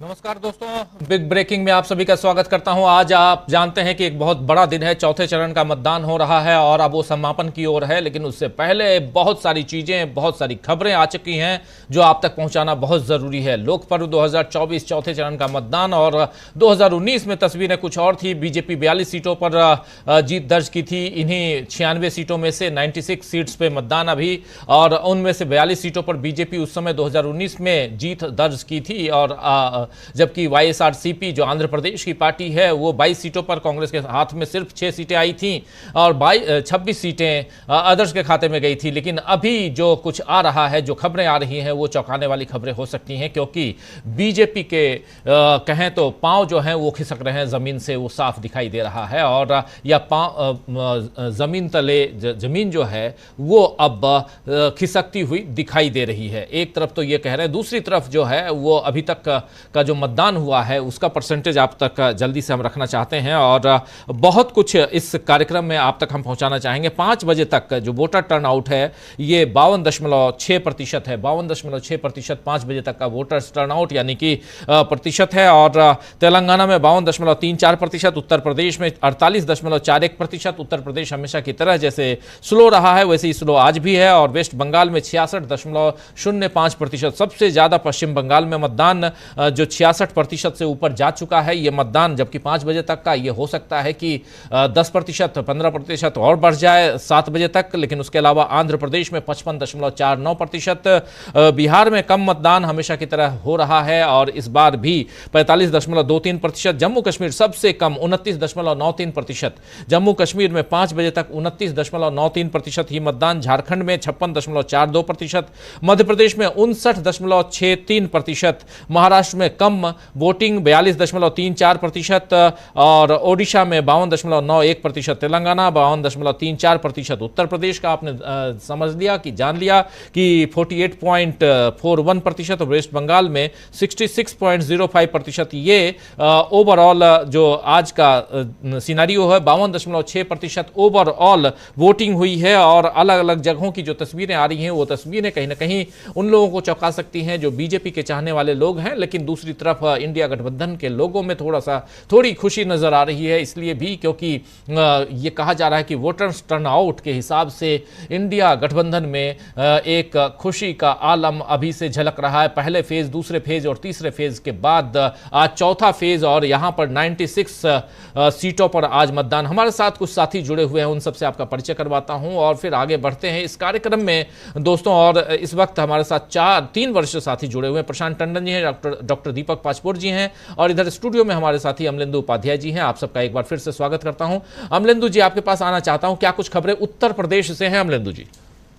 नमस्कार दोस्तों, big breaking में आप सभी का स्वागत करता हूं। आज आप जानते हैं कि एक बहुत बड़ा दिन है, चौथे चरण का मतदान हो रहा है और अब वो समापन की ओर है। लेकिन उससे पहले बहुत सारी चीजें, बहुत सारी खबरें आ चुकी हैं जो आप तक पहुंचाना बहुत जरूरी है। लोक पर्व 2024 चौथे चरण का मतदान, और 2019 में तस्वीरें कुछ और थी। बीजेपी 42 सीटों पर जीत दर्ज की थी। इन्हीं 96 सीटों में से 96 सीट्स पे मतदान अभी, और उनमें से 42 सीटों पर बीजेपी उस समय 2019 में जीत दर्ज की थी। और जबकि वाईएसआरसीपी जो आंध्र प्रदेश की पार्टी है वो 22 सीटों पर, कांग्रेस के हाथ में सिर्फ 6 सीटें आई थीं और 26 सीटें अदर्स के खाते में गई थी। लेकिन अभी जो कुछ आ रहा है, जो खबरें आ रही हैं, वो चौंकाने वाली खबरें हो सकती हैं, क्योंकि बीजेपी के कहें तो पांव जो हैं वो खिसक रहे हैं जमीन से, वो साफ दिखाई दे रहा है। और या जमीन तले जमीन जो है वो अब खिसकती हुई दिखाई दे रही है। एक तरफ तो ये कह रहे हैं, दूसरी तरफ जो है वो अभी तक का जो मतदान हुआ है उसका परसेंटेज आप तक जल्दी से हम रखना चाहते हैं, और बहुत कुछ इस कार्यक्रम में आप तक हम पहुंचाना चाहेंगे। 5 बजे तक जो वोटर टर्नआउट है ये 52.6% है। 52.6% 5 बजे तक का वोटर्स टर्नआउट यानी कि प्रतिशत है। और तेलंगाना में 52.34%, उत्तर प्रदेश में 48.41%। उत्तर प्रदेश हमेशा की तरह जैसे स्लो रहा है वैसे ही स्लो आज भी है। और वेस्ट बंगाल में 66.05%, सबसे ज्यादा पश्चिम बंगाल में मतदान जो 66% से ऊपर जा चुका है ये मतदान। जबकि 5 बजे तक का ये हो सकता है कि 10%, 15% और बढ़ जाए 7 बजे तक। लेकिन उसके अलावा आंध्र प्रदेश में 55.49%, बिहार में कम मतदान हमेशा की तरह हो रहा है और इस बार भी 45.23%। जम्मू कश्मीर सबसे कम 29.93%। जम्मू कश्मीर में 5 बजे तक 29.93% ही मतदान। झारखंड में 56.42%, मध्य प्रदेश में 59.63%, महाराष्ट्र में कम वोटिंग 42.34%, और ओडिशा में 52.91%, तेलंगाना 52.34%। उत्तर प्रदेश का आपने समझ लिया कि जान लिया कि 48.41%, और वेस्ट बंगाल में 66.05%। ये ओवरऑल जो आज का सिनेरियो है, 52.6% ओवरऑल वोटिंग हुई है। और अलग अलग जगहों की जो तस्वीरें आ रही हैं वो तस्वीरें कहीं ना कहीं उन लोगों को चौंका सकती हैं जो बीजेपी के चाहने वाले लोग हैं। लेकिन दूसरी तरफ इंडिया गठबंधन के लोगों में थोड़ी खुशी नजर आ रही है, इसलिए भी क्योंकि ये कहा जा रहा है कि वोटर्स टर्नआउट के हिसाब से इंडिया गठबंधन में एक खुशी का आलम अभी से झलक रहा है। पहले फेज, दूसरे फेज और तीसरे फेज के बाद आज चौथा फेज, और यहां पर 96 सीटों पर आज मतदान। हमारे साथ कुछ साथी जुड़े हुए हैं, उन सबसे आपका परिचय करवाता हूं और फिर आगे बढ़ते हैं इस कार्यक्रम में दोस्तों। और इस वक्त हमारे साथ 3 वरिष्ठ साथी जुड़े हुए हैं। प्रशांत टंडन जी हैं, डॉक्टर दीपक पाचपुर जी हैं, और इधर स्टूडियो में हमारे साथी अमलेंदु उपाध्याय जी हैं। आप सबका एक बार फिर से स्वागत करता हूं। अमलेंदु जी, आपके पास आना चाहता हूं, क्या कुछ खबरें उत्तर प्रदेश से हैं अमलेंदु जी?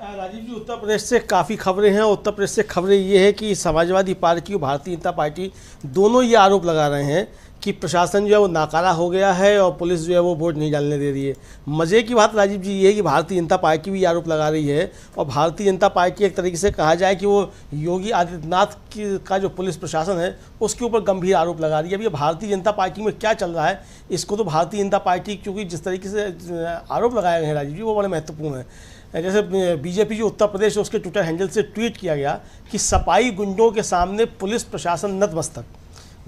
राजीव जी, उत्तर प्रदेश से काफ़ी खबरें हैं। उत्तर प्रदेश से खबरें ये है कि समाजवादी पार्टी और भारतीय जनता पार्टी दोनों ये आरोप लगा रहे हैं कि प्रशासन जो है वो नाकारा हो गया है और पुलिस जो है वो वोट नहीं डालने दे रही है। मज़े की बात राजीव जी ये है कि भारतीय जनता पार्टी भी आरोप लगा रही है, और भारतीय जनता पार्टी एक तरीके से कहा जाए कि वो योगी आदित्यनाथ का जो पुलिस प्रशासन है उसके ऊपर गंभीर आरोप लगा रही है। अभी भारतीय जनता पार्टी में क्या चल रहा है इसको तो भारतीय जनता पार्टी, क्योंकि जिस तरीके से आरोप लगाए गए हैं राजीव जी वो बड़े महत्वपूर्ण हैं। जैसे बीजेपी जो उत्तर प्रदेश है उसके ट्विटर हैंडल से ट्वीट किया गया कि सपाई गुंडों के सामने पुलिस प्रशासन नतमस्तक।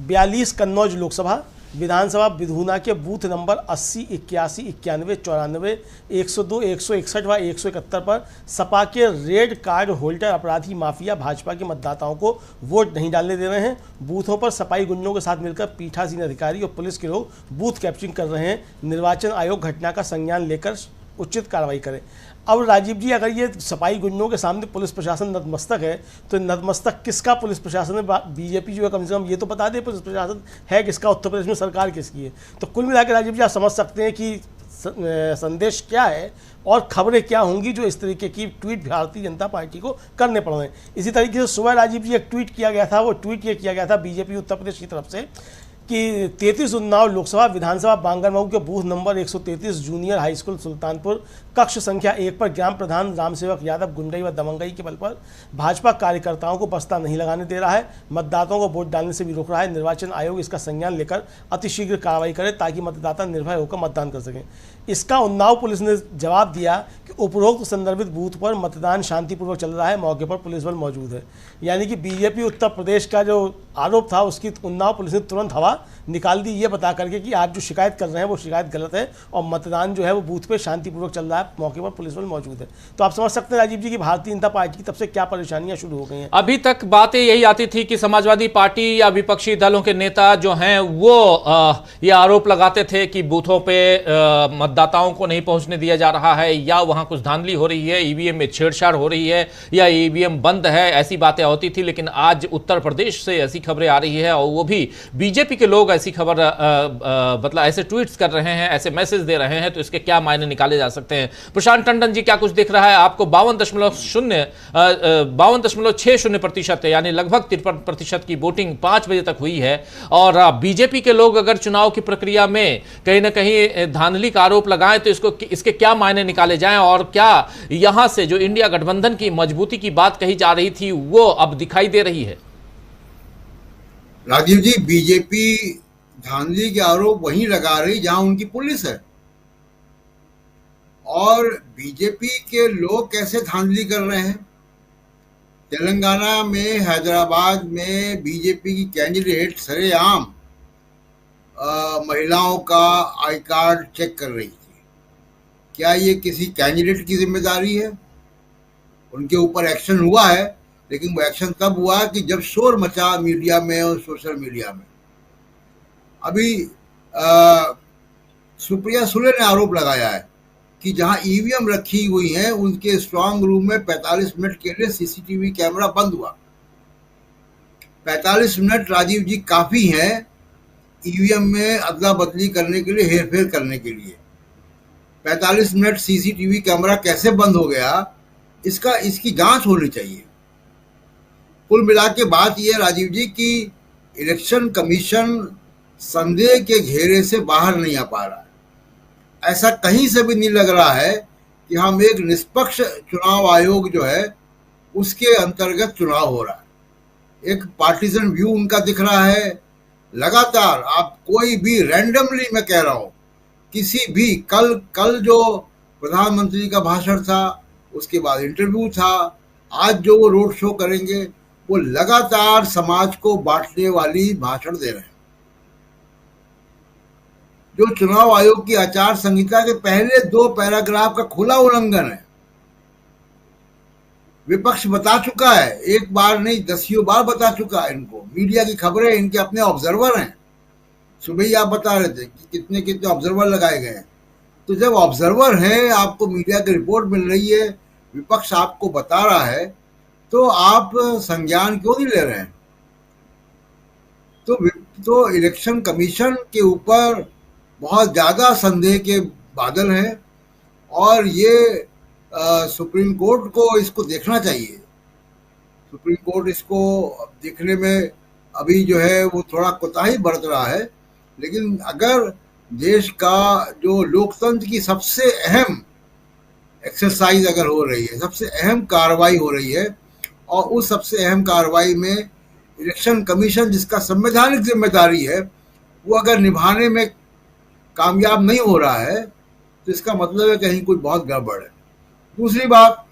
42 कन्नौज लोकसभा विधानसभा विधूना के बूथ नंबर 80, 81, 91, 94, 102, 161 व 171 पर सपा के रेड कार्ड होल्डर अपराधी माफिया भाजपा के मतदाताओं को वोट नहीं डालने दे रहे हैं। बूथों पर सपाई गुंडों के साथ मिलकर पीठासीन अधिकारी और पुलिस के लोग बूथ कैप्चरिंग कर रहे हैं। निर्वाचन आयोग घटना का संज्ञान लेकर उचित कार्रवाई करे। अब राजीव जी, अगर ये सपाई गुंडों के सामने पुलिस प्रशासन नतमस्तक है तो नतमस्तक किसका पुलिस प्रशासन है? बीजेपी जो है कम से कम ये तो बता दे पुलिस प्रशासन है किसका, उत्तर प्रदेश में सरकार किसकी है। तो कुल मिलाकर राजीव जी आप समझ सकते हैं कि संदेश क्या है और खबरें क्या होंगी जो इस तरीके की ट्वीट भारतीय जनता पार्टी को करने पड़ रहे हैं। इसी तरीके से सुबह राजीव जी एक ट्वीट किया गया था, वो ट्वीट ये किया गया था बीजेपी उत्तर प्रदेश की तरफ से कि 33 उन्नाव लोकसभा विधानसभा बांगरमऊ के booth number 133 junior high school Sultanpur कक्ष संख्या 1 पर ग्राम प्रधान रामसेवक यादव गुंडई व दबंगई के बल पर भाजपा कार्यकर्ताओं को बस्ता नहीं लगाने दे रहा है, मतदाताओं को वोट डालने से भी रोक रहा है। निर्वाचन आयोग इसका संज्ञान लेकर अतिशीघ्र कार्रवाई करे ताकि मतदाता निर्भय होकर मतदान कर सकें। इसका उन्नाव पुलिस ने जवाब दिया कि उपरोक्त संदर्भित बूथ पर मतदान शांतिपूर्वक चल रहा है, मौके पर पुलिस बल मौजूद है। यानी कि बीजेपी उत्तर प्रदेश का जो आरोप था उसकी उन्नाव पुलिस ने तुरंत हवा निकाल दी, ये बता करके कि आप जो शिकायत कर रहे हैं वो शिकायत गलत है और मतदान जो है वो बूथ पे शांतिपूर्वक चल रहा है, मौके पर पुलिस बल मौजूद है। तो आप समझ सकते हैं राजीव जी कि भारतीय जनता पार्टी की तब से क्या परेशानियां शुरू हो गई हैं। अभी तक बातें यही आती थी कि समाजवादी पार्टी या विपक्षी दलों के नेता जो हैं वो ये आरोप लगाते थे कि बूथों पे मतदाताओं को नहीं पहुंचने दिया जा रहा है, या वहां कुछ धांधली हो रही है, ईवीएम में छेड़छाड़ हो रही है, या ईवीएम बंद है, ऐसी बातें होती थी। लेकिन आज उत्तर प्रदेश से ऐसी खबरें आ रही है और वो भी बीजेपी के लोग ऐसी खबर मतलब ऐसे ट्वीट्स कर रहे हैं, ऐसे मैसेज दे रहे हैं, तो इसके क्या मायने निकाले जा सकते हैं। प्रशांत टंडन जी, क्या कुछ दिख रहा है आपको? 52.60% यानी लगभग 53% की वोटिंग 5 बजे तक हुई है और बीजेपी के लोग अगर चुनाव की प्रक्रिया में कहीं ना कहीं धांधली का आरोप लगाएं तो इसके क्या मायने निकाले जाएं और क्या यहां से जो इंडिया गठबंधन की मजबूती की बात कही जा रही थी वो अब दिखाई दे रही है? राजीव जी, बीजेपी धांधली के आरोप वहीं लगा रही जहां उनकी पुलिस है, और बीजेपी के लोग कैसे धांधली कर रहे हैं। तेलंगाना में, हैदराबाद में बीजेपी की कैंडिडेट सरेआम महिलाओं का आई कार्ड चेक कर रही थी। क्या ये किसी कैंडिडेट की जिम्मेदारी है? उनके ऊपर एक्शन हुआ है, लेकिन वो एक्शन तब हुआ कि जब शोर मचा मीडिया में और सोशल मीडिया में। अभी सुप्रिया सुले ने आरोप लगाया है कि जहां ईवीएम रखी हुई है उनके स्ट्रांग रूम में 45 मिनट के लिए सीसीटीवी कैमरा बंद हुआ। 45 मिनट राजीव जी काफी है ईवीएम में अदला बदली करने के लिए, हेरफेर करने के लिए। 45 मिनट सीसीटीवी कैमरा कैसे बंद हो गया, इसकी जांच होनी चाहिए। कुल मिला के बात यह राजीव जी कि इलेक्शन कमीशन संदेह के घेरे से बाहर नहीं आ पा रहा है। ऐसा कहीं से भी नहीं लग रहा है कि हम एक निष्पक्ष चुनाव आयोग जो है उसके अंतर्गत चुनाव हो रहा है। एक पार्टीजन व्यू उनका दिख रहा है। लगातार आप कोई भी रैंडमली, मैं कह रहा हूं, किसी भी कल जो प्रधानमंत्री का भाषण था, उसके बाद इंटरव्यू था, आज जो वो रोड शो करेंगे, वो लगातार समाज को बांटने वाली भाषण दे रहे हैं। जो चुनाव आयोग की आचार संहिता के पहले 2 पैराग्राफ का खुला उल्लंघन है। विपक्ष बता चुका है, एक बार नहीं 10 बार बता चुका है इनको। मीडिया की खबरें, इनके अपने ऑब्जर्वर हैं। सुबह ही आप बता रहे थे कि कितने ऑब्जर्वर लगाए गए हैं। तो जब ऑब्जर्वर हैं, आपको मीडिया की रिपोर्ट मिल रही है, विपक्ष आपको बता रहा है, तो आप संज्ञान क्यों नहीं ले रहे हैं? तो इलेक्शन कमीशन के ऊपर बहुत ज्यादा संदेह के बादल हैं और ये सुप्रीम कोर्ट को इसको देखना चाहिए। सुप्रीम कोर्ट इसको देखने में अभी जो है वो थोड़ा कोताही बरत रहा है, लेकिन अगर देश का जो लोकतंत्र की सबसे अहम एक्सरसाइज अगर हो रही है, सबसे अहम कार्रवाई हो रही है, और उस सबसे अहम कार्रवाई में इलेक्शन कमीशन जिसका संवैधानिक जिम्मेदारी है वो अगर निभाने में कामयाब नहीं हो रहा है, तो इसका मतलब है कहीं कोई बहुत गड़बड़ है। दूसरी बात,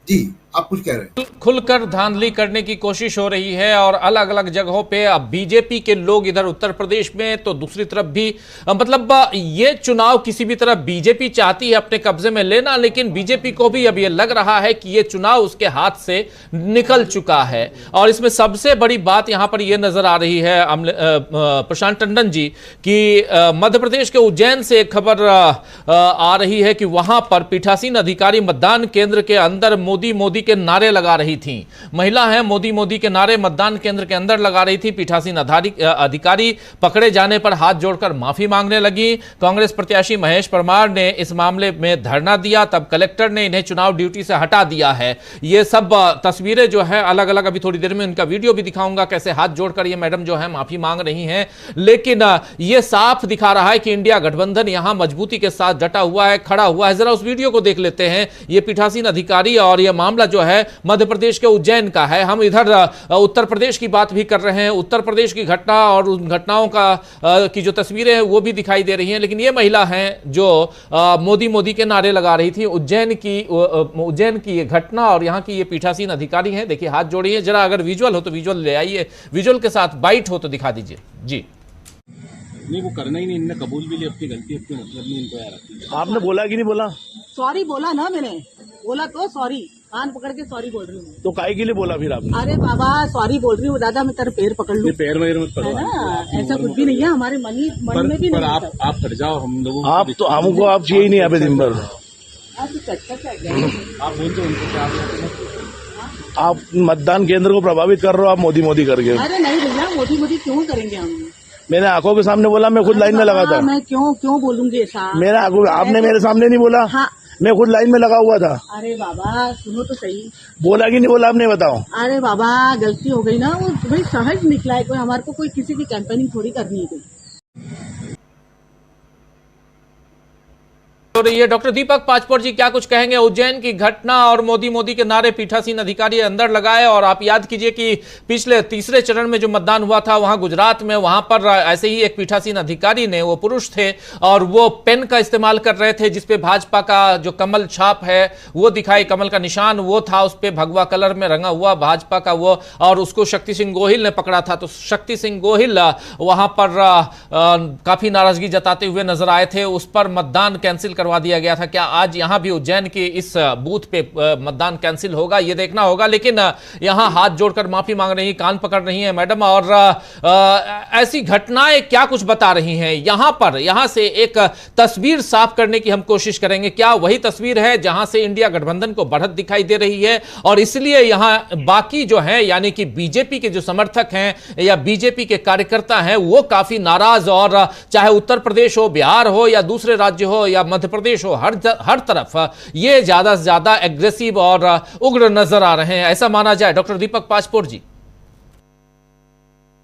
जी आप कुछ कह रहे हैं। खुलकर धांधली करने की कोशिश हो रही है और अलग अलग जगहों पे अब बीजेपी के लोग इधर उत्तर प्रदेश में, तो दूसरी तरफ भी मतलब ये चुनाव किसी भी तरह बीजेपी चाहती है अपने कब्जे में लेना, लेकिन बीजेपी को भी अब ये लग रहा है कि ये चुनाव उसके हाथ से निकल चुका है। और इसमें सबसे बड़ी बात यहां पर यह नजर आ रही है प्रशांत टंडन जी कि मध्य प्रदेश के उज्जैन से एक खबर आ रही है कि वहां पर पीठासीन अधिकारी मतदान केंद्र के अंदर मोदी मोदी के नारे लगा रही थी। महिला है, मोदी मोदी के नारे मतदान केंद्र के अंदर लगा रही थी। पीठासीन अधिकारी पकड़े जाने पर हाथ जोड़कर माफी मांगने लगी। कांग्रेस प्रत्याशी महेश परमार ने इस मामले में धरना दिया, तब कलेक्टर ने इन्हें चुनाव ड्यूटी से हटा दिया है। ये सब तस्वीरें जो है अलग अलग, अभी थोड़ी देर में उनका वीडियो भी दिखाऊंगा कैसे हाथ जोड़कर ये मैडम जो है माफी मांग रही हैं। लेकिन ये साफ दिखा रहा है कि इंडिया गठबंधन यहां मजबूती के साथ डटा हुआ है, खड़ा हुआ है। जरा उस वीडियो को देख लेते हैं। ये पीठासीन अधिकारी और यह मामला जो है मध्य प्रदेश के उज्जैन का है। हम इधर उत्तर प्रदेश की बात भी कर रहे हैं। उत्तर प्रदेश की घटना और उन घटनाओं की जो तस्वीरें हैं वो भी दिखाई दे रही हैं, लेकिन ये महिला हैं जो मोदी मोदी के नारे लगा रही थी। उज्जैन की ये घटना और यहाँ की ये पीठासीन अधिकारी हैं। देखिए हाथ जोड़िए, जरा अगर विजुअल हो तो विजुअल ले आइए, विजुअल के साथ बाइट हो तो दिखा दीजिए जी। नहीं, वो करना ही नहीं, इनने कबूल भी लिया अपनी गलती, अपनी मतलब नहीं इनको यार। आपने बोला कि नहीं बोला? सॉरी बोला ना, मैंने बोला तो सॉरी, कान पकड़ के सॉरी बोल रही हूँ। तो काहे के लिए बोला फिर आपने? अरे बाबा सॉरी बोल रही हूँ दादा, मैं तेरे पैर पकड़ लूँ? पैर वगैरह मत पकड़ो, है ना, ऐसा कुछ भी नहीं है हमारे मन में भी पर नहीं। आप हट जाओ, हम लोगों आप तो हमको आप चाहिए ही नहीं यहाँ पे दिन भर। आप बोलते उनको क्या आप मतदान केंद्र को प्रभावित कर रहे हो आप मोदी मोदी करके। अरे नहीं भैया, मोदी मोदी क्यों करेंगे हम? मैंने आंखों के सामने बोला, मैं खुद लाइन में लगा था। मैं क्यों बोलूंगी ऐसा? मेरा आपने मेरे सामने नहीं बोला। हाँ। मैं खुद लाइन में लगा हुआ था। अरे बाबा सुनो तो सही, बोला कि नहीं बोला आपने बताओ। अरे बाबा गलती हो गई ना, वो भाई सहज निकला है, कोई हमारे को कोई किसी की कैंपेनिंग थोड़ी करनी है कोई। और ये डॉक्टर दीपक पाचपोर जी क्या कुछ कहेंगे उज्जैन की घटना और मोदी मोदी के नारे पीठासीन अधिकारी अंदर लगाए। और आप याद कीजिए कि पिछले तीसरे चरण में जो मतदान हुआ था वहां गुजरात में, वहां पर ऐसे ही एक पीठासीन अधिकारी ने, वो पुरुष थे और वो पेन का इस्तेमाल कर रहे थे जिसपे भाजपा का जो कमल छाप है वो दिखाई, कमल का निशान वो था, उस पर भगवा कलर में रंगा हुआ भाजपा का वो, और उसको शक्ति सिंह गोहिल ने पकड़ा था। तो शक्ति सिंह गोहिल वहां पर काफी नाराजगी जताते हुए नजर आए थे, उस पर मतदान कैंसिल करवा दिया गया था। क्या आज यहां भी उज्जैन के इस बूथ पे मतदान कैंसिल होगा, ये देखना होगा। लेकिन यहां हाथ जोड़कर माफी मांग रही, कान पकड़ रही हैं मैडम, और ऐसी घटनाएं क्या कुछ बता रही हैं यहां से एक तस्वीर साफ करने की हम कोशिश करेंगे। क्या वही तस्वीर है जहां से इंडिया गठबंधन को बढ़त दिखाई दे रही है और इसलिए यहां बाकी जो है यानी कि बीजेपी के जो समर्थक हैं या बीजेपी के कार्यकर्ता हैं वो काफी नाराज, और चाहे उत्तर प्रदेश हो, बिहार हो या दूसरे राज्य हो या मध्य प्रदेश हो, हर तरफ ये ज्यादा से ज्यादा एग्रेसिव और उग्र नजर आ रहे हैं, ऐसा माना जाए। डॉक्टर दीपक पाचपोर जी।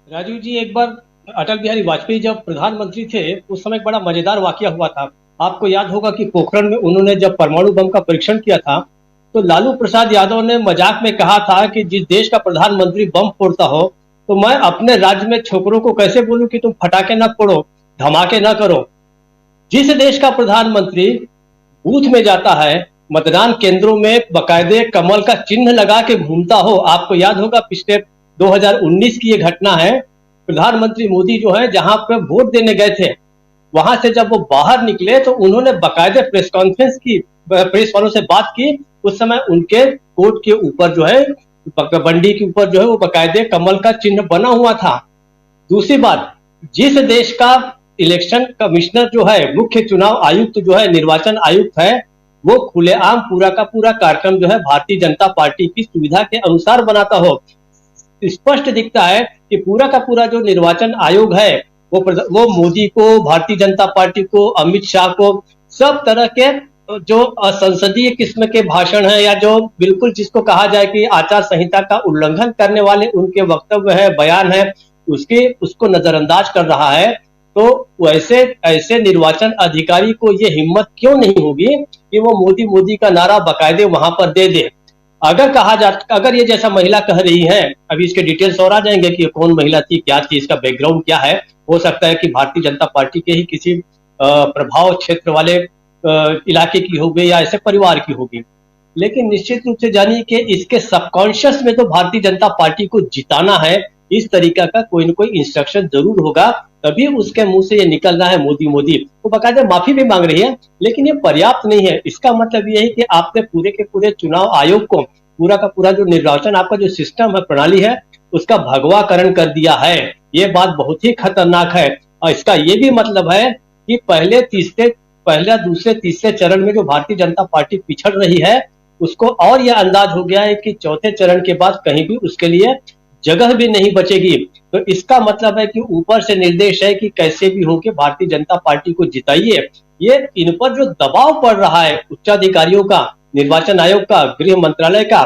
राजीव जी, एक बार अटल बिहारी वाजपेयी जब प्रधानमंत्री थे उस समय एक बड़ा मजेदार वाकया हुआ था। आपको याद होगा कि पोखरण में उन्होंने जब परमाणु बम का परीक्षण किया था तो लालू प्रसाद यादव ने मजाक में कहा था कि जिस देश का प्रधानमंत्री बम फोड़ता हो तो मैं अपने राज्य में छोकरों को कैसे बोलूं कि तुम फटाके न फोड़ो, धमाके न करो। जिस देश का प्रधानमंत्री बूथ में जाता है, मतदान केंद्रों में बकायदे कमल का चिन्ह लगा के घूमता हो, आपको याद होगा पिछले 2019 की ये घटना है। प्रधानमंत्री मोदी जो है जहां पर वोट देने गए थे वहां से जब वो बाहर निकले तो उन्होंने बकायदे प्रेस कॉन्फ्रेंस की, प्रेस वालों से बात की। उस समय उनके कोट के ऊपर जो है, बंडी के ऊपर जो है वो बकायदे कमल का चिन्ह बना हुआ था। दूसरी बात, जिस देश का इलेक्शन कमिश्नर जो है, मुख्य चुनाव आयुक्त जो है, निर्वाचन आयुक्त है, वो खुलेआम पूरा का पूरा कार्यक्रम जो है भारतीय जनता पार्टी की सुविधा के अनुसार बनाता हो। स्पष्ट दिखता है कि पूरा का पूरा जो निर्वाचन आयोग है वो मोदी को, भारतीय जनता पार्टी को, अमित शाह को, सब तरह के जो संसदीय किस्म के भाषण है या जो बिल्कुल जिसको कहा जाए कि आचार संहिता का उल्लंघन करने वाले उनके वक्तव्य है, बयान है, उसको नजरअंदाज कर रहा है। तो ऐसे निर्वाचन अधिकारी को ये हिम्मत क्यों नहीं होगी कि वो मोदी का नारा बकायदे वहां पर दे दे। अगर ये जैसा महिला कह रही है, अभी इसके डिटेल्स और आ जाएंगे कि कौन महिला थी, क्या थी, इसका बैकग्राउंड क्या है। हो सकता है कि भारतीय जनता पार्टी के ही किसी प्रभाव क्षेत्र वाले इलाके की होगी या ऐसे परिवार की होगी। लेकिन निश्चित रूप से जानिए कि इसके सबकॉन्शियस में तो भारतीय जनता पार्टी को जिताना है, इस तरीका का कोई न कोई इंस्ट्रक्शन जरूर होगा, तभी उसके मुंह से ये निकल रहा है मोदी मोदी। वो बकायदा माफी भी मांग रही है, लेकिन ये पर्याप्त नहीं है। इसका मतलब ये है कि आपने पूरे के पूरे चुनाव आयोग को, पूरा का पूरा जो निर्वाचन आपका जो सिस्टम है, प्रणाली है, उसका भगवाकरण कर दिया है। ये बात बहुत ही खतरनाक है। और इसका ये भी मतलब है कि पहले दूसरे तीसरे चरण में जो भारतीय जनता पार्टी पिछड़ रही है उसको और यह अंदाज हो गया है कि चौथे चरण के बाद कहीं भी उसके लिए जगह भी नहीं बचेगी। तो इसका मतलब है कि ऊपर से निर्देश है कि कैसे भी हो के भारतीय जनता पार्टी को जिताइए। ये इन पर जो दबाव पड़ रहा है उच्चाधिकारियों का, निर्वाचन आयोग का, गृह मंत्रालय का,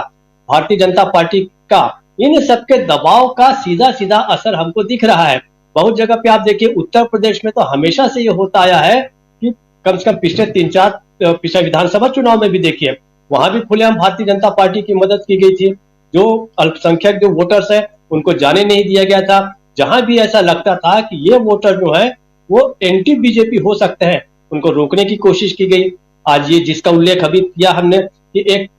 भारतीय जनता पार्टी का, इन सबके दबाव का सीधा सीधा असर हमको दिख रहा है। बहुत जगह पे आप देखिए, उत्तर प्रदेश में तो हमेशा से ये होता आया है कि कम से कम पिछले 3-4 पिछले विधानसभा चुनाव में भी देखिए वहां भी खुलेआम भारतीय जनता पार्टी की मदद की गई थी। जो अल्पसंख्यक जो वोटर्स है उनको जाने नहीं दिया गया था। जहां भी ऐसा लगता था कि ये वोटर जो है वो एंटी बीजेपी हो सकते हैं, उनको रोकने की कोशिश की गई। आज ये जिसका उल्लेख अभी किया हमने कि एक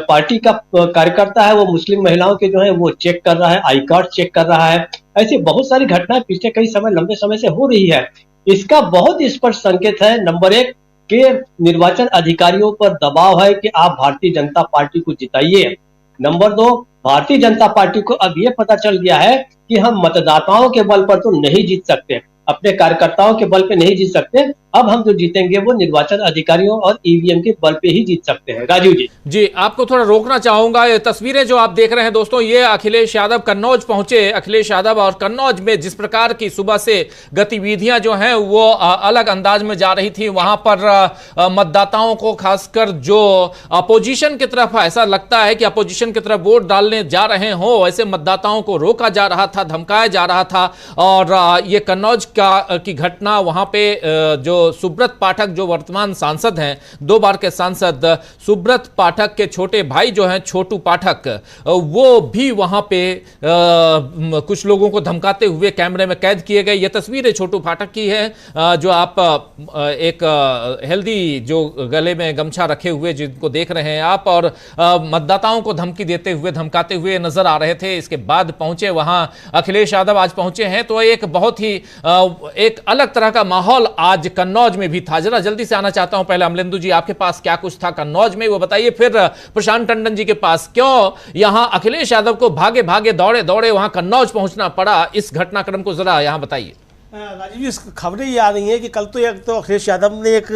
पार्टी का कार्यकर्ता है, वो मुस्लिम महिलाओं के जो है वो चेक कर रहा है, आई कार्ड चेक कर रहा है। ऐसी बहुत सारी घटनाएं पिछले कई समय लंबे समय से हो रही है। इसका बहुत स्पष्ट संकेत है, नंबर 1 के निर्वाचन अधिकारियों पर दबाव है कि आप भारतीय जनता पार्टी को जिताइए। नंबर 2, भारतीय जनता पार्टी को अब ये पता चल गया है कि हम मतदाताओं के बल पर तो नहीं जीत सकते, अपने कार्यकर्ताओं के बल पे नहीं जीत सकते। अब हम जो जीतेंगे वो निर्वाचन अधिकारियों और ईवीएम के बल पे ही जीत सकते हैं। राजीव जी आपको थोड़ा रोकना चाहूंगा। ये तस्वीरें जो आप देख रहे हैं दोस्तों, ये अखिलेश यादव कन्नौज पहुंचे। अखिलेश यादव और कन्नौज में जिस प्रकार की सुबह से गतिविधियां जो हैं वो अलग अंदाज में जा रही थी। वहां पर मतदाताओं को, खासकर जो अपोजिशन की तरफ ऐसा लगता है कि अपोजिशन की तरफ वोट डालने जा रहे हो, ऐसे मतदाताओं को रोका जा रहा था, धमकाया जा रहा था। और ये कन्नौज की घटना, वहां पे जो सुब्रत पाठक जो वर्तमान सांसद हैं, 2 बार के सांसद, सुब्रत पाठक के छोटे भाई जो हैं छोटू पाठक, वो भी वहां पे कुछ लोगों को धमकाते हुए कैमरे में कैद किए गए। ये तस्वीरें छोटू पाठक की है, जो आप एक हेल्दी जो गले में गमछा रखे हुए जिनको देख रहे हैं आप, और मतदाताओं को धमकी देते हुए, धमकाते हुए नजर आ रहे थे। इसके बाद पहुंचे वहां अखिलेश यादव, आज पहुंचे हैं। तो एक बहुत ही एक अलग तरह का माहौल आज कन्नौज में भी था। जरा जल्दी से आना चाहता हूं पहले अमलेंदु जी, आपके पास क्या कुछ था कन्नौज में वो बताइए, फिर प्रशांत टंडन जी के पास। क्यों यहां अखिलेश यादव को भागे भागे दौड़े दौड़े वहां कन्नौज पहुंचना पड़ा, इस घटनाक्रम को जरा यहां बताइए। राजीव जी, खबरें ये आ रही हैं कि कल तो अखिलेश यादव ने एक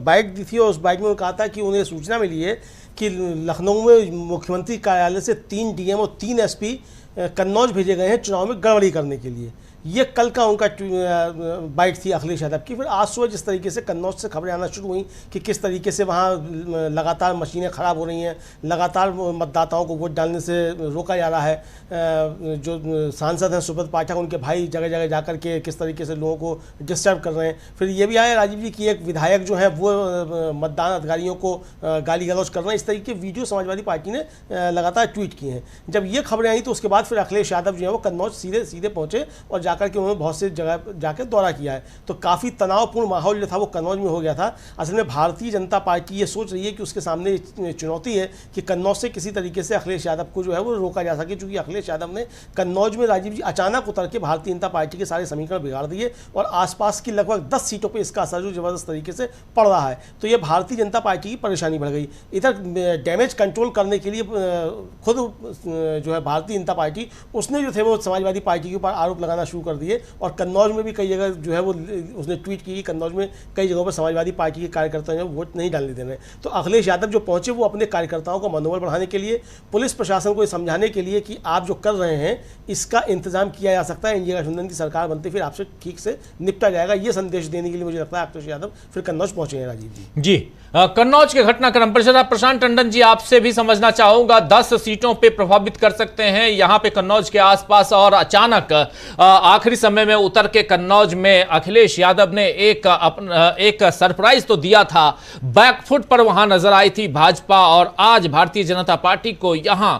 बाइट दी थी और उस बाइट में कहा था कि उन्हें सूचना मिली है कि लखनऊ में मुख्यमंत्री कार्यालय से 3 डीएम और 3 एसपी कन्नौज भेजे गए हैं चुनाव में गड़बड़ी करने के लिए। ये कल का उनका बाइट थी अखिलेश यादव की। फिर आज सुबह जिस तरीके से कन्नौज से खबरें आना शुरू हुई कि किस तरीके से वहाँ लगातार मशीनें ख़राब हो रही हैं, लगातार मतदाताओं को वोट डालने से रोका जा रहा है, जो सांसद हैं सुब्रत पाठक, उनके भाई जगह जगह जाकर के किस तरीके से लोगों को डिस्टर्ब कर रहे हैं। फिर ये भी आया राजीव जी की एक विधायक जो है वो मतदान अधिकारियों को गाली गलौज कर रहे हैं। इस तरीके के वीडियो समाजवादी पार्टी ने लगातार ट्वीट किए हैं। जब ये खबरें आई तो उसके बाद फिर अखिलेश यादव जो है वो कन्नौज सीधे पहुँचे और जाकर के उन्होंने बहुत से जगह जाकर दौरा किया है। तो काफ़ी तनावपूर्ण माहौल जो था वो कन्नौज में हो गया था। असल में भारतीय जनता पार्टी ये सोच रही है कि उसके सामने चुनौती है कि कन्नौज से किसी तरीके से अखिलेश यादव को जो है वो रोका जा सके, क्योंकि अखिलेश यादव ने कन्नौज में राजीव जी अचानक उतर के भारतीय जनता पार्टी के सारे समीकरण बिगाड़ दिए और आसपास की लगभग 10 सीटों पर इसका असर जो जबरदस्त तरीके से पड़ रहा है। तो ये भारतीय जनता पार्टी की परेशानी बढ़ गई। इधर डैमेज कंट्रोल करने के लिए खुद जो है भारतीय जनता पार्टी उसने जो थे वो समाजवादी पार्टी के ऊपर आरोप लगाना शुरू कर दिए और कन्नौज में भी कई जगह जो है वो उसने ट्वीट की, कन्नौज में कई जगहों पर समाजवादी पार्टी के कार्यकर्ता जो वोट नहीं डालने देने। तो अखिलेश यादव जो पहुंचे वो अपने कार्यकर्ताओं का मनोबल बढ़ाने के लिए, पुलिस प्रशासन को समझाने के लिए कि आप जो कर रहे हैं इसका इंतजाम किया जा सकता है, एनडीए गठबंधन की सरकार बनते फिर आपसे ठीक से निपटा जाएगा, ये संदेश देने के लिए मुझे लगता है अखिलेश यादव फिर कन्नौज पहुंचे हैं। राजीव जी कन्नौज के घटनाक्रम पर जरा प्रशांत टंडन जी आपसे भी समझना चाहूंगा। 10 सीटों पे प्रभावित कर सकते हैं यहां पे कन्नौज के आसपास, और अचानक आखिरी समय में उतर के कन्नौज में अखिलेश यादव ने एक सरप्राइज तो दिया था, बैकफुट पर वहां नजर आई थी भाजपा, और आज भारतीय जनता पार्टी को यहां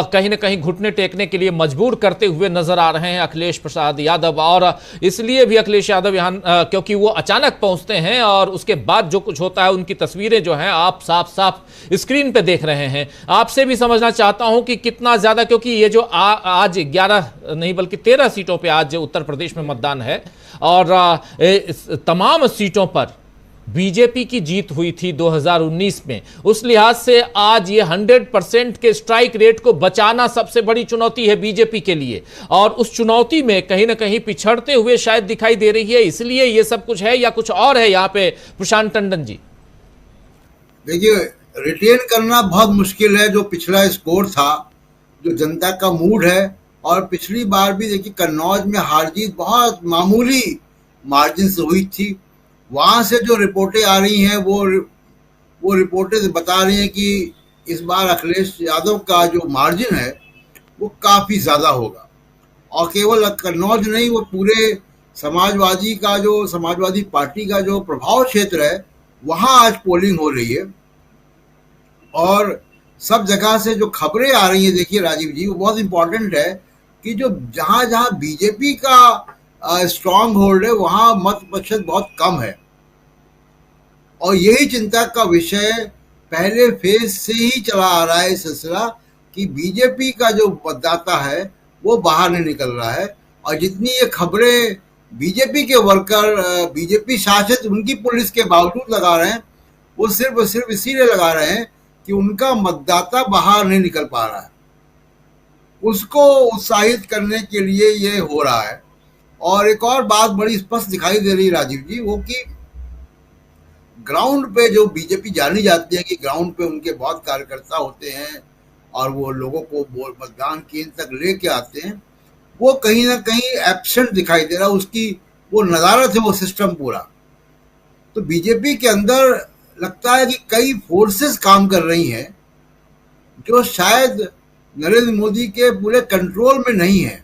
कहीं ना कहीं घुटने टेकने के लिए मजबूर करते हुए नजर आ रहे हैं अखिलेश प्रसाद यादव। और इसलिए भी अखिलेश यादव यहां क्योंकि वो अचानक पहुंचते हैं और उसके बाद जो कुछ होता है उनकी तस्वीरें जो हैं आप साफ साफ स्क्रीन पे देख रहे हैं। आपसे भी समझना चाहता हूं कि कितना ज्यादा, क्योंकि ये जो आज 11 नहीं बल्कि 13 सीटों पे आज उत्तर प्रदेश में मतदान है और तमाम सीटों पर बीजेपी की जीत हुई थी 2019 में, उस लिहाज से आज ये 100% के स्ट्राइक रेट को बचाना सबसे बड़ी चुनौती है बीजेपी के लिए, और उस चुनौती में कहीं ना कहीं पिछड़ते हुए शायद दिखाई दे रही है। इसलिए ये सब कुछ है या कुछ और है यहाँ पे प्रशांत टंडन जी? देखिए, रिटेन करना बहुत मुश्किल है जो पिछला स्कोर था, जो जनता का मूड है। और पिछली बार भी देखिए कन्नौज में हार जीत बहुत मामूली मार्जिन से हुई थी। वहाँ से जो रिपोर्टें आ रही हैं वो रिपोर्टें बता रही हैं कि इस बार अखिलेश यादव का जो मार्जिन है वो काफ़ी ज़्यादा होगा। और केवल कन्नौज नहीं, वो पूरे समाजवादी पार्टी का जो प्रभाव क्षेत्र है वहाँ आज पोलिंग हो रही है। और सब जगह से जो खबरें आ रही हैं, देखिए राजीव जी, वो बहुत इंपॉर्टेंट है कि जो जहां जहां बीजेपी का स्ट्रांग होल्ड है वहां मत प्रतिशत बहुत कम है। और यही चिंता का विषय पहले फेज से ही चला आ रहा है सिलसिला कि बीजेपी का जो मतदाता है वो बाहर नहीं निकल रहा है। और जितनी ये खबरें बीजेपी के वर्कर, बीजेपी शासित उनकी पुलिस के बावजूद लगा रहे हैं, वो सिर्फ और सिर्फ इसीलिए लगा रहे हैं कि उनका मतदाता बाहर नहीं निकल पा रहा है, उसको उत्साहित करने के लिए ये हो रहा है। और एक और बात बड़ी स्पष्ट दिखाई दे रही है राजीव जी, वो कि ग्राउंड पे जो बीजेपी जानी जाती है कि ग्राउंड पे उनके बहुत कार्यकर्ता होते हैं और वो लोगों को मतदान केंद्र तक लेके आते हैं, वो कहीं ना कहीं एब्सेंट दिखाई दे रहा है। उसकी वो नज़ारत है, वो सिस्टम पूरा। तो बीजेपी के अंदर लगता है कि कई फोर्सेस काम कर रही हैं जो शायद नरेंद्र मोदी के पूरे कंट्रोल में नहीं है,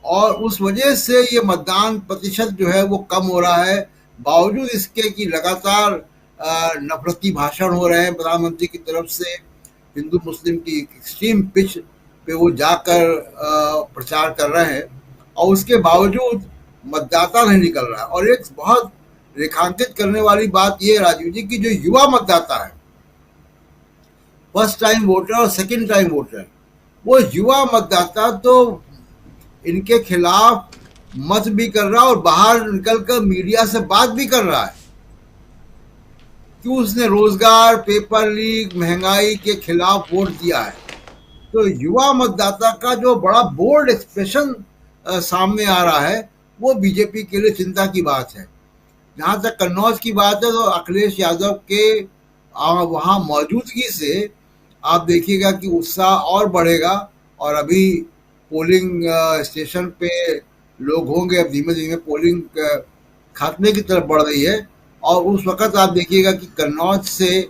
और उस वजह से ये मतदान प्रतिशत जो है वो कम हो रहा है, बावजूद इसके कि लगातार नफरती भाषण हो रहे हैं प्रधानमंत्री की तरफ से। हिंदू मुस्लिम की एक्सट्रीम पिच पे वो जाकर प्रचार कर रहे हैं, और उसके बावजूद मतदाता नहीं निकल रहा है। और एक बहुत रेखांकित करने वाली बात ये राजीव जी की जो युवा मतदाता है, फर्स्ट टाइम वोटर और सेकंड टाइम वोटर, वो युवा मतदाता तो इनके खिलाफ मत भी कर रहा है और बाहर निकलकर मीडिया से बात भी कर रहा है कि उसने रोजगार, पेपर लीक, महंगाई के खिलाफ वोट दिया है। तो युवा मतदाता का जो बड़ा बोल्ड एक्सप्रेशन सामने आ रहा है, वो बीजेपी के लिए चिंता की बात है। जहां तक कन्नौज की बात है, तो अखिलेश यादव के वहां मौजूदगी से आप देखिएगा कि उत्साह और बढ़ेगा, और अभी पोलिंग स्टेशन पे लोग होंगे, अब धीमे धीमे पोलिंग खात्मे की तरफ बढ़ रही है, और उस वक्त आप देखिएगा कि कन्नौज से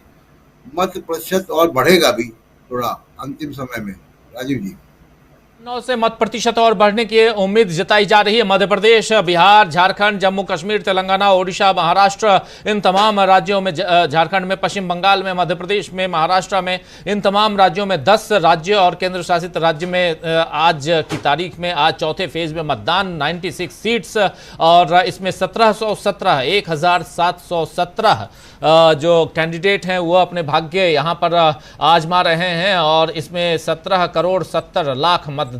मत प्रतिशत और बढ़ेगा भी थोड़ा अंतिम समय में। राजीव जी, से मत प्रतिशत और बढ़ने की उम्मीद जताई जा रही है। मध्य प्रदेश, बिहार, झारखंड, जम्मू कश्मीर, तेलंगाना, ओडिशा, महाराष्ट्र, इन तमाम राज्यों में, झारखंड में, पश्चिम बंगाल में, मध्य प्रदेश में, महाराष्ट्र में, इन तमाम राज्यों में 10 राज्य और केंद्र शासित राज्य में आज की तारीख में आज चौथे फेज में मतदान 96 सीट्स, और इसमें 1717 जो कैंडिडेट हैं वो अपने भाग्य यहां पर आजमा रहे हैं, और इसमें 17,70,00,000 मतदाता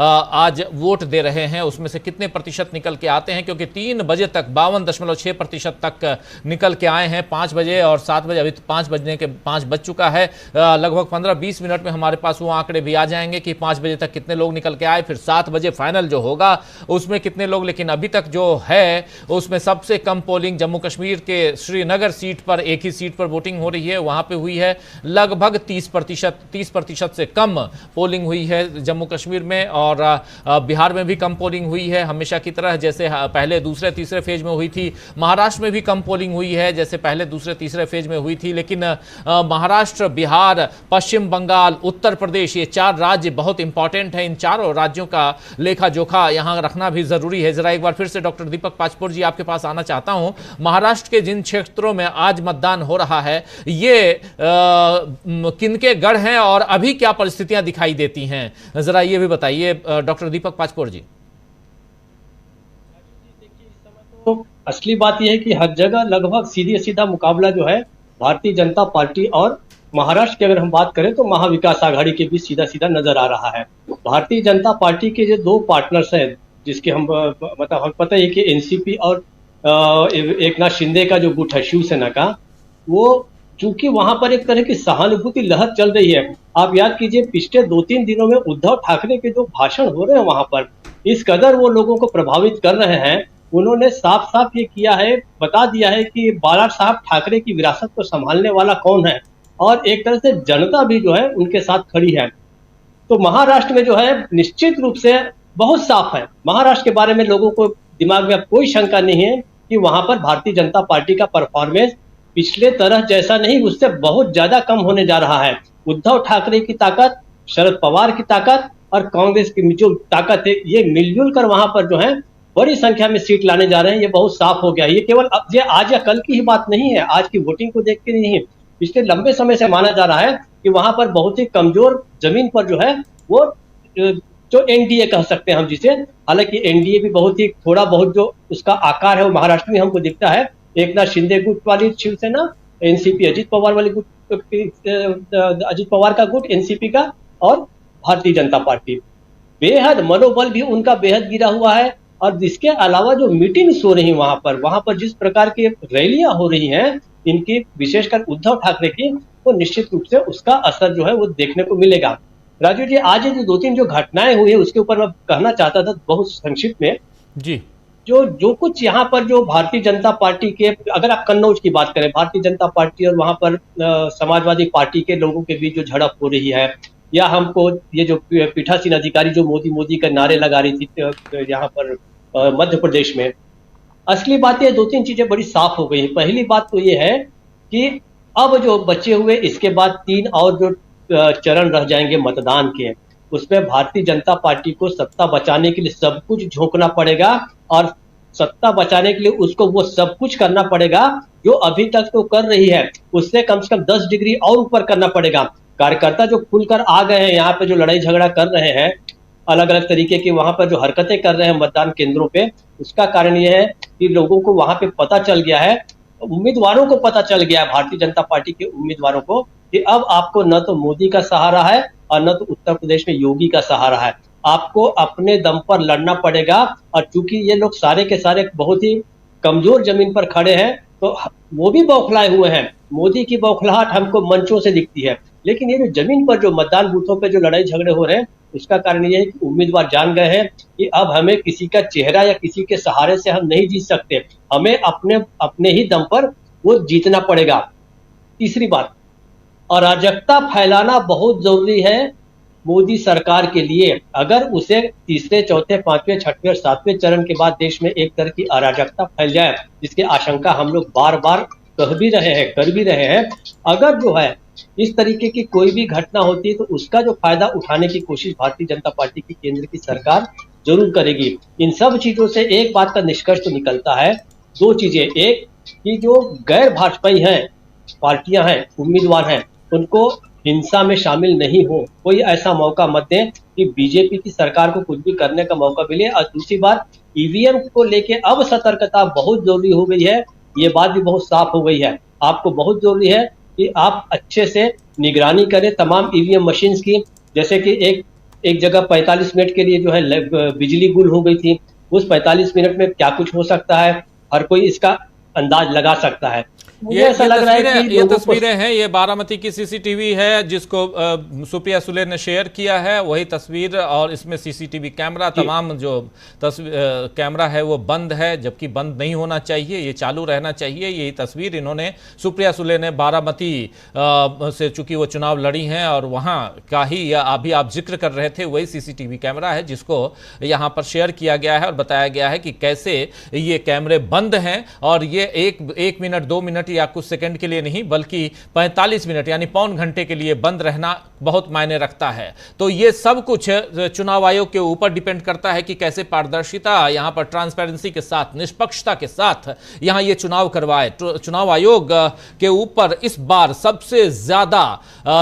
आज वोट दे रहे हैं। उसमें से कितने प्रतिशत निकल के आते हैं, क्योंकि 3 बजे तक 52.6% तक निकल के आए हैं। 5 बजे और 7 बजे, अभी 5 बज चुका है, लगभग 15-20 मिनट में हमारे पास वो आंकड़े भी आ जाएंगे कि 5 बजे तक कितने लोग निकल के आए, फिर 7 बजे फाइनल जो होगा उसमें कितने लोग। लेकिन अभी तक जो है उसमें सबसे कम पोलिंग जम्मू कश्मीर के श्रीनगर सीट पर, एक ही सीट पर वोटिंग हो रही है, वहां पे हुई है लगभग 30% से कम पोलिंग हुई है जम्मू कश्मीर में। और बिहार में भी कम पोलिंग हुई है, हमेशा की तरह जैसे पहले दूसरे तीसरे फेज में हुई थी। महाराष्ट्र में भी कम पोलिंग हुई है जैसे पहले दूसरे तीसरे फेज में हुई थी। लेकिन महाराष्ट्र, बिहार, पश्चिम बंगाल, उत्तर प्रदेश, ये 4 राज्य बहुत इंपॉर्टेंट है। इन चारों राज्यों का लेखा जोखा यहां रखना भी जरूरी है। जरा एक बार फिर से डॉक्टर दीपक पाचपोर जी आपके पास आना चाहता हूं। महाराष्ट्र के जिन क्षेत्रों में आज मतदान हो रहा है, ये किनके गढ़ हैं और अभी क्या परिस्थितियां दिखाई देती हैं, जरा ये भी बताइए डॉक्टर दीपक पाचपोर जी। तो असली बात यह है कि हर जगह लगभग सीधा मुकाबला जो है भारतीय जनता पार्टी और महाराष्ट्र की अगर हम बात करें तो महाविकास आघाड़ी के बीच सीधा नजर आ रहा है। भारतीय जनता पार्टी के जो 2 पार्टनर्स हैं, जिसके हम मतलब हम पता है कि एनसीपी और एकनाथ शिंदे का जो गुट है शिवसेना का, वो चूंकि वहां पर एक तरह की सहानुभूति लहर चल रही है। आप याद कीजिए पिछले 2-3 दिनों में उद्धव ठाकरे के जो भाषण हो रहे हैं वहां पर, इस कदर वो लोगों को प्रभावित कर रहे हैं। उन्होंने साफ साफ ये किया है, बता दिया है कि बाला साहब ठाकरे की विरासत को संभालने वाला कौन है, और एक तरह से जनता भी जो है उनके साथ खड़ी है। तो महाराष्ट्र में जो है निश्चित रूप से बहुत साफ है। महाराष्ट्र के बारे में लोगों को दिमाग में अब कोई शंका नहीं है कि वहां पर भारतीय जनता पार्टी का परफॉर्मेंस पिछले तरह जैसा नहीं, उससे बहुत ज्यादा कम होने जा रहा है। उद्धव ठाकरे की ताकत, शरद पवार की ताकत और कांग्रेस की जो ताकत है, ये मिलजुल कर वहां पर जो है बड़ी संख्या में सीट लाने जा रहे हैं। ये बहुत साफ हो गया। ये केवल अब ये आज या कल की ही बात नहीं है, आज की वोटिंग को देख के नहीं है, पिछले लंबे समय से माना जा रहा है कि वहां पर बहुत ही कमजोर जमीन पर जो है वो जो एनडीए कह सकते हैं हम जिसे, हालांकि एनडीए भी बहुत ही थोड़ा बहुत जो उसका आकार है वो महाराष्ट्र में हमको दिखता है। एकनाथ शिंदे गुट वाली शिवसेना, एनसीपी अजित पवार वाली गुट, अजित पवार का गुट एनसीपी का, और भारतीय जनता पार्टी, बेहद मनोबल भी उनका बेहद गिरा हुआ है। और इसके अलावा जो मीटिंग्स हो रही वहां पर जिस प्रकार की रैलियां हो रही हैं इनकी, विशेषकर उद्धव ठाकरे की, वो निश्चित रूप से उसका असर जो है वो देखने को मिलेगा। राजू जी, आज जो 2-3 जो घटनाएं हुई है उसके ऊपर मैं कहना चाहता था बहुत संक्षिप्त में जी। जो कुछ यहाँ पर जो भारतीय जनता पार्टी के, अगर आप कन्नौज की बात करें, भारतीय जनता पार्टी और वहां पर समाजवादी पार्टी के लोगों के बीच जो झड़प हो रही है, या हमको ये जो पीठासीन अधिकारी जो मोदी के नारे लगा रही थी यहाँ पर मध्य प्रदेश में, असली बात ये 2-3 चीजें बड़ी साफ हो गई। पहली बात तो ये है कि अब जो बचे हुए इसके बाद 3 और जो चरण रह जाएंगे मतदान के, उसमें भारतीय जनता पार्टी को सत्ता बचाने के लिए सब कुछ झोंकना पड़ेगा, और सत्ता बचाने के लिए उसको वो सब कुछ करना पड़ेगा जो अभी तक तो कर रही है, उससे कम से कम 10 डिग्री और ऊपर करना पड़ेगा। कार्यकर्ता जो खुलकर आ गए हैं यहाँ पे, जो लड़ाई झगड़ा कर रहे हैं, अलग अलग तरीके की वहां पर जो हरकतें कर रहे हैं मतदान केंद्रों पे, उसका कारण यह है कि लोगों को वहां पे पता चल गया है, उम्मीदवारों को पता चल गया है, भारतीय जनता पार्टी के उम्मीदवारों को, कि अब आपको न तो मोदी का सहारा है और न तो उत्तर प्रदेश में योगी का सहारा है, आपको अपने दम पर लड़ना पड़ेगा। और चूंकि ये लोग सारे के सारे बहुत ही कमजोर जमीन पर खड़े हैं, तो वो भी बौखलाए हुए हैं। मोदी की बौखलाहट हमको मंचों से दिखती है, लेकिन ये जो जमीन पर जो मतदान बूथों पे जो लड़ाई झगड़े हो रहे हैं, उसका कारण ये है कि उम्मीदवार जान गए हैं कि अब हमें किसी का चेहरा या किसी के सहारे से हम नहीं जीत सकते, हमें अपने ही दम पर वो जीतना पड़ेगा। तीसरी बात, अराजकता फैलाना बहुत जरूरी है मोदी सरकार के लिए। अगर उसे तीसरे, चौथे, 5वें, 6वें और 7वें चरण के बाद देश में एक तरह की अराजकता फैल जाए, जिसकी आशंका हम लोग बार बार कह भी रहे हैं, कर भी रहे हैं, अगर जो है इस तरीके की कोई भी घटना होती है तो उसका जो फायदा उठाने की कोशिश भारतीय जनता पार्टी की केंद्र की सरकार जरूर करेगी। इन सब चीजों से एक बात का निष्कर्ष तो निकलता है, 2 चीजें, एक कि जो गैर भाजपाई हैं, पार्टियां हैं, उम्मीदवार हैं, उनको हिंसा में शामिल नहीं हो, कोई ऐसा मौका मत दें कि बीजेपी की सरकार को कुछ भी करने का मौका मिले। और दूसरी बात, ईवीएम को लेके अब सतर्कता बहुत जरूरी हो गई है, ये बात भी बहुत साफ हो गई है। आपको बहुत जरूरी है कि आप अच्छे से निगरानी करें तमाम ईवीएम मशीन्स की। जैसे कि एक जगह 45 मिनट के लिए जो है बिजली गुल हो गई थी, उस 45 मिनट में क्या कुछ हो सकता है, हर कोई इसका अंदाज लगा सकता है। ये तस्वीरें हैं, ये बारामती की सीसीटीवी है जिसको सुप्रिया सुले ने शेयर किया है, वही तस्वीर, और इसमें सीसीटीवी कैमरा, तमाम जो कैमरा है वो बंद है, जबकि बंद नहीं होना चाहिए, ये चालू रहना चाहिए। यही तस्वीर इन्होंने, सुप्रिया सुले ने बारामती से, चूंकि वो चुनाव लड़ी हैं और वहां का ही अभी आप जिक्र कर रहे थे, वही सीसीटीवी कैमरा है जिसको यहां पर शेयर किया गया है और बताया गया है कि कैसे ये कैमरे बंद हैं, और ये एक मिनट 2 मिनट या कुछ सेकंड के लिए नहीं बल्कि 45 मिनट यानी पौन घंटे के लिए बंद रहना बहुत मायने रखता है। तो ये सब कुछ चुनाव आयोग के ऊपर डिपेंड करता है कि कैसे पारदर्शिता, यहां पर ट्रांसपेरेंसी के साथ, निष्पक्षता के साथ यहां ये चुनाव करवाए। चुनाव आयोग के ऊपर इस बार सबसे ज्यादा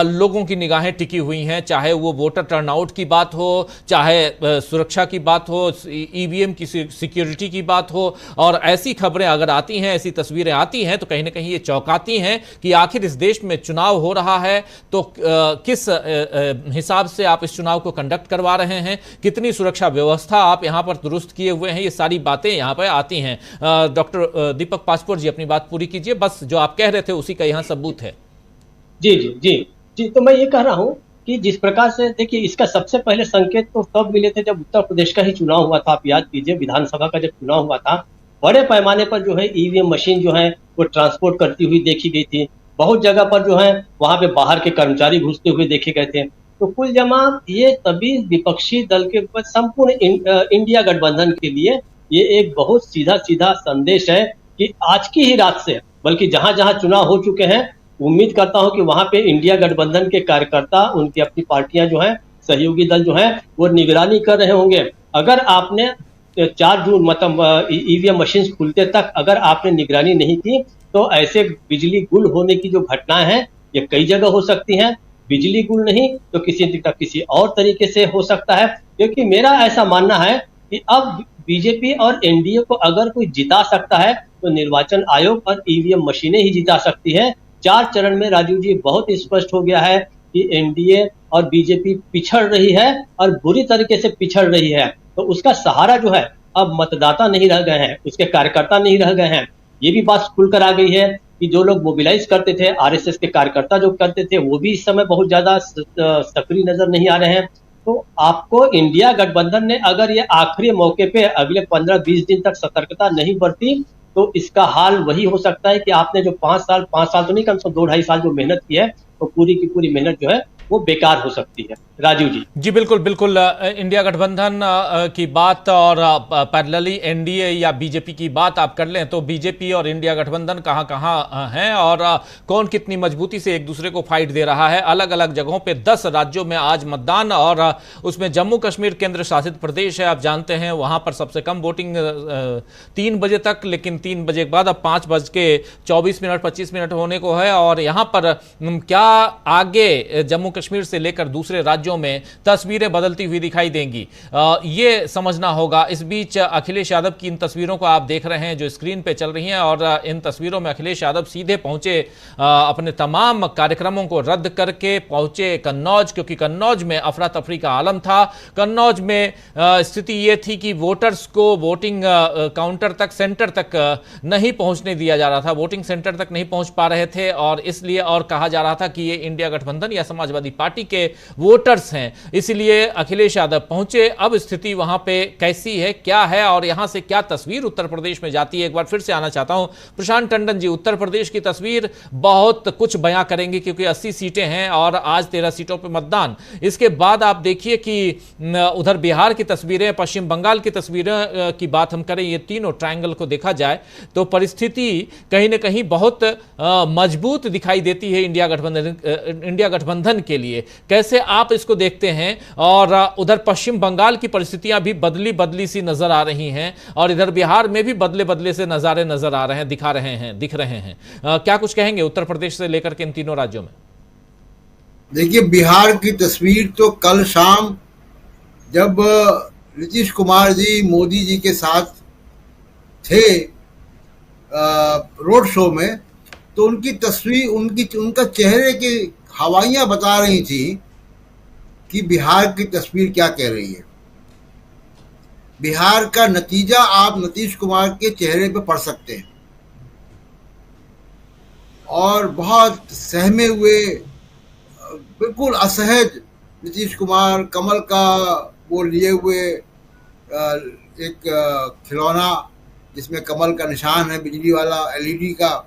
लोगों की निगाहें टिकी हुई हैं, चाहे वो वोटर टर्नआउट की बात हो, चाहे सुरक्षा की बात हो, ईवीएम की सिक्योरिटी की बात हो। और ऐसी खबरें अगर आती हैं, ऐसी तस्वीरें आती हैं तो कहीं ना कहीं ये चौंकाती हैं कि आखिर इस देश में चुनाव हो रहा है तो किस हिसाब से आप इस चुनाव को कंडक्ट करवा रहे हैं, कितनी सुरक्षा व्यवस्था आप यहां पर दुरुस्त किए हुए हैं, ये सारी बातें यहां पर आती हैं। डॉक्टर दीपक पासपोर जी, अपनी बात पूरी कीजिए, बस जो आप कह रहे थे उसी का यहां सबूत है। जी जी जी जी, तो मैं ये कह रहा हूं कि जिस प्रकार से, देखिए, इसका सबसे पहले संकेत तो तब मिले थे जब उत्तर प्रदेश का ही चुनाव हुआ था। आप याद कीजिए, विधानसभा का जब चुनाव हुआ था, बड़े पैमाने पर जो है ईवीएम मशीन जो है वो ट्रांसपोर्ट करती हुई देखी गई थी। बहुत जगह पर जो है वहां पे बाहर के कर्मचारी घुसते हुए देखे गए थे। तो कुल जमा ये तभी विपक्षी दल के संपूर्ण इंडिया गठबंधन के लिए ये एक बहुत सीधा सीधा संदेश है कि आज की ही रात से, बल्कि जहां जहां चुनाव हो चुके हैं, उम्मीद करता हूं कि वहां पे इंडिया गठबंधन के कार्यकर्ता, उनकी अपनी पार्टियां जो है, सहयोगी दल जो है, वो निगरानी कर रहे होंगे। अगर आपने 4 जून मतलब ईवीएम मशीन खुलते तक अगर आपने निगरानी नहीं की तो ऐसे बिजली गुल होने की जो घटनाएं हैं ये कई जगह हो सकती हैं। बिजली गुल नहीं तो किसी और तरीके से हो सकता है, क्योंकि मेरा ऐसा मानना है कि अब बीजेपी और एनडीए को अगर कोई जिता सकता है तो निर्वाचन आयोग और ईवीएम मशीनें ही जिता सकती है। 4 चरण में राजीव जी बहुत स्पष्ट हो गया है कि एनडीए और बीजेपी पिछड़ रही है और बुरी तरीके से पिछड़ रही है। तो उसका सहारा जो है अब मतदाता नहीं रह गए हैं, उसके कार्यकर्ता नहीं रह गए हैं। ये भी बात खुलकर आ गई है कि जो लोग मोबिलाइज करते थे, आरएसएस के कार्यकर्ता जो करते थे, वो भी इस समय बहुत ज्यादा सक्रिय नजर नहीं आ रहे हैं। तो आपको इंडिया गठबंधन ने अगर ये आखिरी मौके पे अगले 15-20 दिन तक सतर्कता नहीं बरती तो इसका हाल वही हो सकता है कि आपने जो 5 साल तो नहीं, कम से कम 2-2.5 साल जो मेहनत की है तो पूरी की पूरी मेहनत जो है वो बेकार हो सकती है। राजीव जी। जी बिल्कुल बिल्कुल। इंडिया गठबंधन की बात और पैरेलली एनडीए या बीजेपी की बात आप कर लें तो बीजेपी और इंडिया गठबंधन कहां कहां हैं और कौन कितनी मजबूती से एक दूसरे को फाइट दे रहा है। अलग अलग जगहों पे 10 राज्यों में आज मतदान और उसमें जम्मू कश्मीर केंद्र शासित प्रदेश है, आप जानते हैं वहां पर सबसे कम वोटिंग 3 बजे तक, लेकिन 3 बजे के बाद अब 5:24 होने को है। और यहां पर क्या आगे जम्मू कश्मीर से लेकर दूसरे राज्यों में तस्वीरें बदलती हुई दिखाई देंगी, ये समझना होगा। इस बीच अखिलेश यादव की इन तस्वीरों को आप देख रहे हैं जो स्क्रीन पे चल रही हैं और इन तस्वीरों में अखिलेश यादव सीधे पहुंचे, अपने तमाम कार्यक्रमों को रद्द करके पहुंचे कन्नौज, क्योंकि कन्नौज में अफरा तफरी का आलम था। कन्नौज में स्थिति यह थी कि वोटर्स को वोटिंग काउंटर तक, सेंटर तक नहीं पहुंचने दिया जा रहा था, वोटिंग सेंटर तक नहीं पहुंच पा रहे थे और इसलिए और कहा जा रहा था कि ये इंडिया गठबंधन या समाजवादी पार्टी के वोटर्स हैं, इसलिए अखिलेश यादव पहुंचे। अब स्थिति वहां पे कैसी है, क्या है और यहां से क्या तस्वीर उत्तर प्रदेश में जाती है, एक बार फिर से आना चाहता हूं प्रशांत टंडन जी। उत्तर प्रदेश की तस्वीर बहुत कुछ बयां करेंगे क्योंकि 80 सीटें हैं और आज 13 सीटों पर मतदान। इसके बाद आप देखिए कि उधर बिहार की तस्वीरें, पश्चिम बंगाल की तस्वीरें की बात हम करें, ये तीनों ट्रायंगल को देखा जाए तो परिस्थिति कहीं ना कहीं बहुत मजबूत दिखाई देती है इंडिया गठबंधन के लिए। कैसे आप इसको देखते हैं? और उधर पश्चिम बंगाल की परिस्थितियां भी बदली सी नजर आ रही हैं और इधर बिहार में भी बदले से नजारे नजर आ रहे हैं, दिख रहे हैं। क्या कुछ कहेंगे उत्तर प्रदेश से लेकर के इन तीनों राज्यों में? देखिए, बिहार की तस्वीर तो कल शाम जब नीतीश कुमार जी मोदी जी के साथ थे रोड शो में, तो उनकी तस्वीर, उनका चेहरे की हवाइयां बता रही थी कि बिहार की तस्वीर क्या कह रही है। बिहार का नतीजा आप नीतीश कुमार के चेहरे पे पढ़ सकते हैं और बहुत सहमे हुए, बिल्कुल असहज नीतीश कुमार, कमल का वो लिए हुए एक खिलौना जिसमें कमल का निशान है, बिजली वाला एलईडी का,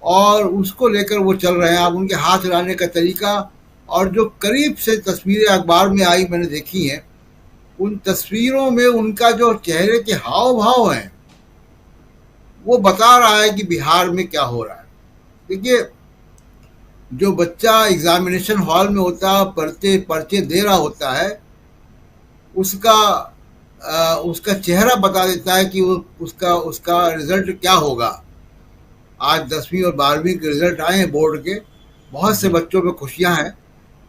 और उसको लेकर वो चल रहे हैं। आप उनके हाथ हिलाने का तरीका और जो करीब से तस्वीरें अखबार में आई मैंने देखी हैं, उन तस्वीरों में उनका जो चेहरे के हाव भाव हैं वो बता रहा है कि बिहार में क्या हो रहा है। देखिए, जो बच्चा एग्जामिनेशन हॉल में होता है, पर्चे दे रहा होता है, उसका चेहरा बता देता है कि उसका रिजल्ट क्या होगा। आज 10वीं और 12वीं के रिजल्ट आए हैं बोर्ड के, बहुत से बच्चों में खुशियां हैं,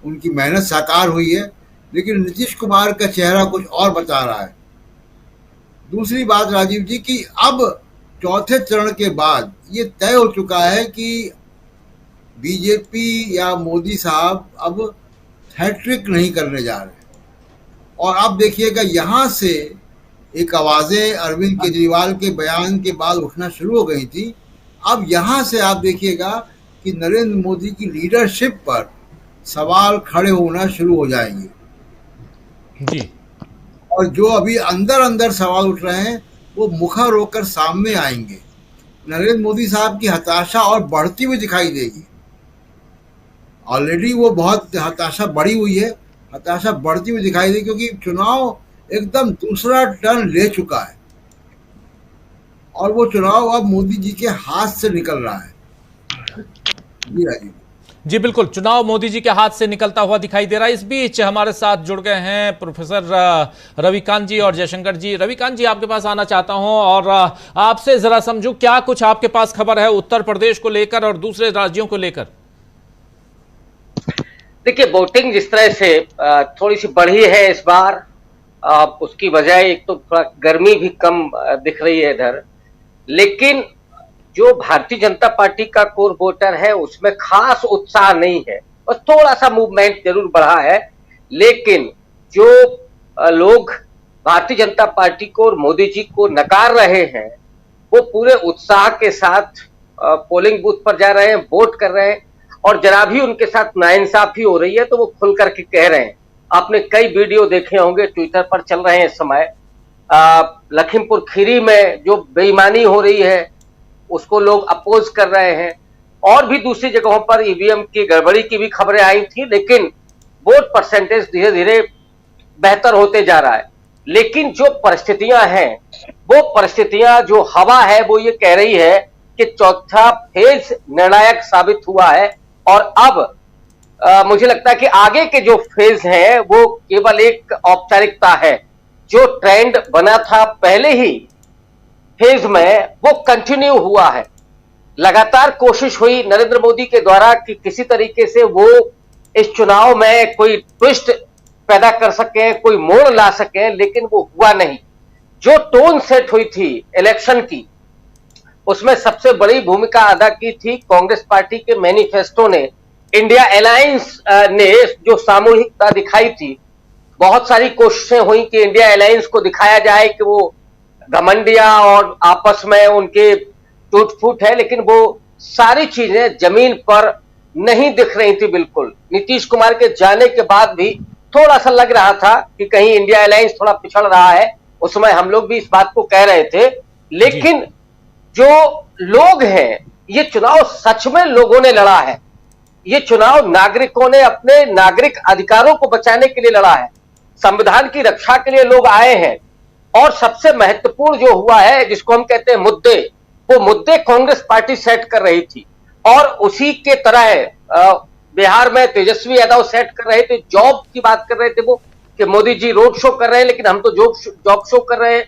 उनकी मेहनत साकार हुई है, लेकिन नीतीश कुमार का चेहरा कुछ और बता रहा है। दूसरी बात राजीव जी कि अब चौथे चरण के बाद ये तय हो चुका है कि बीजेपी या मोदी साहब अब हैट्रिक नहीं करने जा रहे। और अब देखिएगा, यहाँ से एक आवाज़ें अरविंद केजरीवाल के बयान के बाद उठना शुरू हो गई थी। अब यहाँ से आप देखिएगा कि नरेंद्र मोदी की लीडरशिप पर सवाल खड़े होना शुरू हो जाएंगे जी। और जो अभी अंदर सवाल उठ रहे हैं वो मुखर होकर सामने आएंगे। नरेंद्र मोदी साहब की हताशा और बढ़ती हुई दिखाई देगी। ऑलरेडी वो बहुत हताशा बढ़ी हुई है, हताशा बढ़ती हुई दिखाई देगी क्योंकि चुनाव एकदम दूसरा टर्न ले चुका है और वो चुनाव अब मोदी जी के हाथ से निकल रहा है। जी राजीव। जी बिल्कुल, चुनाव मोदी जी के हाथ से निकलता हुआ दिखाई दे रहा है। इस बीच हमारे साथ जुड़ गए हैं प्रोफेसर रविकांत जी और जयशंकर जी। रविकांत जी, आपके पास आना चाहता हूं और आपसे जरा समझूं क्या कुछ आपके पास खबर है उत्तर प्रदेश को लेकर और दूसरे राज्यों को लेकर। देखिए, वोटिंग जिस तरह से थोड़ी सी बढ़ी है इस बार, उसकी वजह एक तो थोड़ा गर्मी भी कम दिख रही है इधर, लेकिन जो भारतीय जनता पार्टी का कोर वोटर है उसमें खास उत्साह नहीं है और थोड़ा सा मूवमेंट जरूर बढ़ा है। लेकिन जो लोग भारतीय जनता पार्टी को और मोदी जी को नकार रहे हैं वो पूरे उत्साह के साथ पोलिंग बूथ पर जा रहे हैं, वोट कर रहे हैं और जरा भी उनके साथ नाइंसाफी हो रही है तो वो खुल करके कह रहे हैं। आपने कई वीडियो देखे होंगे, ट्विटर पर चल रहे हैं इस समय। लखीमपुर खीरी में जो बेईमानी हो रही है उसको लोग अपोज कर रहे हैं और भी दूसरी जगहों पर ईवीएम की गड़बड़ी की भी खबरें आई थी, लेकिन वोट परसेंटेज धीरे धीरे बेहतर होते जा रहा है। लेकिन जो परिस्थितियां हैं वो परिस्थितियां, जो हवा है वो ये कह रही है कि चौथा फेज निर्णायक साबित हुआ है और अब मुझे लगता है कि आगे के जो फेज हैं वो केवल एक औपचारिकता है। जो ट्रेंड बना था पहले ही फेज में वो कंटिन्यू हुआ है। लगातार कोशिश हुई नरेंद्र मोदी के द्वारा कि किसी तरीके से वो इस चुनाव में कोई ट्विस्ट पैदा कर सके, कोई मोड़ ला सके, लेकिन वो हुआ नहीं। जो टोन सेट हुई थी इलेक्शन की उसमें सबसे बड़ी भूमिका अदा की थी कांग्रेस पार्टी के मैनिफेस्टो ने, इंडिया अलायंस ने जो सामूहिकता दिखाई थी। बहुत सारी कोशिशें हुई कि इंडिया अलायंस को दिखाया जाए कि वो घमंडिया और आपस में उनके टूट फूट है, लेकिन वो सारी चीजें जमीन पर नहीं दिख रही थी बिल्कुल। नीतीश कुमार के जाने के बाद भी थोड़ा सा लग रहा था कि कहीं इंडिया अलायंस थोड़ा पिछड़ रहा है, उस समय हम लोग भी इस बात को कह रहे थे। लेकिन जो लोग हैं, ये चुनाव सच में लोगों ने लड़ा है। ये चुनाव नागरिकों ने अपने नागरिक अधिकारों को बचाने के लिए लड़ा है, संविधान की रक्षा के लिए लोग आए हैं। और सबसे महत्वपूर्ण जो हुआ है, जिसको हम कहते हैं मुद्दे, वो मुद्दे कांग्रेस पार्टी सेट कर रही थी और उसी के तरह बिहार में तेजस्वी यादव सेट कर रहे थे। जॉब की बात कर रहे थे वो कि मोदी जी रोड शो कर रहे हैं लेकिन हम तो जॉब शो कर रहे हैं।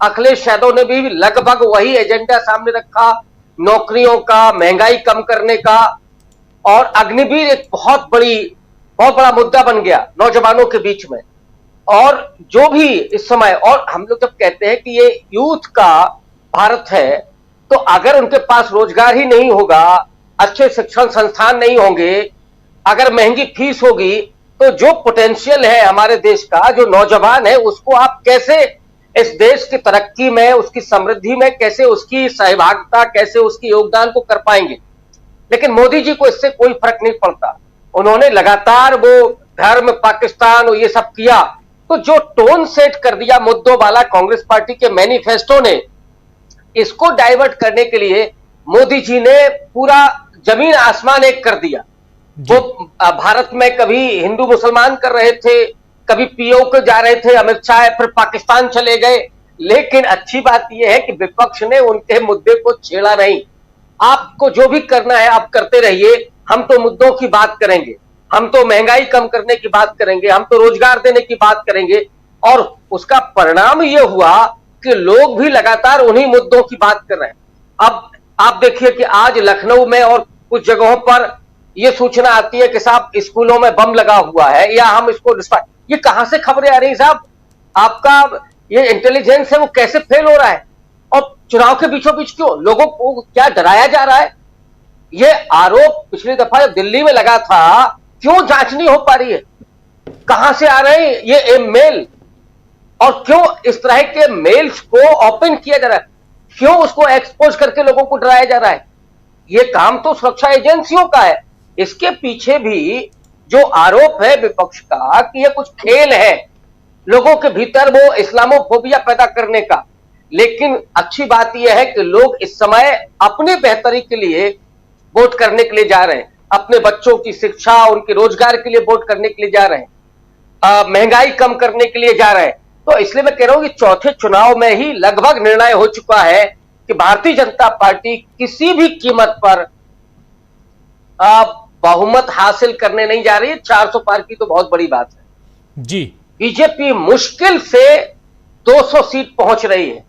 अखिलेश यादव ने भी लगभग वही एजेंडा सामने रखा, नौकरियों का, महंगाई कम करने का। और अग्निवीर एक बहुत बड़ा मुद्दा बन गया नौजवानों के बीच में। और जो भी इस समय, और हम लोग जब कहते हैं कि ये यूथ का भारत है, तो अगर उनके पास रोजगार ही नहीं होगा, अच्छे शिक्षण संस्थान नहीं होंगे, अगर महंगी फीस होगी, तो जो पोटेंशियल है हमारे देश का, जो नौजवान है, उसको आप कैसे इस देश की तरक्की में, उसकी समृद्धि में कैसे उसकी सहभागिता, कैसे उसकी योगदान को कर पाएंगे। लेकिन मोदी जी को इससे कोई फर्क नहीं पड़ता। उन्होंने लगातार वो धर्म, पाकिस्तान और ये सब किया। तो जो टोन सेट कर दिया मुद्दों वाला कांग्रेस पार्टी के मैनिफेस्टो ने, इसको डाइवर्ट करने के लिए मोदी जी ने पूरा जमीन आसमान एक कर दिया। वो भारत में कभी हिंदू मुसलमान कर रहे थे, कभी पीओ को जा रहे थे अमित शाह, फिर पाकिस्तान चले गए। लेकिन अच्छी बात यह है कि विपक्ष ने उनके मुद्दे को छेड़ा नहीं। आपको जो भी करना है आप करते रहिए, हम तो मुद्दों की बात करेंगे, हम तो महंगाई कम करने की बात करेंगे, हम तो रोजगार देने की बात करेंगे। और उसका परिणाम यह हुआ कि लोग भी लगातार उन्हीं मुद्दों की बात कर रहे हैं। अब आप देखिए कि आज लखनऊ में और कुछ जगहों पर यह सूचना आती है कि साहब स्कूलों में बम लगा हुआ है, या हम इसको, ये कहां से खबरें आ रही है साहब? आपका ये इंटेलिजेंस है वो कैसे फेल हो रहा है? और चुनाव के बीचों बीच क्यों लोगों को क्या डराया जा रहा है? ये आरोप पिछली दफा जब दिल्ली में लगा था, क्यों जांच नहीं हो पा रही है? कहां से आ रहे हैं ये मेल, और क्यों इस तरह के मेल्स को ओपन किया जा रहा है? क्यों उसको एक्सपोज करके लोगों को डराया जा रहा है? ये काम तो सुरक्षा एजेंसियों का है। इसके पीछे भी जो आरोप है विपक्ष का कि ये कुछ खेल है लोगों के भीतर वो इस्लामोफोबिया पैदा करने का। लेकिन अच्छी बात यह है कि लोग इस समय अपनी बेहतरी के लिए वोट करने के लिए जा रहे हैं, अपने बच्चों की शिक्षा, उनके रोजगार के लिए वोट करने के लिए जा रहे हैं, महंगाई कम करने के लिए जा रहे हैं। तो इसलिए मैं कह रहा हूं कि चौथे चुनाव में ही लगभग निर्णय हो चुका है कि भारतीय जनता पार्टी किसी भी कीमत पर बहुमत हासिल करने नहीं जा रही है। 400 पार की तो बहुत बड़ी बात है जी। बीजेपी मुश्किल से 200 सीट पहुंच रही है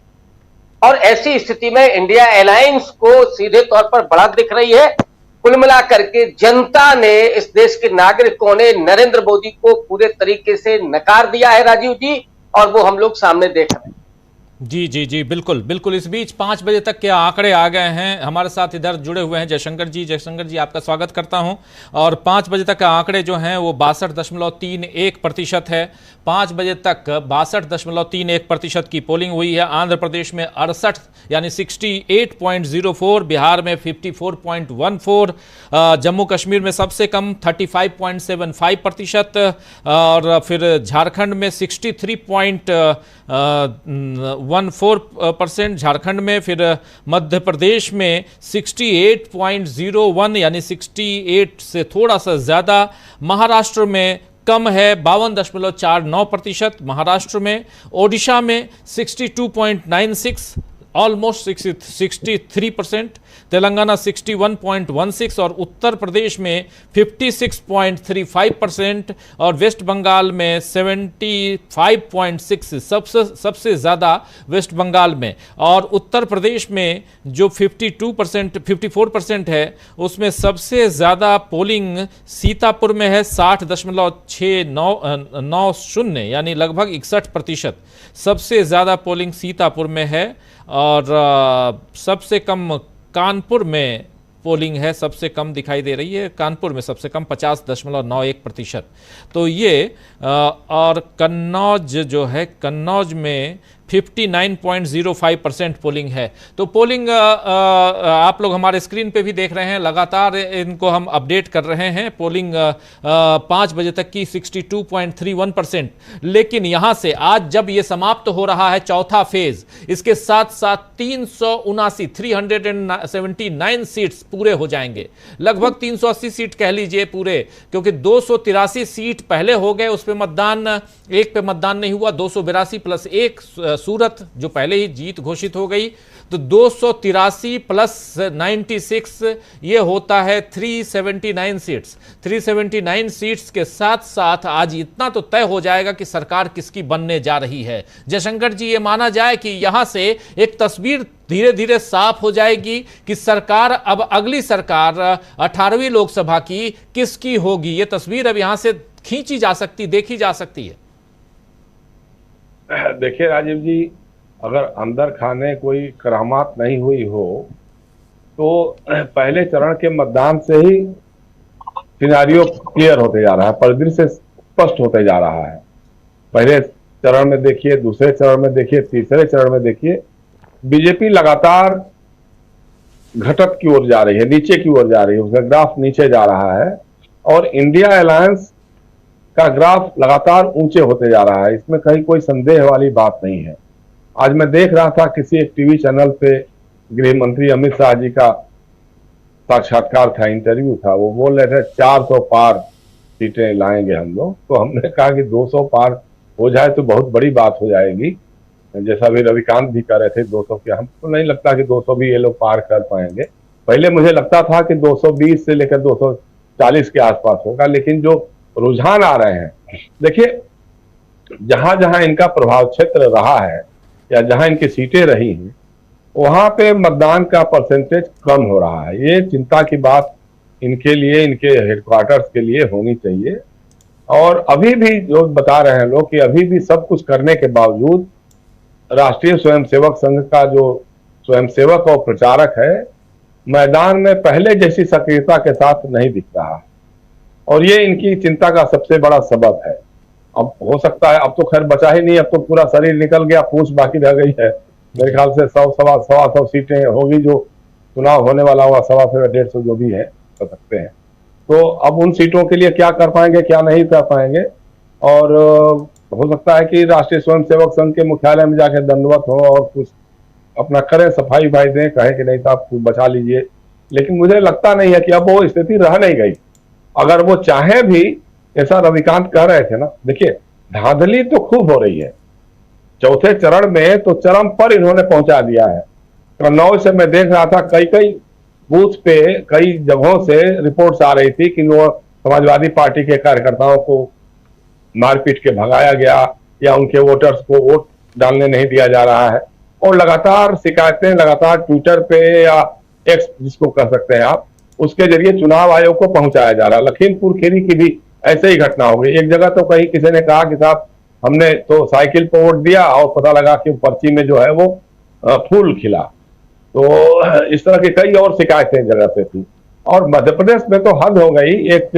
और ऐसी स्थिति में इंडिया अलायंस को सीधे तौर पर बढ़त दिख रही है। कुल मिलाकर के जनता ने, इस देश के नागरिकों ने नरेंद्र मोदी को पूरे तरीके से नकार दिया है राजीव जी, और वो हम लोग सामने देख रहे हैं। जी जी जी, बिल्कुल बिल्कुल। इस बीच 5 बजे तक के आंकड़े आ गए हैं। हमारे साथ इधर जुड़े हुए हैं जयशंकर जी। जयशंकर जी, आपका स्वागत करता हूं। और 5 बजे तक के आंकड़े जो हैं वो 62.31% है। 5 बजे तक 62.31% की पोलिंग हुई है। आंध्र प्रदेश में 68 यानी 68.04, बिहार में 54.14, जम्मू कश्मीर में सबसे कम 35.75%, और फिर झारखंड में 63.14% झारखंड में, फिर मध्य प्रदेश में 68.01 यानी 68 से थोड़ा सा ज़्यादा, महाराष्ट्र में कम है 52.49% महाराष्ट्र में, ओडिशा में 62.96 ऑलमोस्ट 63%, तेलंगाना 61.16 और उत्तर प्रदेश में 56.35% और वेस्ट बंगाल में 75.6, सबसे ज़्यादा वेस्ट बंगाल में। और उत्तर प्रदेश में जो 54% है, उसमें सबसे ज़्यादा पोलिंग सीतापुर में है 60.6990 यानी लगभग 61%। सबसे ज़्यादा पोलिंग सीतापुर में है और सबसे कम कानपुर में पोलिंग है, सबसे कम दिखाई दे रही है कानपुर में, सबसे कम 50.91%। तो ये और कन्नौज जो है, कन्नौज में 59.05% पोलिंग है। तो पोलिंग आप लोग हमारे स्क्रीन पे भी देख रहे हैं, लगातार इनको हम अपडेट कर रहे हैं। पोलिंग 5 बजे तक की 62.31%। लेकिन यहाँ से आज जब ये समाप्त हो रहा है चौथा फेज, इसके साथ साथ 379 सीट्स पूरे हो जाएंगे, लगभग 380 सीट कह लीजिए पूरे, क्योंकि 283 सीट पहले हो गए, उस पर मतदान, एक पे मतदान नहीं हुआ, 282 प्लस 1 सूरत जो पहले ही जीत घोषित हो गई, तो 283 प्लस 96 ये होता है 379 सीट्स। 379 सीट्स के साथ साथ आज इतना तो तय हो जाएगा कि सरकार किसकी बनने जा रही है। जयशंकर जी, ये माना जाए कि यहां से एक तस्वीर धीरे धीरे साफ हो जाएगी कि सरकार, अब अगली सरकार 18वीं लोकसभा की किसकी होगी, ये तस्वीर अब यहां से खींची जा सकती, देखी जा सकती है। देखिए राजीव जी, अगर अंदर खाने कोई करामात नहीं हुई हो तो पहले चरण के मतदान से ही सिनेरियो क्लियर होते जा रहा है, परिदृश्य स्पष्ट होते जा रहा है। पहले चरण में देखिए, दूसरे चरण में देखिए, तीसरे चरण में देखिए, बीजेपी लगातार घटत की ओर जा रही है, नीचे की ओर जा रही है, उसका ग्राफ नीचे जा रहा है और इंडिया अलायंस का ग्राफ लगातार ऊंचे होते जा रहा है। इसमें कहीं कोई संदेह वाली बात नहीं है। आज मैं देख रहा था किसी एक टीवी चैनल पे गृह मंत्री अमित शाह जी का साक्षात्कार था, इंटरव्यू था, वो बोल रहे थे 400 पार सीटें लाएंगे हम लोग। तो हमने कहा कि 200 पार हो जाए तो बहुत बड़ी बात हो जाएगी, जैसा भी रविकांत भी कह रहे थे 200 के। हमको नहीं लगता कि 200 भी ये लोग पार कर पाएंगे। पहले मुझे लगता था कि 220 से लेकर 240 के आसपास होगा, लेकिन जो रुझान आ रहे हैं, देखिए जहां जहां इनका प्रभाव क्षेत्र रहा है या जहां इनकी सीटें रही हैं, वहां पे मतदान का परसेंटेज कम हो रहा है। ये चिंता की बात इनके लिए, इनके हेडक्वार्टर्स के लिए होनी चाहिए। और अभी भी जो बता रहे हैं लोग कि अभी भी सब कुछ करने के बावजूद राष्ट्रीय स्वयंसेवक संघ का जो स्वयंसेवक और प्रचारक है, मैदान में पहले जैसी सक्रियता के साथ नहीं दिख रहा, और ये इनकी चिंता का सबसे बड़ा सबब है। अब हो सकता है, अब तो खैर बचा ही नहीं, अब तो पूरा शरीर निकल गया, पूंछ बाकी रह गई है। मेरे ख्याल से 100-125 सीटें होगी, जो चुनाव होने वाला होगा 125-150 जो भी है कर सकते हैं। तो अब उन सीटों के लिए क्या कर पाएंगे, क्या नहीं कर पाएंगे, और हो सकता है कि राष्ट्रीय स्वयंसेवक संघ के मुख्यालय में जाके दंडवत हो और कुछ अपना करें, सफाई भाई दें, कहे कि नहीं साहब कुछ बचा लीजिए। लेकिन मुझे लगता नहीं है कि अब वो स्थिति रह नहीं गई। अगर वो चाहे भी, ऐसा रविकांत कह रहे थे ना, देखिए धांधली तो खूब हो रही है। चौथे चरण में तो चरम पर इन्होंने पहुंचा दिया है। कन्नौज से मैं देख रहा था, कई बूथ पे कई जगहों से रिपोर्ट्स आ रही थी कि लोग समाजवादी पार्टी के कार्यकर्ताओं को मारपीट के भगाया गया या उनके वोटर्स को वोट डालने नहीं दिया जा रहा है। और लगातार शिकायतें लगातार ट्विटर पे या एक्स जिसको कह सकते हैं आप, उसके जरिए चुनाव आयोग को पहुंचाया जा रहा है। लखीमपुर खीरी की भी ऐसे ही घटना हो गई। एक जगह तो कहीं किसी ने कहा कि साहब हमने तो साइकिल पर वोट दिया और पता लगा कि पर्ची में जो है वो फूल खिला। तो इस तरह की कई और शिकायतें जगह से थी। और मध्य प्रदेश में तो हद हो गई। एक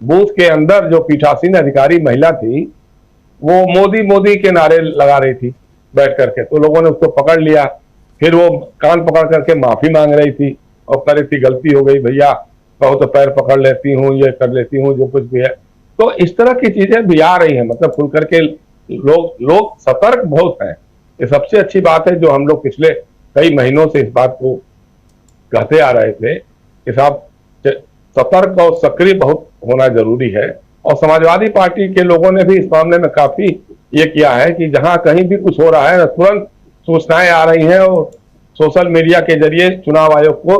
बूथ के अंदर जो पीठासीन अधिकारी महिला थी वो मोदी मोदी के नारे लगा रही थी बैठ करके, तो लोगों ने उसको पकड़ लिया। फिर वो कान पकड़ करके माफी मांग रही थी और कह रही थी गलती हो गई भैया, कहो तो पैर पकड़ लेती हूँ, ये कर लेती हूँ, जो कुछ भी है। तो इस तरह की चीजें भी आ रही हैं। मतलब खुल करके लोग सतर्क बहुत हैं। ये सबसे अच्छी बात है जो हम लोग पिछले कई महीनों से इस बात को कहते आ रहे थे कि साहब सतर्क और सक्रिय बहुत होना जरूरी है। और समाजवादी पार्टी के लोगों ने भी इस मामले में काफी ये किया है कि जहां कहीं भी कुछ हो रहा है तुरंत सूचनाएं आ रही हैं और सोशल मीडिया के जरिए चुनाव आयोग को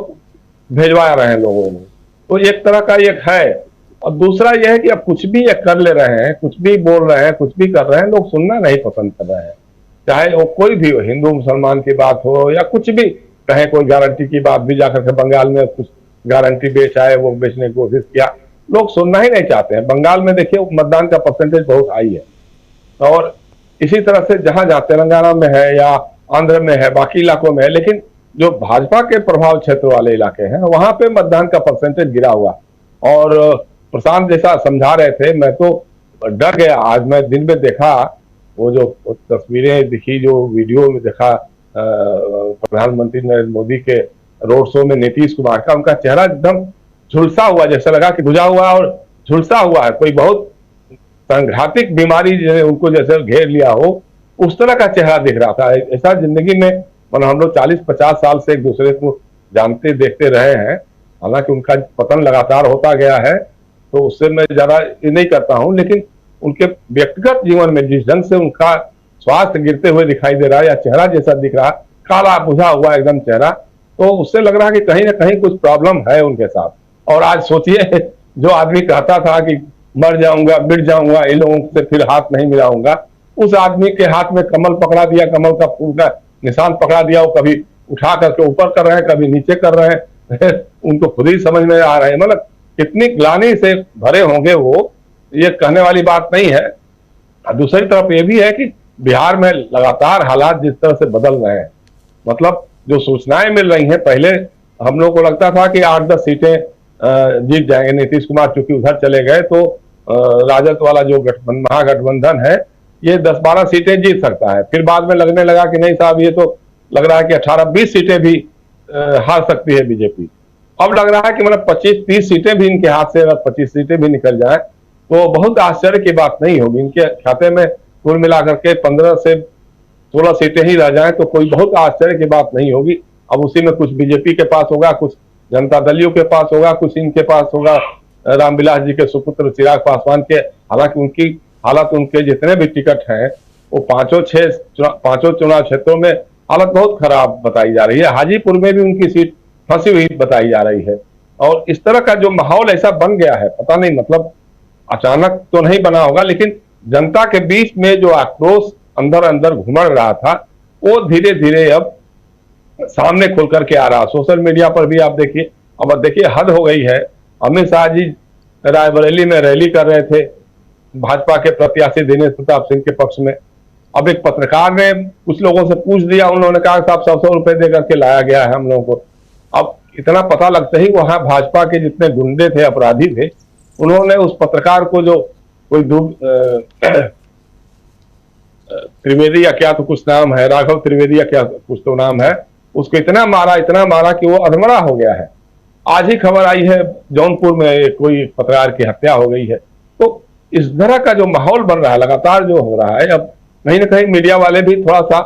भेजवा रहे हैं लोगों को। तो एक तरह का एक है। और दूसरा यह है कि अब कुछ भी ये कर ले रहे हैं, कुछ भी बोल रहे हैं, कुछ भी कर रहे हैं, लोग सुनना नहीं पसंद कर रहे हैं। चाहे वो कोई भी हो, हिंदू मुसलमान की बात हो या कुछ भी कहें, कोई गारंटी की बात भी जाकर के बंगाल में कुछ गारंटी बेच आए, वो बेचने की कोशिश किया, लोग सुनना ही नहीं चाहते हैं। बंगाल में देखिए मतदान का परसेंटेज बहुत हाई है। और इसी तरह से जहां जहां तेलंगाना में है या आंध्र में है, बाकी इलाकों में है, लेकिन जो भाजपा के प्रभाव क्षेत्र वाले इलाके हैं वहां पे मतदान का परसेंटेज गिरा हुआ। और प्रशांत जैसा समझा रहे थे, मैं तो डर गया। आज मैं दिन में देखा वो जो तस्वीरें दिखी, जो वीडियो में देखा प्रधानमंत्री नरेंद्र मोदी के रोड शो में नीतीश कुमार का, उनका चेहरा एकदम झुलसा हुआ, जैसा लगा कि बुझा हुआ और झुलसा हुआ है। कोई बहुत संघातिक बीमारी उनको जैसे घेर लिया हो, उस तरह का चेहरा दिख रहा था। ऐसा जिंदगी में मतलब हम लोग 40-50 साल से एक दूसरे को जानते देखते रहे हैं। हालांकि उनका पतन लगातार होता गया है, तो उससे मैं ज्यादा ये नहीं करता हूं, लेकिन उनके व्यक्तिगत जीवन में जिस ढंग से उनका स्वास्थ्य गिरते हुए दिखाई दे रहा है या चेहरा जैसा दिख रहा, काला बुझा हुआ एकदम चेहरा, तो उससे लग रहा है कि कहीं ना कहीं कुछ प्रॉब्लम है उनके साथ। और आज सोचिए, जो आदमी कहता था कि मर जाऊंगा, मिट जाऊंगा, इन लोगों से फिर हाथ नहीं मिलाऊंगा, उस आदमी के हाथ में कमल पकड़ा दिया, कमल का फूल का निशान पकड़ा दिया। वो कभी उठा करके ऊपर कर रहे हैं, कभी नीचे कर रहे हैं उनको खुद ही समझ में आ रहे हैं। मतलब कितनी ग्लानि से भरे होंगे वो, ये कहने वाली बात नहीं है। दूसरी तरफ ये भी है कि बिहार में लगातार हालात जिस तरह से बदल रहे हैं, मतलब जो सूचनाएं मिल रही हैं, पहले हम लोग को लगता था कि 8-10 सीटें जीत जाएंगे। नीतीश कुमार चूंकि उधर चले गए तो राजद वाला जो महागठबंधन है ये 10-12 सीटें जीत सकता है। फिर बाद में लगने लगा कि नहीं साहब, ये तो लग रहा है कि 18-20 सीटें भी हार सकती है बीजेपी। अब लग रहा है कि मतलब 25-30 सीटें भी इनके हाथ से, अगर 25 सीटें भी निकल जाए तो बहुत आश्चर्य की बात नहीं होगी। इनके खाते में कुल मिलाकर के 15 से 16 सीटें ही रह जाएं तो कोई बहुत आश्चर्य की बात नहीं होगी। अब उसी में कुछ बीजेपी के पास होगा, कुछ जनता दलियों के पास होगा, कुछ इनके पास होगा, रामविलास जी के सुपुत्र चिराग पासवान के। हालांकि उनकी हालत, उनके जितने भी टिकट हैं वो पांचों चुनाव क्षेत्रों में हालत बहुत खराब बताई जा रही है। हाजीपुर में भी उनकी सीट फंसी हुई बताई जा रही है। और इस तरह का जो माहौल ऐसा बन गया है, पता नहीं, मतलब अचानक तो नहीं बना होगा, लेकिन जनता के बीच में जो आक्रोश अंदर अंदर घुमड़ रहा था वो धीरे धीरे अब सामने खुल करके आ रहा। सोशल मीडिया पर भी आप देखिए, अब देखिए हद हो गई है। अमित शाह जी रायबरेली में रैली कर रहे थे भाजपा के प्रत्याशी दिनेश प्रताप सिंह के पक्ष में। अब एक पत्रकार ने कुछ लोगों से पूछ दिया, उन्होंने कहा साहब 100 रुपए दे करके लाया गया है हम लोगों को। अब इतना पता लगता ही वहां भाजपा के जितने गुंडे थे, अपराधी थे, उन्होंने उस पत्रकार को, जो कोई त्रिवेदी या क्या तो कुछ नाम है, राघव त्रिवेदी या क्या कुछ तो नाम है, उसको इतना मारा कि वो अधमरा हो गया है। आज ही खबर आई है जौनपुर में कोई पत्रकार की हत्या हो गई है। तो इस तरह का जो माहौल बन रहा है, लगातार जो हो रहा है, अब कहीं ना कहीं मीडिया वाले भी थोड़ा सा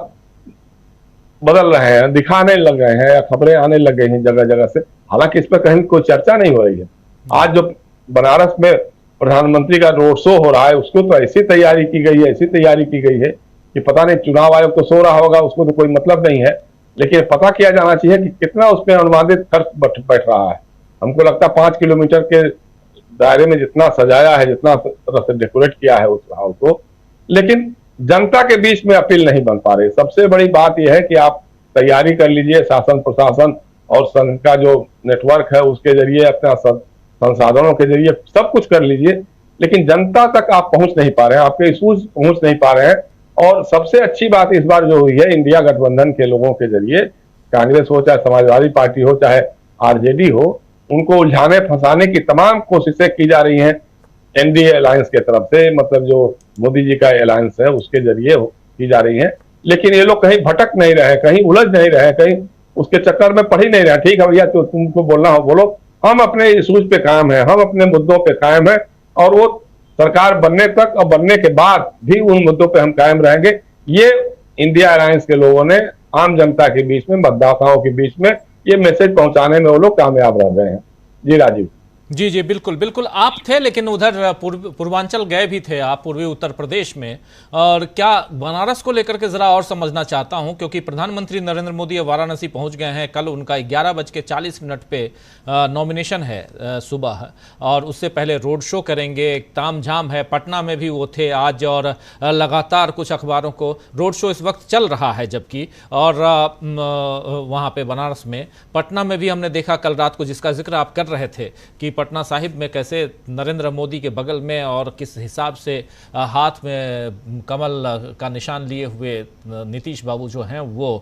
बदल रहे हैं, दिखाने लग गए हैं या खबरें आने लग गई हैं जगह जगह से। हालांकि इस पर कहीं कोई चर्चा नहीं हो रही है। आज जो बनारस में प्रधानमंत्री का रोड शो हो रहा है, उसको तो ऐसी तैयारी की गई है कि पता नहीं चुनाव आयोग तो सो रहा होगा, उसको तो कोई मतलब नहीं है। लेकिन पता किया जाना चाहिए कि कितना उसमें अनुमानित खर्च बैठ रहा है। हमको लगता है 5 किलोमीटर के दायरे में जितना सजाया है, जितना तरह से डेकोरेट किया है उस हाल को, लेकिन जनता के बीच में अपील नहीं बन पा रही। सबसे बड़ी बात यह है कि आप तैयारी कर लीजिए, शासन प्रशासन और संघ का जो नेटवर्क है उसके जरिए, अपना संसाधनों के जरिए सब कुछ कर लीजिए, लेकिन जनता तक आप पहुंच नहीं पा रहे हैं, आपके इशूज पहुंच नहीं पा रहे हैं। और सबसे अच्छी बात इस बार जो हुई है, इंडिया गठबंधन के लोगों के जरिए, कांग्रेस हो चाहे समाजवादी पार्टी हो चाहे आरजेडी हो, उनको उलझाने फंसाने की तमाम कोशिशें की जा रही हैं एनडीए अलायंस के तरफ से, मतलब जो मोदी जी का अलायंस है उसके जरिए की जा रही है। लेकिन ये लोग कहीं भटक नहीं रहे, कहीं उलझ नहीं रहे, कहीं उसके चक्कर में पड़ ही नहीं रहे। ठीक है भैया, तो तुमको बोलना हो बोलो, हम अपने इशूज पे कायम है, हम अपने मुद्दों पे कायम है, और वो सरकार बनने तक और बनने के बाद भी उन मुद्दों पे हम कायम रहेंगे। ये इंडिया अलायंस के लोगों ने आम जनता के बीच में, मतदाताओं के बीच में ये मैसेज पहुंचाने में वो लोग कामयाब रह गए हैं। जी राजीव। जी जी बिल्कुल बिल्कुल, आप थे लेकिन उधर पूर्वांचल गए भी थे आप, पूर्वी उत्तर प्रदेश में, और क्या बनारस को लेकर के जरा और समझना चाहता हूं, क्योंकि प्रधानमंत्री नरेंद्र मोदी वाराणसी पहुंच गए हैं। कल उनका 11:40 पे नॉमिनेशन है सुबह, और उससे पहले रोड शो करेंगे, तामझाम है। पटना में भी वो थे आज, और लगातार कुछ अखबारों को रोड शो इस वक्त चल रहा है, जबकि और वहाँ पे बनारस में, पटना में भी हमने देखा कल रात को, जिसका जिक्र आप कर रहे थे कि पटना साहिब में कैसे नरेंद्र मोदी के बगल में और किस हिसाब से हाथ में कमल का निशान लिए हुए नीतीश बाबू जो हैं, वो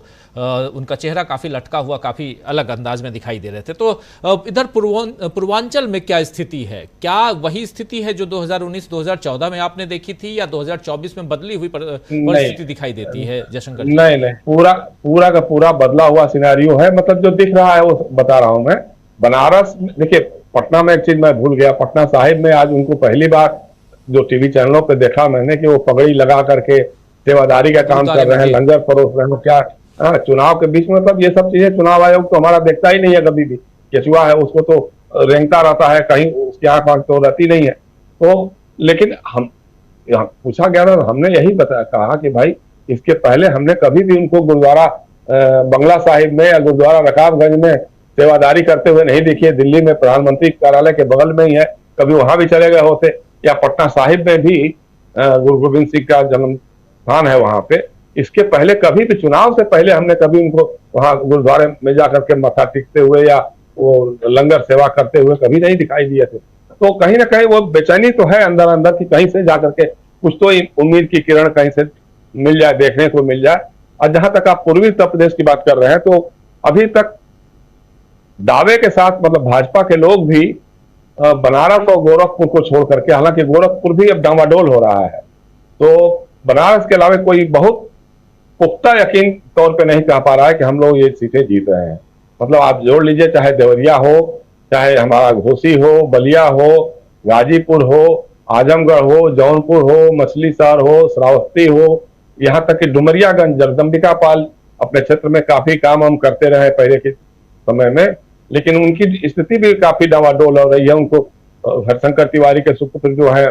उनका चेहरा काफ़ी लटका हुआ, काफ़ी अलग अंदाज में दिखाई दे रहे थे। तो इधर पूर्वांचल में क्या स्थिति है? क्या वही स्थिति है जो 2019-2014 में आपने देखी थी, या 2024 में बदली हुई परिस्थिति दिखाई देती है जयशंकर जी? नहीं, पूरा का पूरा बदला हुआ सिनेरियो है। मतलब जो दिख रहा है वो बता रहा हूं मैं। बनारस देखिए, पटना में एक चीज मैं भूल गया, पटना साहिब में आज उनको पहली बार जो टीवी चैनलों पे देखा मैंने कि वो पगड़ी लगा करके सेवादारी का काम कर रहे हैं, लंगर परोस रहे हैं। क्या चुनाव के बीच में, मतलब ये सब चीजें चुनाव आयोग तो हमारा देखता ही नहीं है कभी भी। केचुआ है उसको तो रेंगता रहता है, कहीं उसकी आंख आंख तो रहती नहीं है। तो लेकिन हम यहाँ पूछा गया ना, हमने यही कहा कि भाई इसके पहले हमने कभी भी उनको गुरुद्वारा बंगला साहिब में या गुरुद्वारा रकाबगंज में सेवादारी करते हुए नहीं देखिए। दिल्ली में प्रधानमंत्री कार्यालय के बगल में ही है, कभी वहां भी चले गए होते, या पटना साहिब में भी गुरु गोविंद सिंह का जन्म स्थान है वहां पे। इसके पहले कभी भी, चुनाव से पहले हमने कभी उनको वहां गुरुद्वारे में जाकर के माथा टेकते हुए या वो लंगर सेवा करते हुए कभी नहीं दिखाई दिए थे। तो कहीं ना कहीं वो बेचैनी तो है अंदर अंदर की कहीं से जाकर के कुछ तो उम्मीद की किरण कहीं से मिल जाए, देखने को मिल जाए। और जहां तक आप पूर्वी उत्तर प्रदेश की बात कर रहे हैं, तो अभी तक दावे के साथ, मतलब भाजपा के लोग भी बनारस और गोरखपुर को छोड़ करके, हालांकि गोरखपुर भी अब डामाडोल हो रहा है, तो बनारस के अलावा कोई बहुत पुख्ता यकीन तौर पे नहीं कह पा रहा है कि हम लोग ये सीटें जीत रहे हैं। मतलब आप जोड़ लीजिए, चाहे देवरिया हो, चाहे हमारा घोसी हो, बलिया हो, गाजीपुर हो, आजमगढ़ हो, जौनपुर हो, मछली शहर हो, श्रावस्ती हो, यहाँ तक कि डुमरियागंज, जगदम्बिका पाल अपने क्षेत्र में काफी काम हम करते रहे पहले के समय में, लेकिन उनकी स्थिति भी काफी डावाडोल हो रही है। उनको हरशंकर तिवारी के सुपुत्र जो है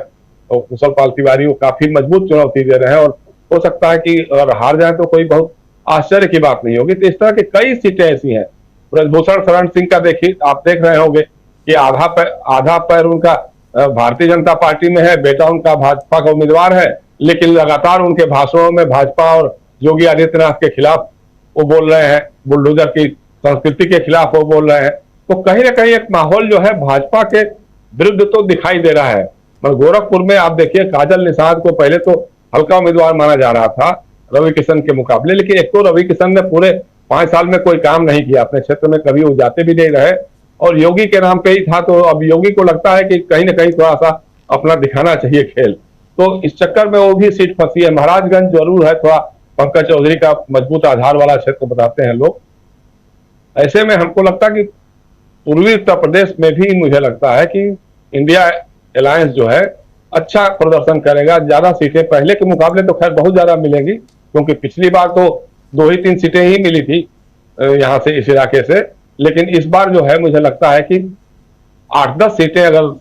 कुशल पाल तिवारी, वो काफी मजबूत चुनौती दे रहे हैं, और हो सकता है कि अगर हार जाए तो कोई बहुत आश्चर्य की बात नहीं होगी। तो इस तरह की कई सीटें ऐसी हैं। ब्रजभूषण शरण सिंह का देखिए, आप देख रहे होंगे कि आधा पैर उनका भारतीय जनता पार्टी में है, बेटा उनका भाजपा का उम्मीदवार है, लेकिन लगातार उनके भाषणों में भाजपा और योगी आदित्यनाथ के खिलाफ वो बोल रहे हैं, बुलडोजर की संस्कृति के खिलाफ वो बोल रहे हैं। तो कहीं ना कहीं एक माहौल जो है भाजपा के विरुद्ध तो दिखाई दे रहा है। मगर गोरखपुर में आप देखिए, काजल निषाद को पहले तो हल्का उम्मीदवार माना जा रहा था रवि किशन के मुकाबले, लेकिन एक तो रवि किशन ने पूरे 5 साल में कोई काम नहीं किया अपने क्षेत्र में, कभी वो जाते भी नहीं रहे, और योगी के नाम पे ही था। तो अब योगी को लगता है कि कहीं ना कहीं थोड़ा सा अपना दिखाना चाहिए खेल, तो इस चक्कर में वो भी सीट फंसी है। महाराजगंज जरूर है, थोड़ा पंकज चौधरी का मजबूत आधार वाला क्षेत्र बताते हैं लोग। ऐसे में हमको लगता है कि पूर्वी उत्तर प्रदेश में भी मुझे लगता है कि इंडिया अलायंस जो है अच्छा प्रदर्शन करेगा। ज्यादा सीटें पहले के मुकाबले तो खैर बहुत ज्यादा मिलेंगी, क्योंकि पिछली बार तो 2 ही 3 सीटें ही मिली थी यहाँ से, इस इलाके से। लेकिन इस बार जो है मुझे लगता है कि 8-10 सीटें अगर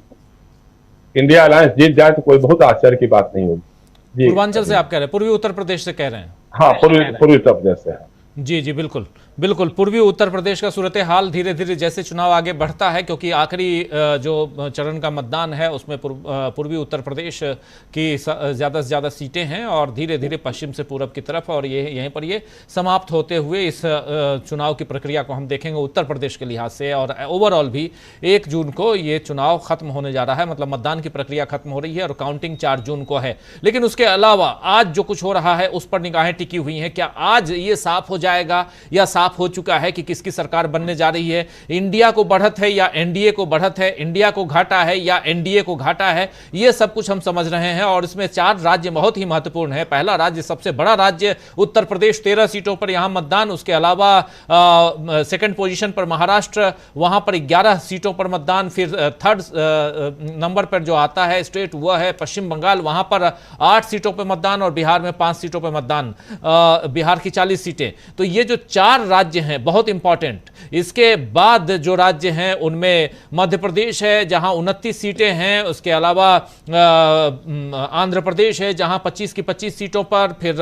इंडिया अलायंस जीत जाए तो कोई बहुत आश्चर्य की बात नहीं होगी। पूर्वांचल से आप कह रहे हैं, पूर्वी उत्तर प्रदेश से कह रहे हैं? हाँ, पूर्वी उत्तर प्रदेश से। जी जी बिल्कुल। बिल्कुल, पूर्वी उत्तर प्रदेश का सूरत हाल धीरे धीरे जैसे चुनाव आगे बढ़ता है, क्योंकि आखिरी जो चरण का मतदान है उसमें पूर्वी उत्तर प्रदेश की ज़्यादा से ज़्यादा सीटें हैं और धीरे धीरे पश्चिम से पूरब की तरफ, और ये यहीं पर ये समाप्त होते हुए इस चुनाव की प्रक्रिया को हम देखेंगे उत्तर प्रदेश के लिहाज से। और ओवरऑल भी 1 जून को ये चुनाव खत्म होने जा रहा है, मतलब मतदान की प्रक्रिया खत्म हो रही है और काउंटिंग 4 जून को है। लेकिन उसके अलावा आज जो कुछ हो रहा है उस पर निगाहें टिकी हुई हैं। क्या आज ये साफ हो जाएगा या साफ हो चुका है कि किसकी सरकार बनने जा रही है? इंडिया को बढ़त है या एनडीए को बढ़त है? इंडिया को घाटा है या एनडीए को घाटा है? ये सब कुछ हम समझ रहे हैं और इसमें 4 राज्य बहुत ही महत्वपूर्ण है। पहला राज्य, सबसे बड़ा राज्य उत्तर प्रदेश, 13 सीटों पर यहां मतदान। उसके अलावा सेकंड पोजीशन पर महाराष्ट्र, वहां पर 11 सीटों पर मतदान। फिर थर्ड नंबर पर जो आता है स्टेट वह है पश्चिम बंगाल, वहां पर 8 सीटों पर मतदान और बिहार में 5 सीटों पर मतदान, बिहार की 40 सीटें। तो ये जो 4 राज्य हैं बहुत इंपॉर्टेंट। इसके बाद जो राज्य हैं उनमें मध्य प्रदेश है जहां 29 सीटें हैं, उसके अलावा आंध्र प्रदेश है जहां 25 की 25 सीटों पर, फिर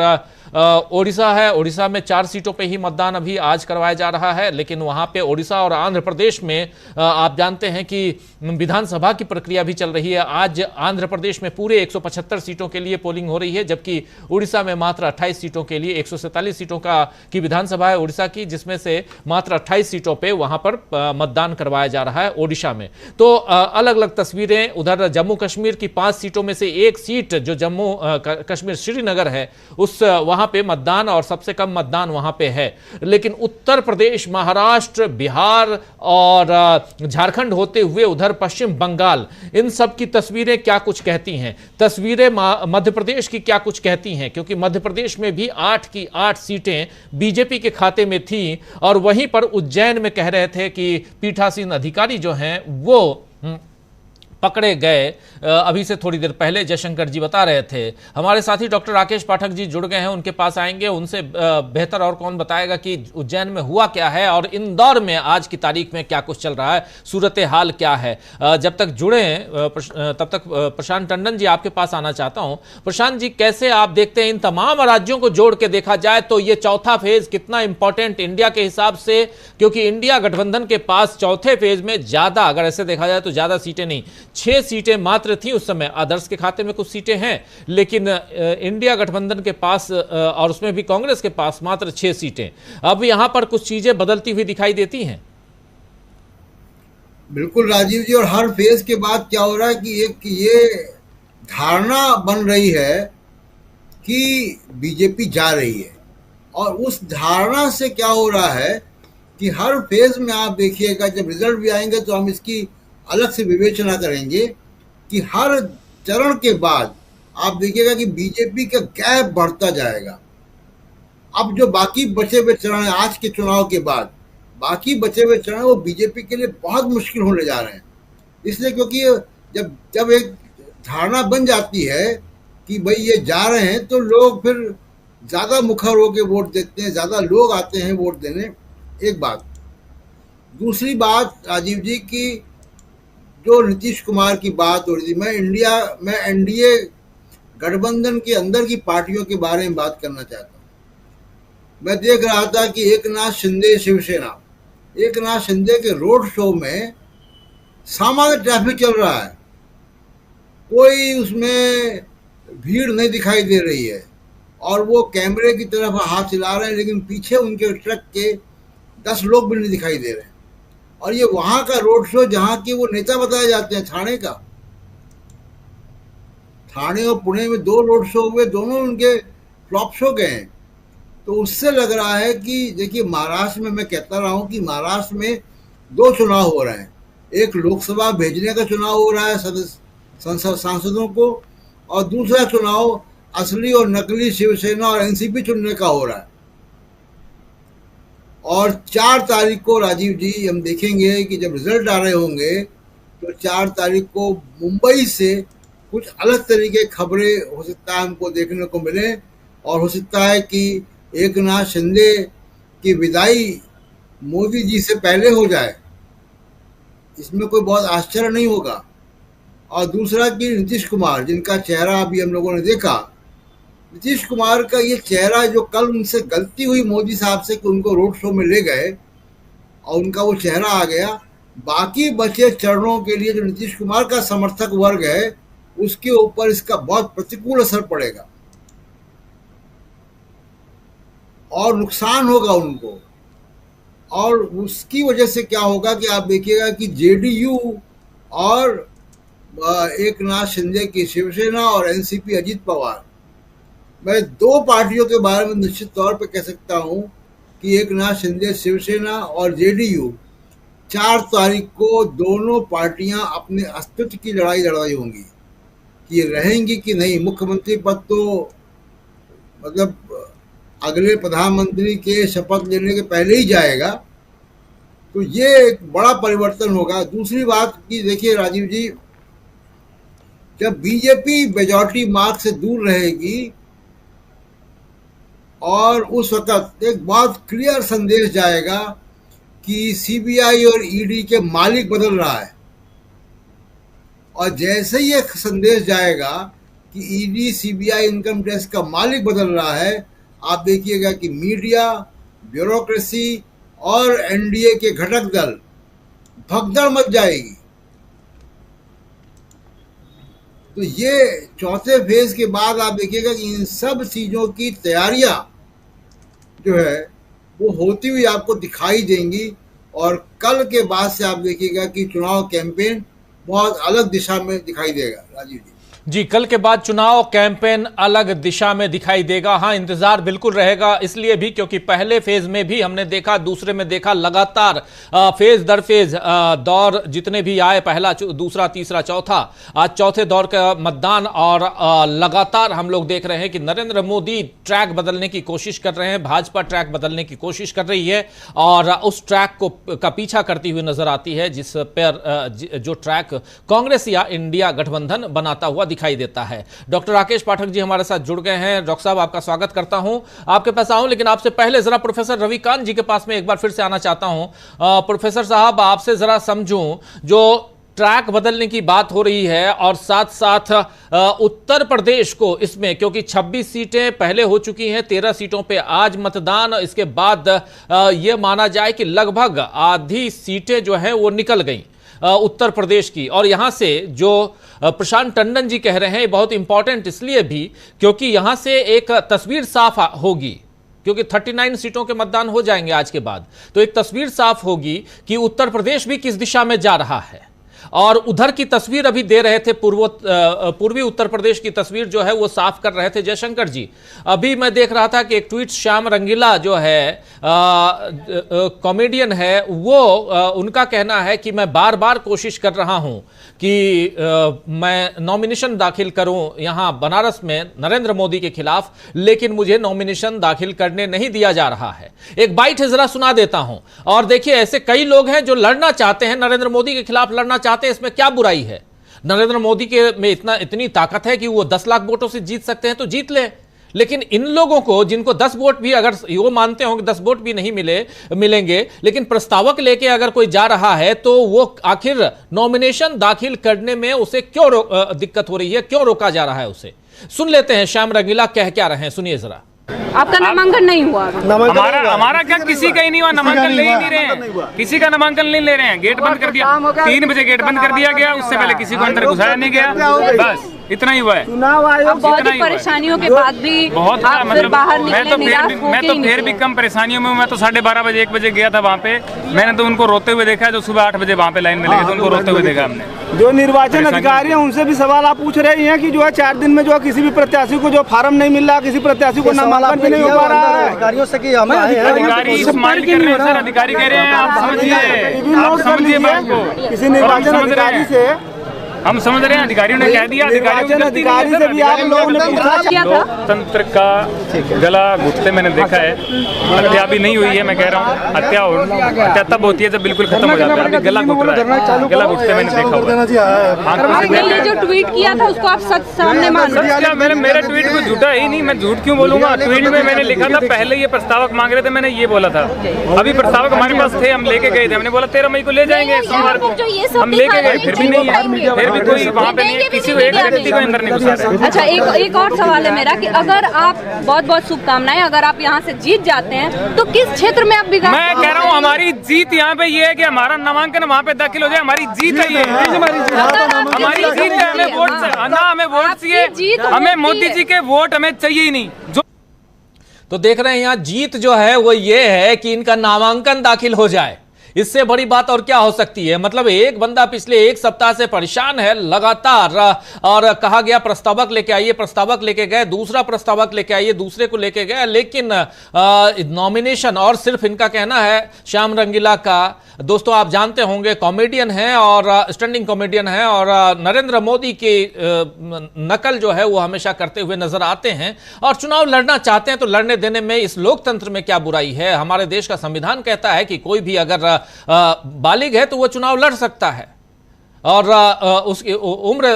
ओडिशा है, ओडिशा में 4 सीटों पे ही मतदान अभी आज करवाया जा रहा है। लेकिन वहां पे ओडिशा और आंध्र प्रदेश में आप जानते हैं कि विधानसभा की प्रक्रिया भी चल रही है। आज आंध्र प्रदेश में पूरे 175 सीटों के लिए पोलिंग हो रही है, जबकि उड़ीसा में मात्र 28 सीटों के लिए 147 सीटों की विधानसभा है उड़ीसा की, जिसमें से मात्र 28 सीटों पे वहां पर मतदान करवाया जा रहा है ओडिशा में। तो अलग अलग तस्वीरें। उधर जम्मू कश्मीर की 5 सीटों में से 1 सीट जो जम्मू कश्मीर श्रीनगर है उस वहां पे मतदान और सबसे कम मतदान वहां पे है। लेकिन उत्तर प्रदेश, महाराष्ट्र, बिहार और झारखंड होते हुए उधर पश्चिम बंगाल, इन सब की तस्वीरें क्या कुछ कहती हैं? तस्वीरें मध्य प्रदेश की क्या कुछ कहती हैं? क्योंकि मध्य प्रदेश में भी 8 की 8 सीटें बीजेपी के खाते में थी और वहीं पर उज्जैन में कह रहे थे कि पीठासीन अधिकारी जो हैं वो पकड़े गए। अभी से थोड़ी देर पहले जयशंकर जी बता रहे थे। हमारे साथी डॉक्टर राकेश पाठक जी जुड़ गए हैं, उनके पास आएंगे, उनसे बेहतर और कौन बताएगा कि उज्जैन में हुआ क्या है और इंदौर में आज की तारीख में क्या कुछ चल रहा है, सूरत हाल क्या है। जब तक जुड़े तब तक प्रशांत टंडन जी आपके पास आना चाहता हूं। प्रशांत जी, कैसे आप देखते हैं इन तमाम राज्यों को जोड़ के देखा जाए तो ये चौथा फेज कितना इंपॉर्टेंट इंडिया के हिसाब से? क्योंकि इंडिया गठबंधन के पास चौथे फेज में ज्यादा, अगर ऐसे देखा जाए तो ज्यादा सीटें नहीं, 6 सीटें मात्र थी उस समय। अदर्स के खाते में कुछ सीटें हैं, लेकिन इंडिया गठबंधन के पास और उसमें भी कांग्रेस के पास मात्र 6 सीटें। अब यहां पर कुछ चीजें बदलती हुई दिखाई देती हैं। बिल्कुल राजीव जी, और हर फेज के बाद क्या हो रहा है कि एक ये धारणा बन रही है कि बीजेपी जा रही है, और उस धारणा से क्या हो रहा है कि हर फेज में आप देखिएगा, जब रिजल्ट भी आएंगे तो हम इसकी अलग से विवेचना करेंगे कि हर चरण के बाद आप देखिएगा कि बीजेपी का गैप बढ़ता जाएगा। अब जो बाकी बचे हुए चरण हैं आज के चुनाव के बाद, बाकी बचे हुए चरण वो बीजेपी के लिए बहुत मुश्किल होने जा रहे हैं। इसलिए क्योंकि जब एक धारणा बन जाती है कि भाई ये जा रहे हैं तो लोग फिर ज़्यादा मुखर होकर वोट देते हैं, ज़्यादा लोग आते हैं वोट देने। एक बात। दूसरी बात राजीव जी की जो नीतीश कुमार की बात हो रही थी, मैं एनडीए गठबंधन के अंदर की पार्टियों के बारे में बात करना चाहता हूँ। मैं देख रहा था कि एकनाथ शिंदे शिवसेना, एकनाथ शिंदे के रोड शो में सामान्य ट्रैफिक चल रहा है, कोई उसमें भीड़ नहीं दिखाई दे रही है और वो कैमरे की तरफ हाथ हिला रहे हैं, लेकिन पीछे उनके ट्रक के 10 लोग भी नहीं दिखाई दे रहे हैं। और ये वहां का रोड शो जहां के वो नेता बताए जाते हैं, ठाणे और पुणे में 2 रोड शो हुए, दोनों उनके फ्लॉप शो गए हैं। तो उससे लग रहा है कि देखिए महाराष्ट्र में, मैं कहता रहा हूं कि महाराष्ट्र में 2 चुनाव हो रहे हैं। एक लोकसभा भेजने का चुनाव हो रहा है सांसदों को, और दूसरा चुनाव असली और नकली शिवसेना और एनसीपी चुनने का हो रहा है। और 4 तारीख को राजीव जी हम देखेंगे कि जब रिजल्ट आ रहे होंगे तो 4 तारीख को मुंबई से कुछ अलग तरीके खबरें हो सकता है हमको देखने को मिले, और हो सकता है कि एकनाथ शिंदे की विदाई मोदी जी से पहले हो जाए, इसमें कोई बहुत आश्चर्य नहीं होगा। और दूसरा कि नीतीश कुमार, जिनका चेहरा अभी हम लोगों ने देखा नीतीश कुमार का ये चेहरा, जो कल उनसे गलती हुई मोदी साहब से कि उनको रोड शो में ले गए और उनका वो चेहरा आ गया, बाकी बचे चरणों के लिए जो नीतीश कुमार का समर्थक वर्ग है उसके ऊपर इसका बहुत प्रतिकूल असर पड़ेगा और नुकसान होगा उनको। और उसकी वजह से क्या होगा कि आप देखिएगा कि जेडीयू और एकनाथ शिंदे की शिवसेना और एनसीपी अजीत पवार, मैं दो पार्टियों के बारे में निश्चित तौर पर कह सकता हूं कि एकनाथ शिंदे शिवसेना और जेडीयू 4 तारीख को दोनों पार्टियां अपने अस्तित्व की लड़ाई होंगी कि ये रहेंगी कि नहीं। मुख्यमंत्री पद तो मतलब अगले प्रधानमंत्री के शपथ लेने के पहले ही जाएगा, तो ये एक बड़ा परिवर्तन होगा। दूसरी बात कि देखिए राजीव जी, जब बीजेपी मेजॉरिटी मार्क से दूर रहेगी और उस वक्त एक बहुत क्लियर संदेश जाएगा कि सीबीआई और ईडी के मालिक बदल रहा है, और जैसे ही एक संदेश जाएगा कि ईडी सीबीआई इनकम टैक्स का मालिक बदल रहा है, आप देखिएगा कि मीडिया, ब्यूरोक्रेसी और एनडीए के घटक दल भगदड़ मच जाएगी। तो ये चौथे फेज के बाद आप देखिएगा कि इन सब चीजों की तैयारियां जो है वो होती हुई आपको दिखाई देंगी, और कल के बाद से आप देखिएगा कि चुनाव कैंपेन बहुत अलग दिशा में दिखाई देगा। राजीव जी, कल के बाद चुनाव कैंपेन अलग दिशा में दिखाई देगा। हाँ, इंतजार बिल्कुल रहेगा, इसलिए भी क्योंकि पहले फेज में भी हमने देखा, दूसरे में देखा, लगातार फेज दर फेज दौर जितने भी आए, पहला, दूसरा, तीसरा, चौथा, आज चौथे दौर का मतदान, और लगातार हम लोग देख रहे हैं कि नरेंद्र मोदी ट्रैक बदलने की कोशिश कर रहे हैं, भाजपा ट्रैक बदलने की कोशिश कर रही है और उस ट्रैक का पीछा करती हुई नजर आती है जिस पर जो ट्रैक कांग्रेस या इंडिया गठबंधन बनाता हुआ दिखाई देता है। डॉक्टर राकेश पाठक जी हमारे साथ जुड़ गए हैं। डॉक्टर साहब, आपका स्वागत करता हूं, आपके पास आऊं, लेकिन आपसे पहले जरा प्रोफेसर रविकांत जी के पास में एक बार फिर से आना चाहता हूं। प्रोफेसर साहब, आपसे जरा समझूं, जो ट्रैक बदलने की बात हो रही है और साथ साथ उत्तर प्रदेश को इसमें, क्योंकि 26 सीटें पहले हो चुकी हैं, 13 सीटों पे आज मतदान, इसके बाद यह माना जाए कि लगभग आधी सीटें जो है वो निकल गई उत्तर प्रदेश की। और यहां से जो प्रशांत टंडन जी कह रहे हैं, बहुत इंपॉर्टेंट इसलिए भी क्योंकि यहां से एक तस्वीर साफ होगी, क्योंकि 39 सीटों के मतदान हो जाएंगे आज के बाद, तो एक तस्वीर साफ होगी कि उत्तर प्रदेश भी किस दिशा में जा रहा है। और उधर की तस्वीर अभी दे रहे थे, पूर्वी उत्तर प्रदेश की तस्वीर जो है वो साफ कर रहे थे जयशंकर जी। अभी मैं देख रहा था कि एक ट्वीट श्याम रंगीला जो है कॉमेडियन है, वो उनका कहना है कि मैं बार बार कोशिश कर रहा हूं कि मैं नॉमिनेशन दाखिल करूं यहां बनारस में नरेंद्र मोदी के खिलाफ, लेकिन मुझे नॉमिनेशन दाखिल करने नहीं दिया जा रहा है। एक बाइट है, जरा सुना देता हूं। और देखिए, ऐसे कई लोग हैं जो लड़ना चाहते हैं, नरेंद्र मोदी के खिलाफ लड़ना चाहते हैं, इसमें क्या बुराई है? नरेंद्र मोदी के में इतनी ताकत है कि वो 10 लाख वोटों से जीत सकते हैं तो जीत ले, लेकिन इन लोगों को जिनको 10 वोट भी, अगर वो मानते हो कि 10 वोट भी नहीं मिलेंगे, लेकिन प्रस्तावक लेके अगर कोई जा रहा है तो वो आखिर नॉमिनेशन दाखिल करने में उसे क्यों दिक्कत हो रही है, क्यों रोका जा रहा है उसे? सुन लेते हैं श्याम रंगीला कह क्या रहे हैं, सुनिए जरा। आपका नामांकन नहीं हुआ? हमारा क्या, किसी का ही नहीं हुआ, नामांकन ले ही नहीं रहे हैं, किसी का नामांकन नहीं ले रहे हैं। गेट बंद कर दिया, 3 बजे गेट बंद कर दिया गया, उससे पहले किसी को अंदर घुसाया नहीं गया, बस इतना ही हुआ है। चुनाव आयोग बहुत ही परेशानियों के बाद भी बहुत मतलब मैं तो फिर भी कम परेशानियों में। मैं तो 12:30 बजे 1 बजे गया था वहाँ पे, मैंने तो उनको रोते हुए देखा है, जो सुबह 8 बजे वहाँ पे लाइन में लगे तो उनको रोते हुए देखा हमने। जो निर्वाचन अधिकारी हैं उनसे भी सवाल आप पूछ रहे हैं कि जो है 4 दिन में जो किसी भी प्रत्याशी को जो फार्म नहीं मिल रहा, किसी प्रत्याशी को नामांकन भी नहीं हो पा रहा है। अधिकारियों से कि हमें अधिकारी स्माइल कर रहे हैं सर, अधिकारी कह रहे हैं आप समझिए बात को, किसी निर्वाचन अधिकारी से हम समझ रहे हैं, अधिकारियों ने कह दिया, अधिकारी से भी आप लोगों ने पूछा क्या था? तंत्र का गला घुटते मैंने देखा है, हत्या भी नहीं हुई है, मैं कह रहा हूँ हत्या तब होती है जब बिल्कुल खत्म हो जाता है, अभी गला घुट रहा है, गला घुटते मैंने देखा हुआ। जो ट्वीट किया था उसको आप सच सामने मान रहे? मेरे ट्वीट को झूठा ही नहीं, मैं झूठ क्यों बोलूंगा? ट्वीट में मैंने लिखा था, पहले ये प्रस्तावक मांग रहे थे, मैंने ये बोला था, अभी प्रस्तावक हमारे पास थे, हम लेके गए थे, हमने बोला 13 मई को ले जाएंगे सोमवार को, हम लेके गए, फिर भी नहीं है, भी कोई वहाँ पे नहीं है, किसी को एक व्यक्ति को अंदर नहीं घुसा रहे। अच्छा, एक और सवाल है मेरा कि अगर आप बहुत शुभकामनाएं, अगर आप यहाँ से जीत जाते हैं तो किस क्षेत्र में आप बिगाड़? मैं कह रहा हूँ हमारी जीत यहाँ पे ये है कि हमारा नामांकन वहाँ पे दाखिल हो जाए, हमारी जीत है ये, हमारी जीत है। हमें वोट ना, हमें वोट चाहिए, हमें मोदी जी के वोट हमें चाहिए ही नहीं। तो देख रहे हैं यहाँ जीत जो है वो ये है कि इनका नामांकन दाखिल हो जाए। इससे बड़ी बात और क्या हो सकती है? मतलब एक बंदा पिछले एक सप्ताह से परेशान है लगातार, और कहा गया प्रस्तावक लेके आइए, प्रस्तावक लेके गए, दूसरा प्रस्तावक लेके आइए, दूसरे को लेके गए, लेकिन नॉमिनेशन, और सिर्फ इनका कहना है श्याम रंगीला का, दोस्तों आप जानते होंगे कॉमेडियन हैं और स्टैंडिंग कॉमेडियन हैं और नरेंद्र मोदी की नकल जो है वो हमेशा करते हुए नजर आते हैं, और चुनाव लड़ना चाहते हैं तो लड़ने देने में इस लोकतंत्र में क्या बुराई है? हमारे देश का संविधान कहता है कि कोई भी अगर बालिग है तो वो चुनाव लड़ सकता है, और उसकी उम्र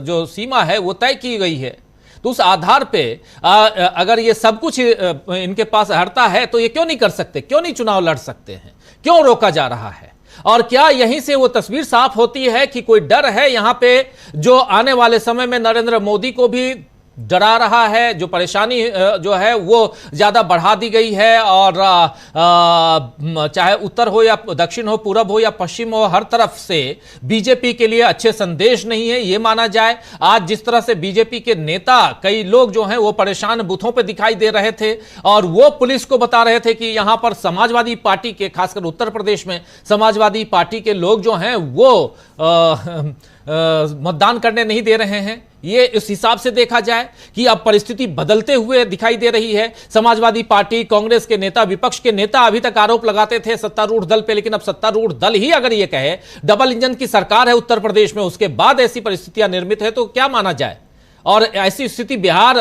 जो सीमा है वो तय की गई है। तो उस आधार पे अगर ये सब कुछ इनके पास हटता है तो ये क्यों नहीं कर सकते? क्यों नहीं चुनाव लड़ सकते हैं? क्यों रोका जा रहा है? और क्या यहीं से वो तस्वीर साफ होती है कि कोई डर है यहां पे जो आने वाले समय में नरेंद्र मोदी को भी डरा रहा है, जो परेशानी जो है वो ज्यादा बढ़ा दी गई है, और चाहे उत्तर हो या दक्षिण हो, पूरब हो या पश्चिम हो, हर तरफ से बीजेपी के लिए अच्छे संदेश नहीं है ये माना जाए। आज जिस तरह से बीजेपी के नेता, कई लोग जो हैं वो परेशान बूथों पे दिखाई दे रहे थे और वो पुलिस को बता रहे थे कि यहां पर समाजवादी पार्टी के, खासकर उत्तर प्रदेश में समाजवादी पार्टी के लोग जो हैं वो मतदान करने नहीं दे रहे हैं। ये इस हिसाब से देखा जाए कि अब परिस्थिति बदलते हुए दिखाई दे रही है। समाजवादी पार्टी, कांग्रेस के नेता, विपक्ष के नेता अभी तक आरोप लगाते थे सत्तारूढ़ दल पे, लेकिन अब सत्तारूढ़ दल ही अगर ये कहे डबल इंजन की सरकार है उत्तर प्रदेश में, उसके बाद ऐसी परिस्थितियां निर्मित है तो क्या माना जाए? और ऐसी स्थिति बिहार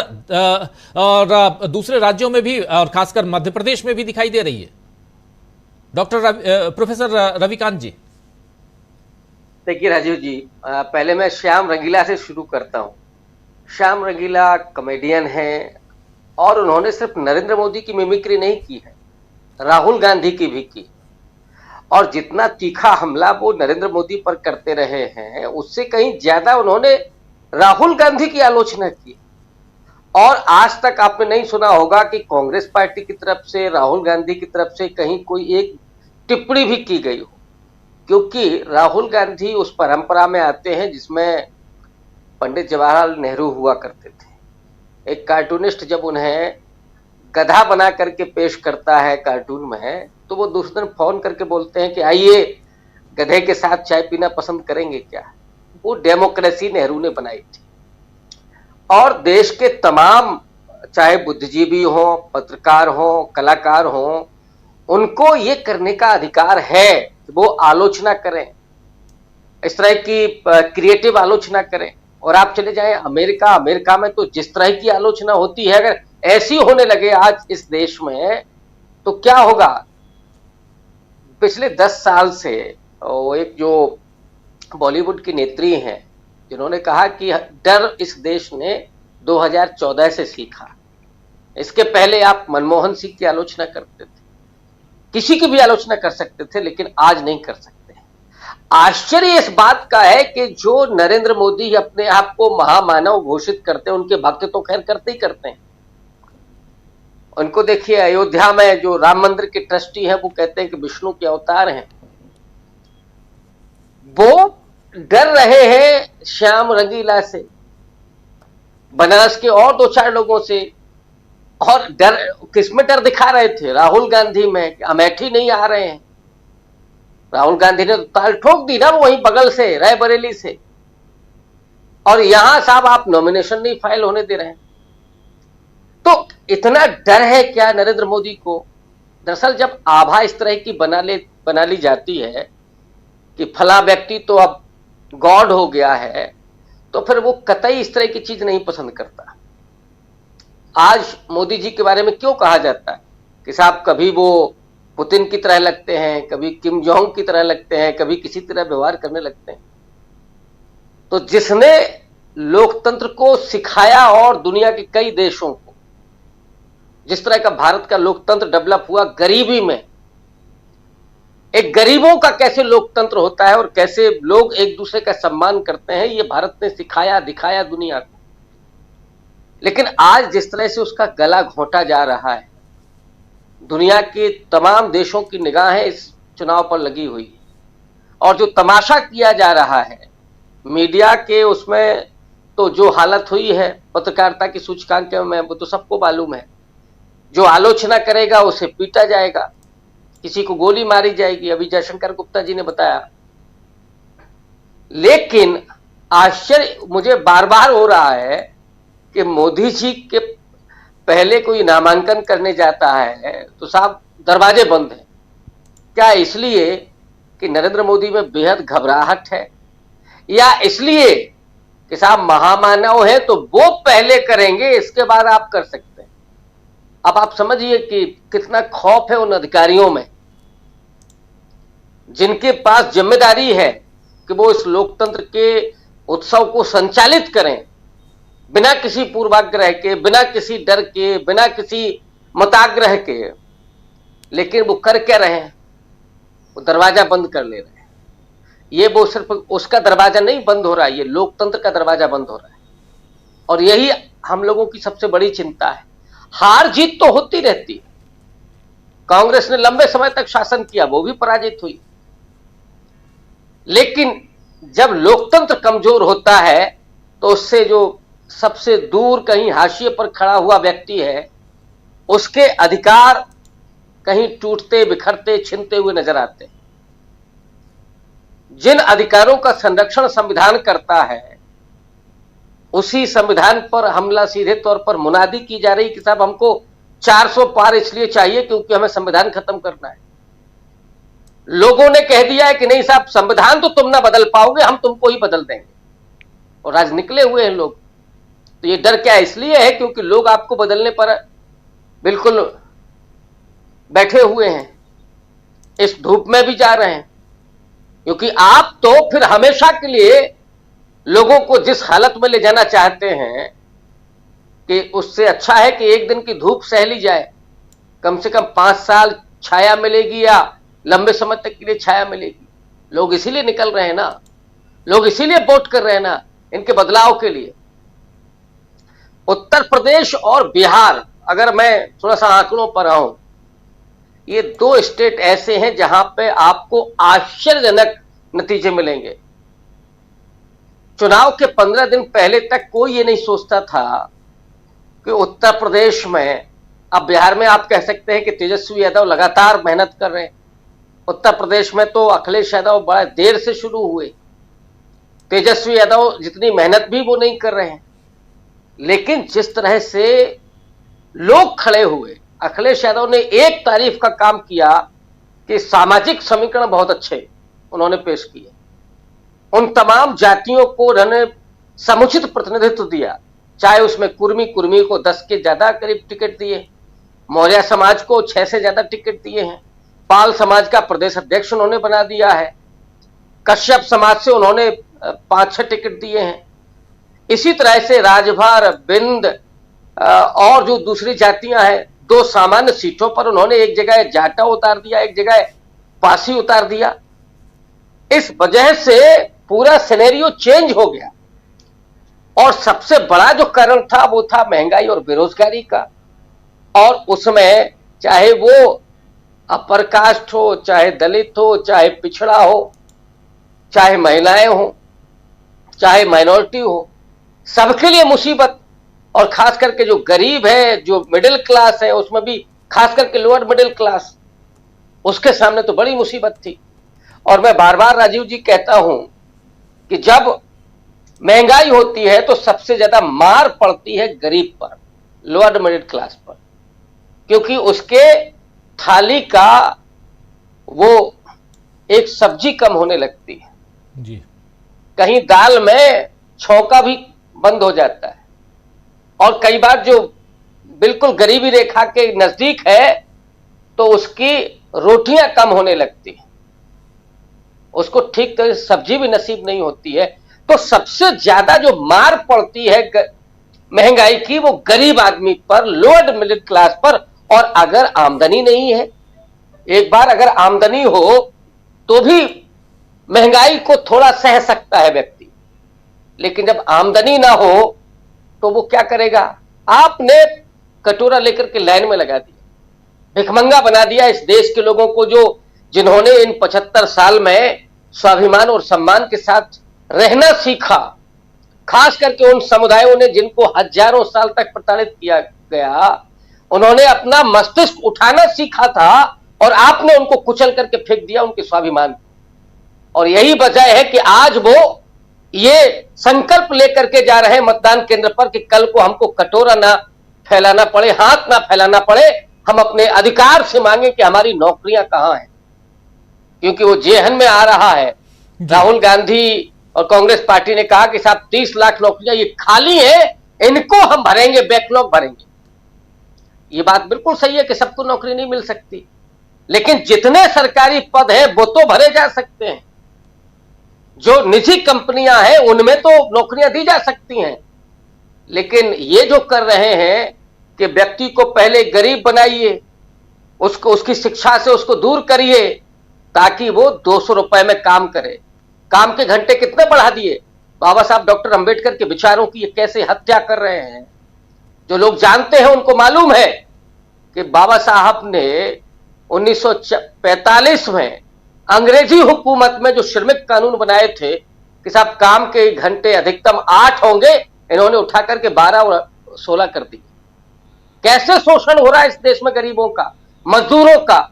और दूसरे राज्यों में भी, और खासकर मध्य प्रदेश में भी दिखाई दे रही है। प्रोफेसर रविकांत जी। देखिए राजीव जी, पहले मैं श्याम रंगीला से शुरू करता हूं। श्याम रंगीला कॉमेडियन हैं और उन्होंने सिर्फ नरेंद्र मोदी की मिमिक्री नहीं की है, राहुल गांधी की भी की, और जितना तीखा हमला वो नरेंद्र मोदी पर करते रहे हैं उससे कहीं ज्यादा उन्होंने राहुल गांधी की आलोचना की। और आज तक आपने नहीं सुना होगा कि कांग्रेस पार्टी की तरफ से, राहुल गांधी की तरफ से कहीं कोई एक टिप्पणी भी की गई हो, क्योंकि राहुल गांधी उस परंपरा में आते हैं जिसमें पंडित जवाहरलाल नेहरू हुआ करते थे। एक कार्टूनिस्ट जब उन्हें गधा बना करके पेश करता है कार्टून में, तो वो दूसरे दिन फोन करके बोलते हैं कि आइए गधे के साथ चाय पीना पसंद करेंगे क्या? वो डेमोक्रेसी नेहरू ने बनाई थी, और देश के तमाम, चाहे बुद्धिजीवी हो, पत्रकार हो, कलाकार हो, उनको ये करने का अधिकार है कि वो आलोचना करें, इस तरह की क्रिएटिव आलोचना करें। और आप चले जाएं अमेरिका में तो जिस तरह की आलोचना होती है, अगर ऐसी होने लगे आज इस देश में तो क्या होगा? पिछले 10 साल से एक जो बॉलीवुड की नेत्री हैं जिन्होंने कहा कि डर इस देश ने 2014 से सीखा। इसके पहले आप मनमोहन सिंह की आलोचना करते थे, किसी की भी आलोचना कर सकते थे, लेकिन आज नहीं कर सकते। आश्चर्य इस बात का है कि जो नरेंद्र मोदी अपने आप को महामानव घोषित करते हैं, उनके भक्त तो खैर करते ही करते हैं। उनको देखिए, अयोध्या में जो राम मंदिर के ट्रस्टी हैं वो कहते हैं कि विष्णु के अवतार हैं। वो डर रहे हैं श्याम रंगीला से, बनारस के और 2-4 लोगों से, और डर किसमें डर दिखा रहे थे? राहुल गांधी में, कि अमेठी नहीं आ रहे हैं। राहुल गांधी ने तो ताल ठोक दी ना, वो वहीं बगल से, रायबरेली से, और यहां साहब आप नॉमिनेशन नहीं फाइल होने दे रहे हैं। तो इतना डर है क्या नरेंद्र मोदी को? दरअसल जब आभा इस तरह की बना ली जाती है कि फला व्यक्ति तो अब गॉड हो गया है, तो फिर वो कतई इस तरह की चीज नहीं पसंद करता। आज मोदी जी के बारे में क्यों कहा जाता है कि साहब कभी वो पुतिन की तरह लगते हैं, कभी किम जोंग की तरह लगते हैं, कभी किसी तरह व्यवहार करने लगते हैं। तो जिसने लोकतंत्र को सिखाया और दुनिया के कई देशों को, जिस तरह का भारत का लोकतंत्र डेवलप हुआ गरीबी में, एक गरीबों का कैसे लोकतंत्र होता है और कैसे लोग एक दूसरे का सम्मान करते हैं, ये भारत ने सिखाया दिखाया दुनिया को। लेकिन आज जिस तरह से उसका गला घोंटा जा रहा है, दुनिया के तमाम देशों की निगाहें इस चुनाव पर लगी हुई है और जो तमाशा किया जा रहा है मीडिया के, उसमें तो जो हालत हुई है पत्रकारिता की सूचकांक में, वो तो सबको मालूम है। जो आलोचना करेगा उसे पीटा जाएगा, किसी को गोली मारी जाएगी, अभी जयशंकर गुप्ता जी ने बताया। लेकिन आश्चर्य मुझे बार बार हो रहा है कि मोदी जी के पहले कोई नामांकन करने जाता है तो साहब दरवाजे बंद हैं। क्या इसलिए कि नरेंद्र मोदी में बेहद घबराहट है, या इसलिए कि साहब महामानव है तो वो पहले करेंगे, इसके बाद आप कर सकते हैं? अब आप समझिए कि कितना खौफ है उन अधिकारियों में जिनके पास जिम्मेदारी है कि वो इस लोकतंत्र के उत्सव को संचालित करें, बिना किसी पूर्वाग्रह के, बिना किसी डर के, बिना किसी मताग्रह के। लेकिन वो कर क्या रहे हैं? वो दरवाजा बंद कर ले रहे हैं। ये वो सिर्फ उसका दरवाजा नहीं बंद हो रहा है, ये लोकतंत्र का दरवाजा बंद हो रहा है। और यही हम लोगों की सबसे बड़ी चिंता है। हार जीत तो होती रहती है। कांग्रेस ने लंबे समय तक शासन किया, वो भी पराजित हुई। लेकिन जब लोकतंत्र कमजोर होता है तो उससे जो सबसे दूर कहीं हाशिए पर खड़ा हुआ व्यक्ति है, उसके अधिकार कहीं टूटते बिखरते छिनते हुए नजर आते हैं। जिन अधिकारों का संरक्षण संविधान करता है, उसी संविधान पर हमला सीधे तौर पर मुनादी की जा रही कि साहब हमको 400 पार इसलिए चाहिए क्योंकि हमें संविधान खत्म करना है। लोगों ने कह दिया है कि नहीं साहब, संविधान तो तुम ना बदल पाओगे, हम तुमको ही बदल देंगे। और आज निकले हुए हैं लोग। तो ये डर क्या इसलिए है क्योंकि लोग आपको बदलने पर बिल्कुल बैठे हुए हैं, इस धूप में भी जा रहे हैं। क्योंकि आप तो फिर हमेशा के लिए लोगों को जिस हालत में ले जाना चाहते हैं कि उससे अच्छा है कि एक दिन की धूप सह ली जाए, कम से कम 5 साल छाया मिलेगी या लंबे समय तक के लिए छाया मिलेगी। लोग इसीलिए निकल रहे हैं ना, लोग इसीलिए वोट कर रहे हैं ना, इनके बदलाव के लिए। उत्तर प्रदेश और बिहार, अगर मैं थोड़ा सा आंकड़ों पर आऊं, ये 2 स्टेट ऐसे हैं जहां पे आपको आश्चर्यजनक नतीजे मिलेंगे। चुनाव के 15 दिन पहले तक कोई ये नहीं सोचता था कि उत्तर प्रदेश में, अब बिहार में आप कह सकते हैं कि तेजस्वी यादव लगातार मेहनत कर रहे हैं। उत्तर प्रदेश में तो अखिलेश यादव बड़ा देर से शुरू हुए, तेजस्वी यादव जितनी मेहनत भी वो नहीं कर रहे हैं। लेकिन जिस तरह से लोग खड़े हुए, अखिलेश यादव ने एक तारीफ का काम किया कि सामाजिक समीकरण बहुत अच्छे उन्होंने पेश किए। उन तमाम जातियों को उन्होंने समुचित प्रतिनिधित्व दिया, चाहे उसमें कुर्मी को 10 के ज्यादा करीब टिकट दिए, मौर्य समाज को 6 से ज्यादा टिकट दिए हैं, पाल समाज का प्रदेश अध्यक्ष उन्होंने बना दिया है, कश्यप समाज से उन्होंने 5-6 टिकट दिए हैं। इसी तरह से राजभर, बिंद और जो दूसरी जातियां हैं, 2 सामान्य सीटों पर उन्होंने एक जगह जाटा उतार दिया, एक जगह पासी उतार दिया। इस वजह से पूरा सिनेरियो चेंज हो गया। और सबसे बड़ा जो कारण था वो था महंगाई और बेरोजगारी का। और उसमें चाहे वो अपर कास्ट हो, चाहे दलित हो, चाहे पिछड़ा हो, चाहे महिलाएं हो, चाहे माइनॉरिटी हो, सबके लिए मुसीबत। और खास करके जो गरीब है, जो मिडिल क्लास है, उसमें भी खास करके लोअर मिडिल क्लास, उसके सामने तो बड़ी मुसीबत थी। और मैं बार बार राजीव जी कहता हूं कि जब महंगाई होती है तो सबसे ज्यादा मार पड़ती है गरीब पर, लोअर मिडिल क्लास पर, क्योंकि उसके थाली का वो एक सब्जी कम होने लगती है जी। कहीं दाल में छौंका भी बंद हो जाता है। और कई बार जो बिल्कुल गरीबी रेखा के नजदीक है तो उसकी रोटियां कम होने लगती है, उसको ठीक तरह से सब्जी भी नसीब नहीं होती है। तो सबसे ज्यादा जो मार पड़ती है महंगाई की वो गरीब आदमी पर, लोअर मिडिल क्लास पर। और अगर आमदनी नहीं है, एक बार अगर आमदनी हो तो भी महंगाई को थोड़ा सह सकता है व्यक्ति, लेकिन जब आमदनी ना हो तो वो क्या करेगा? आपने कटोरा लेकर के लाइन में लगा दिया, भिखमंगा बना दिया इस देश के लोगों को, जो जिन्होंने इन 75 साल में स्वाभिमान और सम्मान के साथ रहना सीखा। खास करके उन समुदायों ने जिनको हजारों साल तक प्रताड़ित किया गया, उन्होंने अपना मस्तिष्क उठाना सीखा था और आपने उनको कुचल करके फेंक दिया उनके स्वाभिमान। और यही वजह है कि आज वो ये संकल्प लेकर के जा रहे हैं मतदान केंद्र पर कि कल को हमको कटोरा ना फैलाना पड़े, हाथ ना फैलाना पड़े, हम अपने अधिकार से मांगे कि हमारी नौकरियां कहां हैं। क्योंकि वो जेहन में आ रहा है। राहुल गांधी और कांग्रेस पार्टी ने कहा कि साहब 30 लाख नौकरियां ये खाली है, इनको हम भरेंगे, बैकलॉग भरेंगे। ये बात बिल्कुल सही है कि सबको नौकरी नहीं मिल सकती, लेकिन जितने सरकारी पद हैं वो तो भरे जा सकते हैं। जो निजी कंपनियां हैं उनमें तो नौकरियां दी जा सकती हैं, लेकिन ये जो कर रहे हैं कि व्यक्ति को पहले गरीब बनाइए, उसको उसकी शिक्षा से उसको दूर करिए ताकि वो 200 रुपए में काम करे। काम के घंटे कितने बढ़ा दिए। बाबा साहब डॉक्टर अंबेडकर के विचारों की ये कैसे हत्या कर रहे हैं। जो लोग जानते हैं उनको मालूम है कि बाबा साहब ने 1945 में अंग्रेजी हुकूमत में जो श्रमिक कानून बनाए थे कि साहब काम के घंटे अधिकतम 8 होंगे, इन्होंने उठा करके 12 और 16 कर दिए। कैसे शोषण हो रहा है इस देश में गरीबों का, मजदूरों का।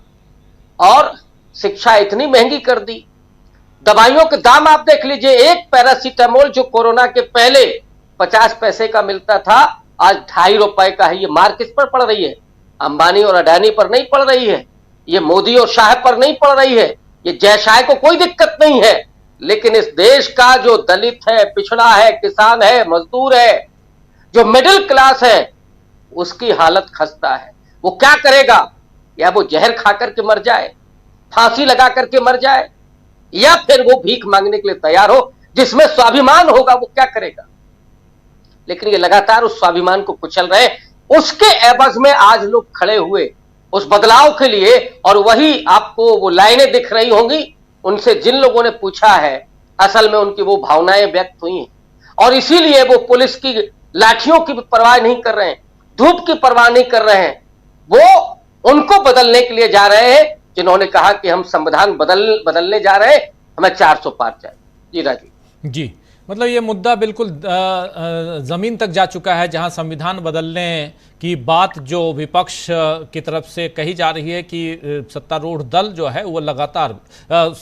और शिक्षा इतनी महंगी कर दी। दवाइयों के दाम आप देख लीजिए, एक पैरासीटामोल जो कोरोना के पहले 50 पैसे का मिलता था, आज 2.5 रुपए का है। ये मार किस पर पड़ रही है? अंबानी और अडानी पर नहीं पड़ रही है, ये मोदी और शाह पर नहीं पड़ रही है, ये जय शाह को कोई दिक्कत नहीं है, लेकिन इस देश का जो दलित है, पिछड़ा है, किसान है, मजदूर है, जो मिडिल क्लास है, उसकी हालत खस्ता है। वो क्या करेगा? या वो जहर खा करके मर जाए, फांसी लगा करके मर जाए, या फिर वो भीख मांगने के लिए तैयार हो। जिसमें स्वाभिमान होगा वो क्या करेगा? लेकिन ये लगातार उस स्वाभिमान को कुचल रहे। उसके एवज में आज लोग खड़े हुए उस बदलाव के लिए, और वही आपको वो लाइनें दिख रही होंगी। उनसे जिन लोगों ने पूछा है, असल में उनकी वो भावनाएं व्यक्त हुई हैं, और इसीलिए वो पुलिस की लाठियों की परवाह नहीं कर रहे हैं, धूप की परवाह नहीं कर रहे हैं। वो उनको बदलने के लिए जा रहे हैं जिन्होंने कहा कि हम संविधान बदलने जा रहे हैं, हमें 400 पार चाहिए। जी राजीव जी, मतलब ये मुद्दा बिल्कुल जमीन तक जा चुका है, जहां संविधान बदलने की बात जो विपक्ष की तरफ से कही जा रही है कि सत्तारूढ़ दल जो है वो लगातार,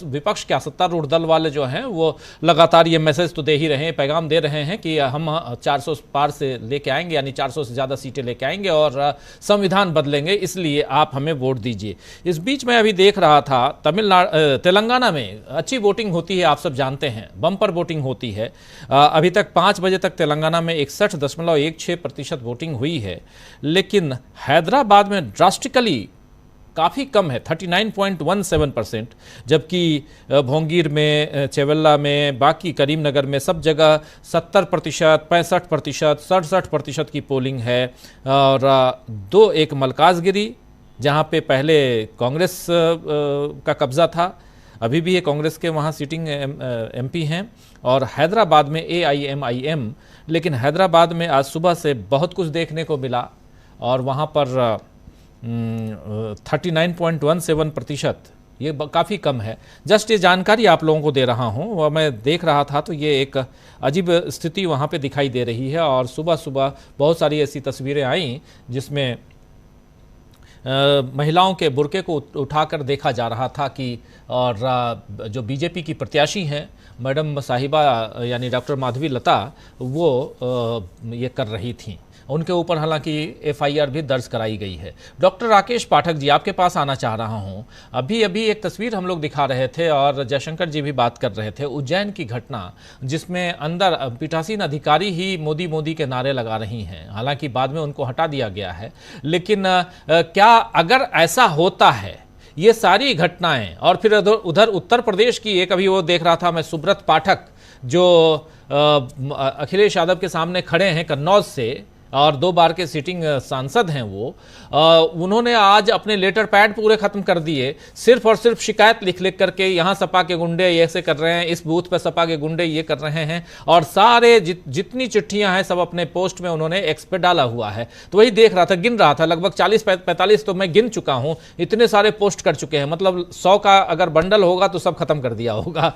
विपक्ष क्या सत्तारूढ़ दल वाले जो हैं वो लगातार ये मैसेज तो दे ही रहे हैं, पैगाम दे रहे हैं कि हम 400 पार से लेके आएंगे, यानी 400 से ज़्यादा सीटें लेके आएंगे और संविधान बदलेंगे, इसलिए आप हमें वोट दीजिए। इस बीच में अभी देख रहा था तेलंगाना में अच्छी वोटिंग होती है, आप सब जानते हैं, बम्पर वोटिंग होती है। अभी तक 5 बजे तक तेलंगाना में 61.16% वोटिंग हुई है, लेकिन हैदराबाद में ड्रास्टिकली काफ़ी कम है, 39.17%, जबकि भोंगीर में, चेवेल्ला में, बाकी करीमनगर में सब जगह 70%, 65%, 67% की पोलिंग है। और 1 मलकाजगिरी जहां पे पहले कांग्रेस का कब्जा था, अभी भी ये कांग्रेस के वहाँ सिटिंग एमपी हैं, और हैदराबाद में AIMIM। लेकिन हैदराबाद में आज सुबह से बहुत कुछ देखने को मिला और वहाँ पर 39.17%, ये काफ़ी कम है। जस्ट ये जानकारी आप लोगों को दे रहा हूँ, वह मैं देख रहा था तो ये एक अजीब स्थिति वहाँ पे दिखाई दे रही है। और सुबह सुबह बहुत सारी ऐसी तस्वीरें आईं जिसमें महिलाओं के बुर्के को उठाकर देखा जा रहा था कि, और जो बीजेपी की प्रत्याशी हैं मैडम साहिबा यानी डॉक्टर माधवी लता, वो ये कर रही थीं। उनके ऊपर हालांकि FIR भी दर्ज कराई गई है। डॉक्टर राकेश पाठक जी, आपके पास आना चाह रहा हूं। अभी एक तस्वीर हम लोग दिखा रहे थे और जयशंकर जी भी बात कर रहे थे, उज्जैन की घटना, जिसमें अंदर पीठासीन अधिकारी ही मोदी मोदी के नारे लगा रही हैं। हालांकि बाद में उनको हटा दिया गया है, लेकिन क्या अगर ऐसा होता है, ये सारी घटनाएं, और फिर उधर उत्तर प्रदेश की एक, अभी वो देख रहा था मैं, सुब्रत पाठक जो अखिलेश यादव के सामने खड़े हैं कन्नौज से, और 2 बार के सिटिंग सांसद हैं वो, उन्होंने आज अपने लेटर पैड पूरे खत्म कर दिए, सिर्फ और सिर्फ शिकायत लिख लिख करके यहाँ सपा के गुंडे ऐसे कर रहे हैं, इस बूथ पे सपा के गुंडे ये कर रहे हैं, और सारे जितनी चिट्ठियां हैं सब अपने पोस्ट में उन्होंने एक्स पे डाला हुआ है। तो वही देख रहा था, गिन रहा था, लगभग 40-45 तो मैं गिन चुका हूं, इतने सारे पोस्ट कर चुके हैं, मतलब 100 का अगर बंडल होगा तो सब खत्म कर दिया होगा।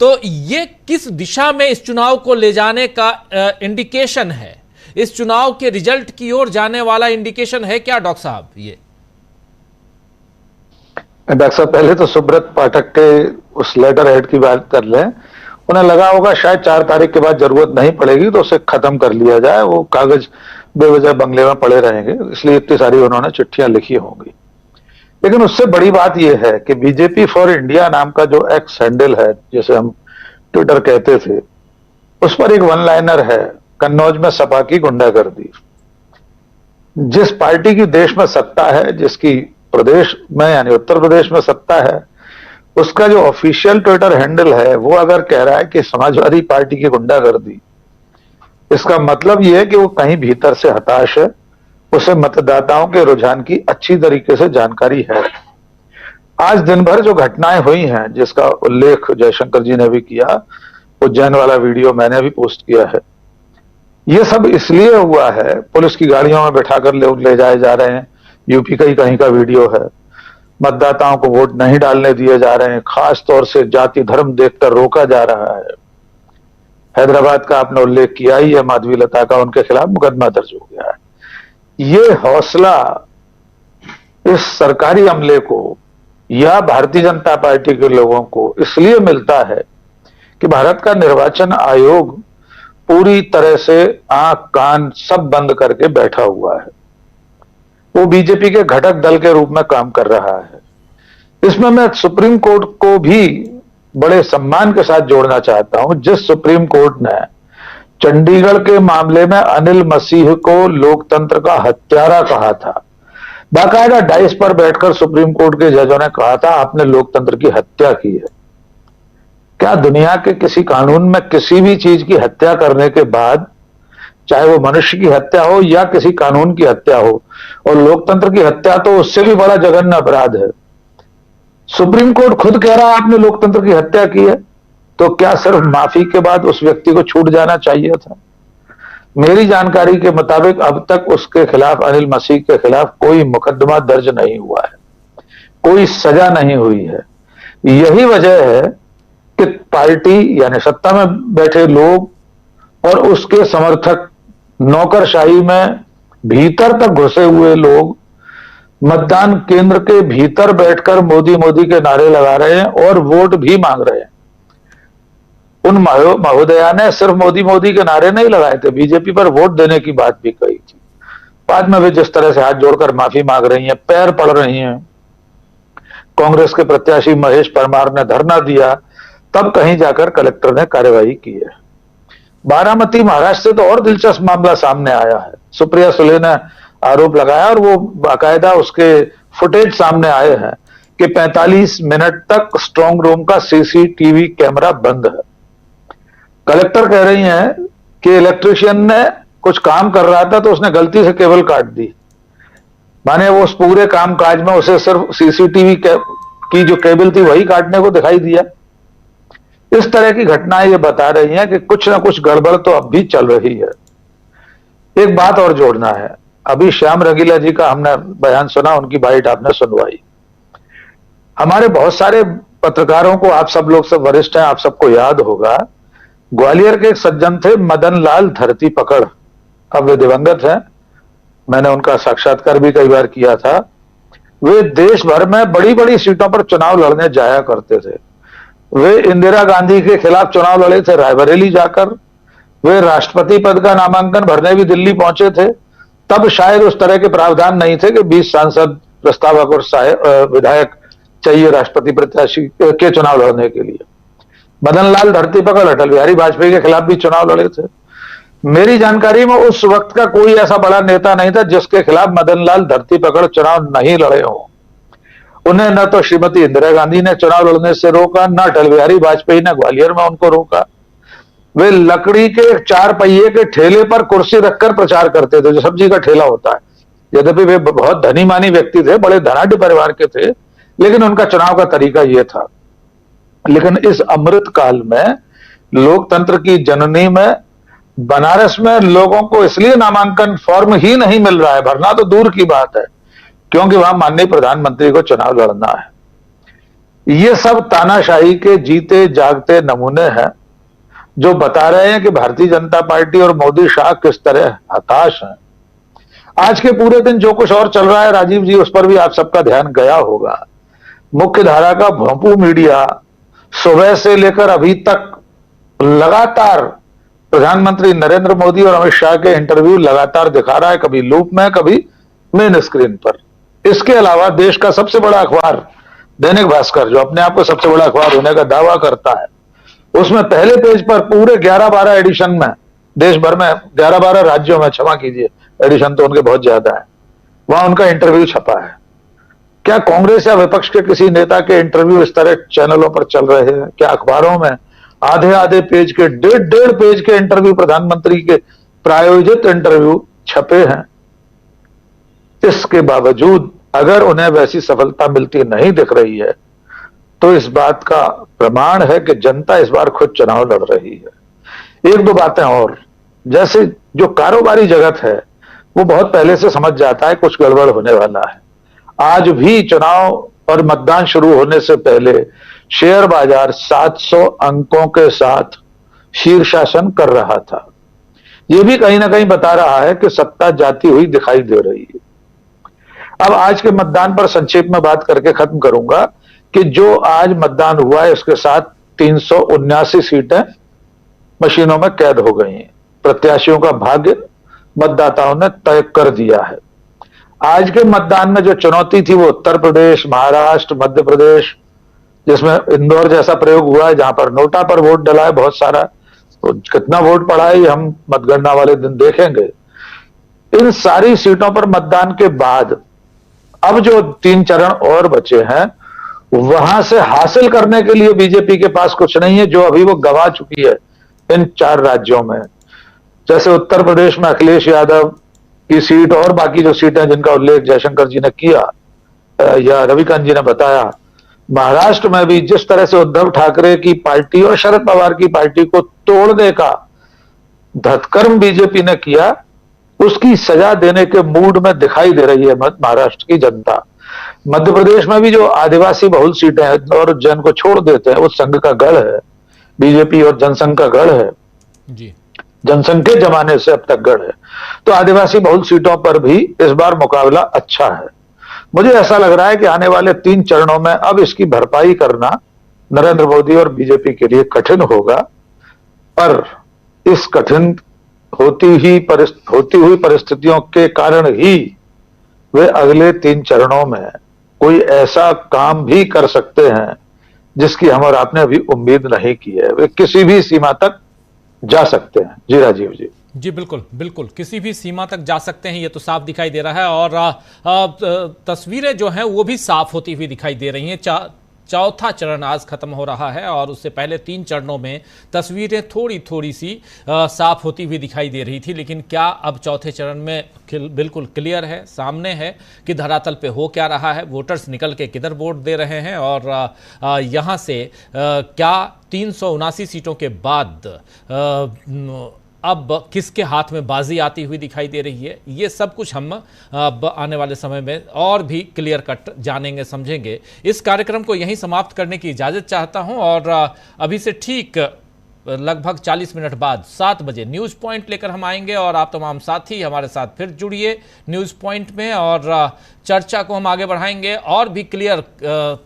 तो ये किस दिशा में इस चुनाव को ले जाने का इंडिकेशन है, इस चुनाव के रिजल्ट की ओर जाने वाला इंडिकेशन है क्या डॉक्टर साहब? ये डॉक्टर साहब पहले तो सुब्रत पाठक के उस लेटर हेड की बात कर लें। उन्हें लगा होगा शायद 4 तारीख के बाद जरूरत नहीं पड़ेगी तो उसे खत्म कर लिया जाए, वो कागज बेवजह बंगले में पड़े रहेंगे, इसलिए इतनी सारी उन्होंने चिट्ठियां लिखी होंगी। लेकिन उससे बड़ी बात यह है कि बीजेपी फॉर इंडिया नाम का जो एक्स हैंडल है, जैसे हम ट्विटर कहते थे, उस पर एक वन लाइनर है, कन्नौज में सपा की गुंडागर्दी। जिस पार्टी की देश में सत्ता है, जिसकी प्रदेश में यानी उत्तर प्रदेश में सत्ता है, उसका जो ऑफिशियल ट्विटर हैंडल है वो अगर कह रहा है कि समाजवादी पार्टी की गुंडागर्दी, इसका मतलब यह है कि वो कहीं भीतर से हताश है, उसे मतदाताओं के रुझान की अच्छी तरीके से जानकारी है। आज दिन भर जो घटनाएं हुई हैं, जिसका उल्लेख जयशंकर जी ने भी किया, उज्जैन वाला वीडियो मैंने भी पोस्ट किया है, ये सब इसलिए हुआ है, पुलिस की गाड़ियों में बैठाकर लोग ले जाए जा रहे हैं, यूपी का ही कहीं का वीडियो है, मतदाताओं को वोट नहीं डालने दिए जा रहे हैं, खास तौर से जाति धर्म देखकर रोका जा रहा है। हैदराबाद का आपने उल्लेख किया ही है, माधवी लता का, उनके खिलाफ मुकदमा दर्ज हो गया है। ये हौसला इस सरकारी अमले को या भारतीय जनता पार्टी के लोगों को इसलिए मिलता है कि भारत का निर्वाचन आयोग पूरी तरह से आंख कान सब बंद करके बैठा हुआ है, वो बीजेपी के घटक दल के रूप में काम कर रहा है। इसमें मैं सुप्रीम कोर्ट को भी बड़े सम्मान के साथ जोड़ना चाहता हूं। जिस सुप्रीम कोर्ट ने चंडीगढ़ के मामले में अनिल मसीह को लोकतंत्र का हत्यारा कहा था, बाकायदा डाइस पर बैठकर सुप्रीम कोर्ट के जजों ने कहा था आपने लोकतंत्र की हत्या की है। क्या दुनिया के किसी कानून में किसी भी चीज की हत्या करने के बाद, चाहे वो मनुष्य की हत्या हो या किसी कानून की हत्या हो, और लोकतंत्र की हत्या तो उससे भी बड़ा जघन्य अपराध है, सुप्रीम कोर्ट खुद कह रहा है आपने लोकतंत्र की हत्या की है, तो क्या सिर्फ माफी के बाद उस व्यक्ति को छूट जाना चाहिए था? मेरी जानकारी के मुताबिक अब तक उसके खिलाफ, अनिल मसीह के खिलाफ, कोई मुकदमा दर्ज नहीं हुआ है, कोई सजा नहीं हुई है। यही वजह है कि पार्टी यानी सत्ता में बैठे लोग और उसके समर्थक नौकरशाही में भीतर तक घुसे हुए लोग मतदान केंद्र के भीतर बैठकर मोदी मोदी के नारे लगा रहे हैं और वोट भी मांग रहे हैं। उन महोदया ने सिर्फ मोदी मोदी के नारे नहीं लगाए थे, बीजेपी पर वोट देने की बात भी कही थी। बाद में वे जिस तरह से हाथ जोड़कर माफी मांग रही हैं, पैर पड़ रही हैं, कांग्रेस के प्रत्याशी महेश परमार ने धरना दिया, तब कहीं जाकर कलेक्टर ने कार्यवाही की है। बारामती महाराष्ट्र से तो और दिलचस्प मामला सामने आया है। सुप्रिया सुले ने आरोप लगाया और वो बाकायदा उसके फुटेज सामने आए हैं कि 45 मिनट तक स्ट्रांग रूम का सीसीटीवी कैमरा बंद है। कलेक्टर कह रही हैं कि इलेक्ट्रिशियन ने कुछ काम कर रहा था तो उसने गलती से केबल काट दी, माने वो उस पूरे कामकाज में उसे सिर्फ सीसीटीवी की जो केबल थी वही काटने को दिखाई दिया। इस तरह की घटनाएं ये बता रही हैं कि कुछ ना कुछ गड़बड़ तो अब भी चल रही है। एक बात और जोड़ना है, अभी श्याम रंगीला जी का हमने बयान सुना, उनकी बाइट आपने सुनवाई। हमारे बहुत सारे पत्रकारों को, आप सब लोग सब वरिष्ठ हैं, आप सबको याद होगा, ग्वालियर के एक सज्जन थे मदन लाल धरती पकड़, अब वे दिवंगत हैं, मैंने उनका साक्षात्कार भी कई बार किया था। वे देश भर में बड़ी बड़ी सीटों पर चुनाव लड़ने जाया करते थे। वे इंदिरा गांधी के खिलाफ चुनाव लड़े थे रायबरेली जाकर, वे राष्ट्रपति पद का नामांकन भरने भी दिल्ली पहुंचे थे। तब शायद उस तरह के प्रावधान नहीं थे कि 20 सांसद, प्रस्तावक और विधायक चाहिए राष्ट्रपति प्रत्याशी के चुनाव लड़ने के लिए। मदन लाल धरती पकड़ अटल बिहारी वाजपेयी के खिलाफ भी चुनाव लड़े थे। मेरी जानकारी में उस वक्त का कोई ऐसा बड़ा नेता नहीं था जिसके खिलाफ मदन लाल धरती पकड़ चुनाव नहीं लड़े हों। उन्हें न तो श्रीमती इंदिरा गांधी ने चुनाव लड़ने से रोका, न अटल बिहारी वाजपेयी ने ग्वालियर में उनको रोका। वे लकड़ी के 4 पहिए के ठेले पर कुर्सी रखकर प्रचार करते थे, जो सब्जी का ठेला होता है। यद्यपि वे बहुत धनी मानी व्यक्ति थे, बड़े धनाढ्य परिवार के थे, लेकिन उनका चुनाव का तरीका यह था। लेकिन इस अमृत काल में, लोकतंत्र की जननी में, बनारस में लोगों को इसलिए नामांकन फॉर्म ही नहीं मिल रहा है, भरना तो दूर की बात है, क्योंकि वहां माननीय प्रधानमंत्री को चुनाव लड़ना है। ये सब तानाशाही के जीते जागते नमूने हैं जो बता रहे हैं कि भारतीय जनता पार्टी और मोदी शाह किस तरह हताश हैं। आज के पूरे दिन जो कुछ और चल रहा है राजीव जी, उस पर भी आप सबका ध्यान गया होगा। मुख्य धारा का भोंपू मीडिया सुबह से लेकर अभी तक लगातार प्रधानमंत्री नरेंद्र मोदी और अमित शाह के इंटरव्यू लगातार दिखा रहा है, कभी लूप में, कभी मेन स्क्रीन पर। इसके अलावा देश का सबसे बड़ा अखबार दैनिक भास्कर, जो अपने आप को सबसे बड़ा अखबार होने का दावा करता है, उसमें पहले पेज पर पूरे 11-12 एडिशन में, देश भर में 11-12 राज्यों में, क्षमा कीजिए एडिशन तो उनके बहुत ज्यादा है, वहां उनका इंटरव्यू छपा है। क्या कांग्रेस या विपक्ष के किसी नेता के इंटरव्यू इस तरह चैनलों पर चल रहे हैं? क्या अखबारों में आधे पेज के, डेढ़ पेज के इंटरव्यू, प्रधानमंत्री के प्रायोजित इंटरव्यू छपे हैं? इसके बावजूद अगर उन्हें वैसी सफलता मिलती नहीं दिख रही है, तो इस बात का प्रमाण है कि जनता इस बार खुद चुनाव लड़ रही है। एक दो बातें और, जैसे जो कारोबारी जगत है वो बहुत पहले से समझ जाता है कुछ गड़बड़ होने वाला है। आज भी चुनाव और मतदान शुरू होने से पहले शेयर बाजार 700 अंकों के साथ शीर्षासन कर रहा था। यह भी कहीं ना कहीं बता रहा है कि सत्ता जाती हुई दिखाई दे रही है। अब आज के मतदान पर संक्षेप में बात करके खत्म करूंगा कि जो आज मतदान हुआ है उसके साथ 379 सीटें मशीनों में कैद हो गई हैं। प्रत्याशियों का भाग्य मतदाताओं ने तय कर दिया है। आज के मतदान में जो चुनौती थी वो उत्तर प्रदेश, महाराष्ट्र, मध्य प्रदेश, जिसमें इंदौर जैसा प्रयोग हुआ है जहां पर नोटा पर वोट डला है बहुत सारा, तो कितना वोट पड़ा है ये हम मतगणना वाले दिन देखेंगे। इन सारी सीटों पर मतदान के बाद अब जो 3 चरण और बचे हैं, वहां से हासिल करने के लिए बीजेपी के पास कुछ नहीं है जो अभी वो गंवा चुकी है इन 4 राज्यों में। जैसे उत्तर प्रदेश में अखिलेश यादव की सीट और बाकी जो सीटें जिनका उल्लेख जयशंकर जी ने किया या रविकांत जी ने बताया, महाराष्ट्र में भी जिस तरह से उद्धव ठाकरे की पार्टी और शरद पवार की पार्टी को तोड़ने का धतकर्म बीजेपी ने किया, उसकी सजा देने के मूड में दिखाई दे रही है महाराष्ट्र की जनता। मध्य प्रदेश में भी जो आदिवासी बहुल सीटें हैं और उज्जैन को छोड़ देते हैं, उस संघ का गढ़ है, बीजेपी और जनसंघ का गढ़ है जी, जनसंघ के जमाने से अब तक गढ़ है। तो आदिवासी बहुल सीटों पर भी इस बार मुकाबला अच्छा है। मुझे ऐसा लग रहा है कि आने वाले 3 चरणों में अब इसकी भरपाई करना नरेंद्र मोदी और बीजेपी के लिए कठिन होगा, पर इस कठिन होती हुई परिस्थितियों के कारण ही वे अगले 3 चरणों में कोई ऐसा काम भी कर सकते हैं जिसकी हम और आपने अभी उम्मीद नहीं की है। वे किसी भी सीमा तक जा सकते हैं। जी राजीव जी। जी बिल्कुल बिल्कुल, किसी भी सीमा तक जा सकते हैं, ये तो साफ दिखाई दे रहा है। और तस्वीरें जो हैं वो भी साफ होती हुई दिखाई दे रही हैं। चौथा चरण आज खत्म हो रहा है और उससे पहले 3 चरणों में तस्वीरें थोड़ी सी साफ होती हुई दिखाई दे रही थी, लेकिन क्या अब चौथे चरण में बिल्कुल क्लियर है, सामने है कि धरातल पे हो क्या रहा है, वोटर्स निकल के किधर वोट दे रहे हैं और यहाँ से क्या 379 सीटों के बाद अब किसके हाथ में बाजी आती हुई दिखाई दे रही है, ये सब कुछ हम अब आने वाले समय में और भी क्लियर कट जानेंगे, समझेंगे। इस कार्यक्रम को यहीं समाप्त करने की इजाज़त चाहता हूं और अभी से ठीक लगभग 40 मिनट बाद 7 बजे न्यूज़ पॉइंट लेकर हम आएंगे और आप तमाम साथी हमारे साथ फिर जुड़िए न्यूज़ पॉइंट में और चर्चा को हम आगे बढ़ाएंगे और भी क्लियर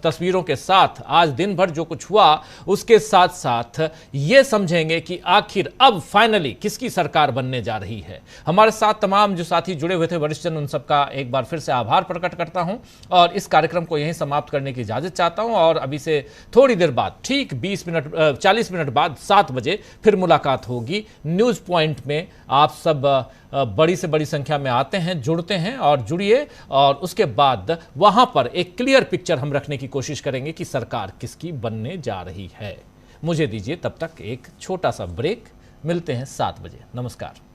तस्वीरों के साथ। आज दिन भर जो कुछ हुआ उसके साथ साथ ये समझेंगे कि आखिर अब फाइनली किसकी सरकार बनने जा रही है। हमारे साथ तमाम जो साथी जुड़े हुए थे वरिष्ठजन, उन सबका एक बार फिर से आभार प्रकट करता हूं और इस कार्यक्रम को यहीं समाप्त करने की इजाज़त चाहता हूं और अभी से थोड़ी देर बाद ठीक 40 मिनट बाद 7 बजे फिर मुलाकात होगी न्यूज़ पॉइंट में। आप सब बड़ी से बड़ी संख्या में आते हैं, जुड़ते हैं और जुड़िए और उसके बाद वहां पर एक क्लियर पिक्चर हम रखने की कोशिश करेंगे कि सरकार किसकी बनने जा रही है। मुझे दीजिए तब तक एक छोटा सा ब्रेक। मिलते हैं 7 बजे। नमस्कार।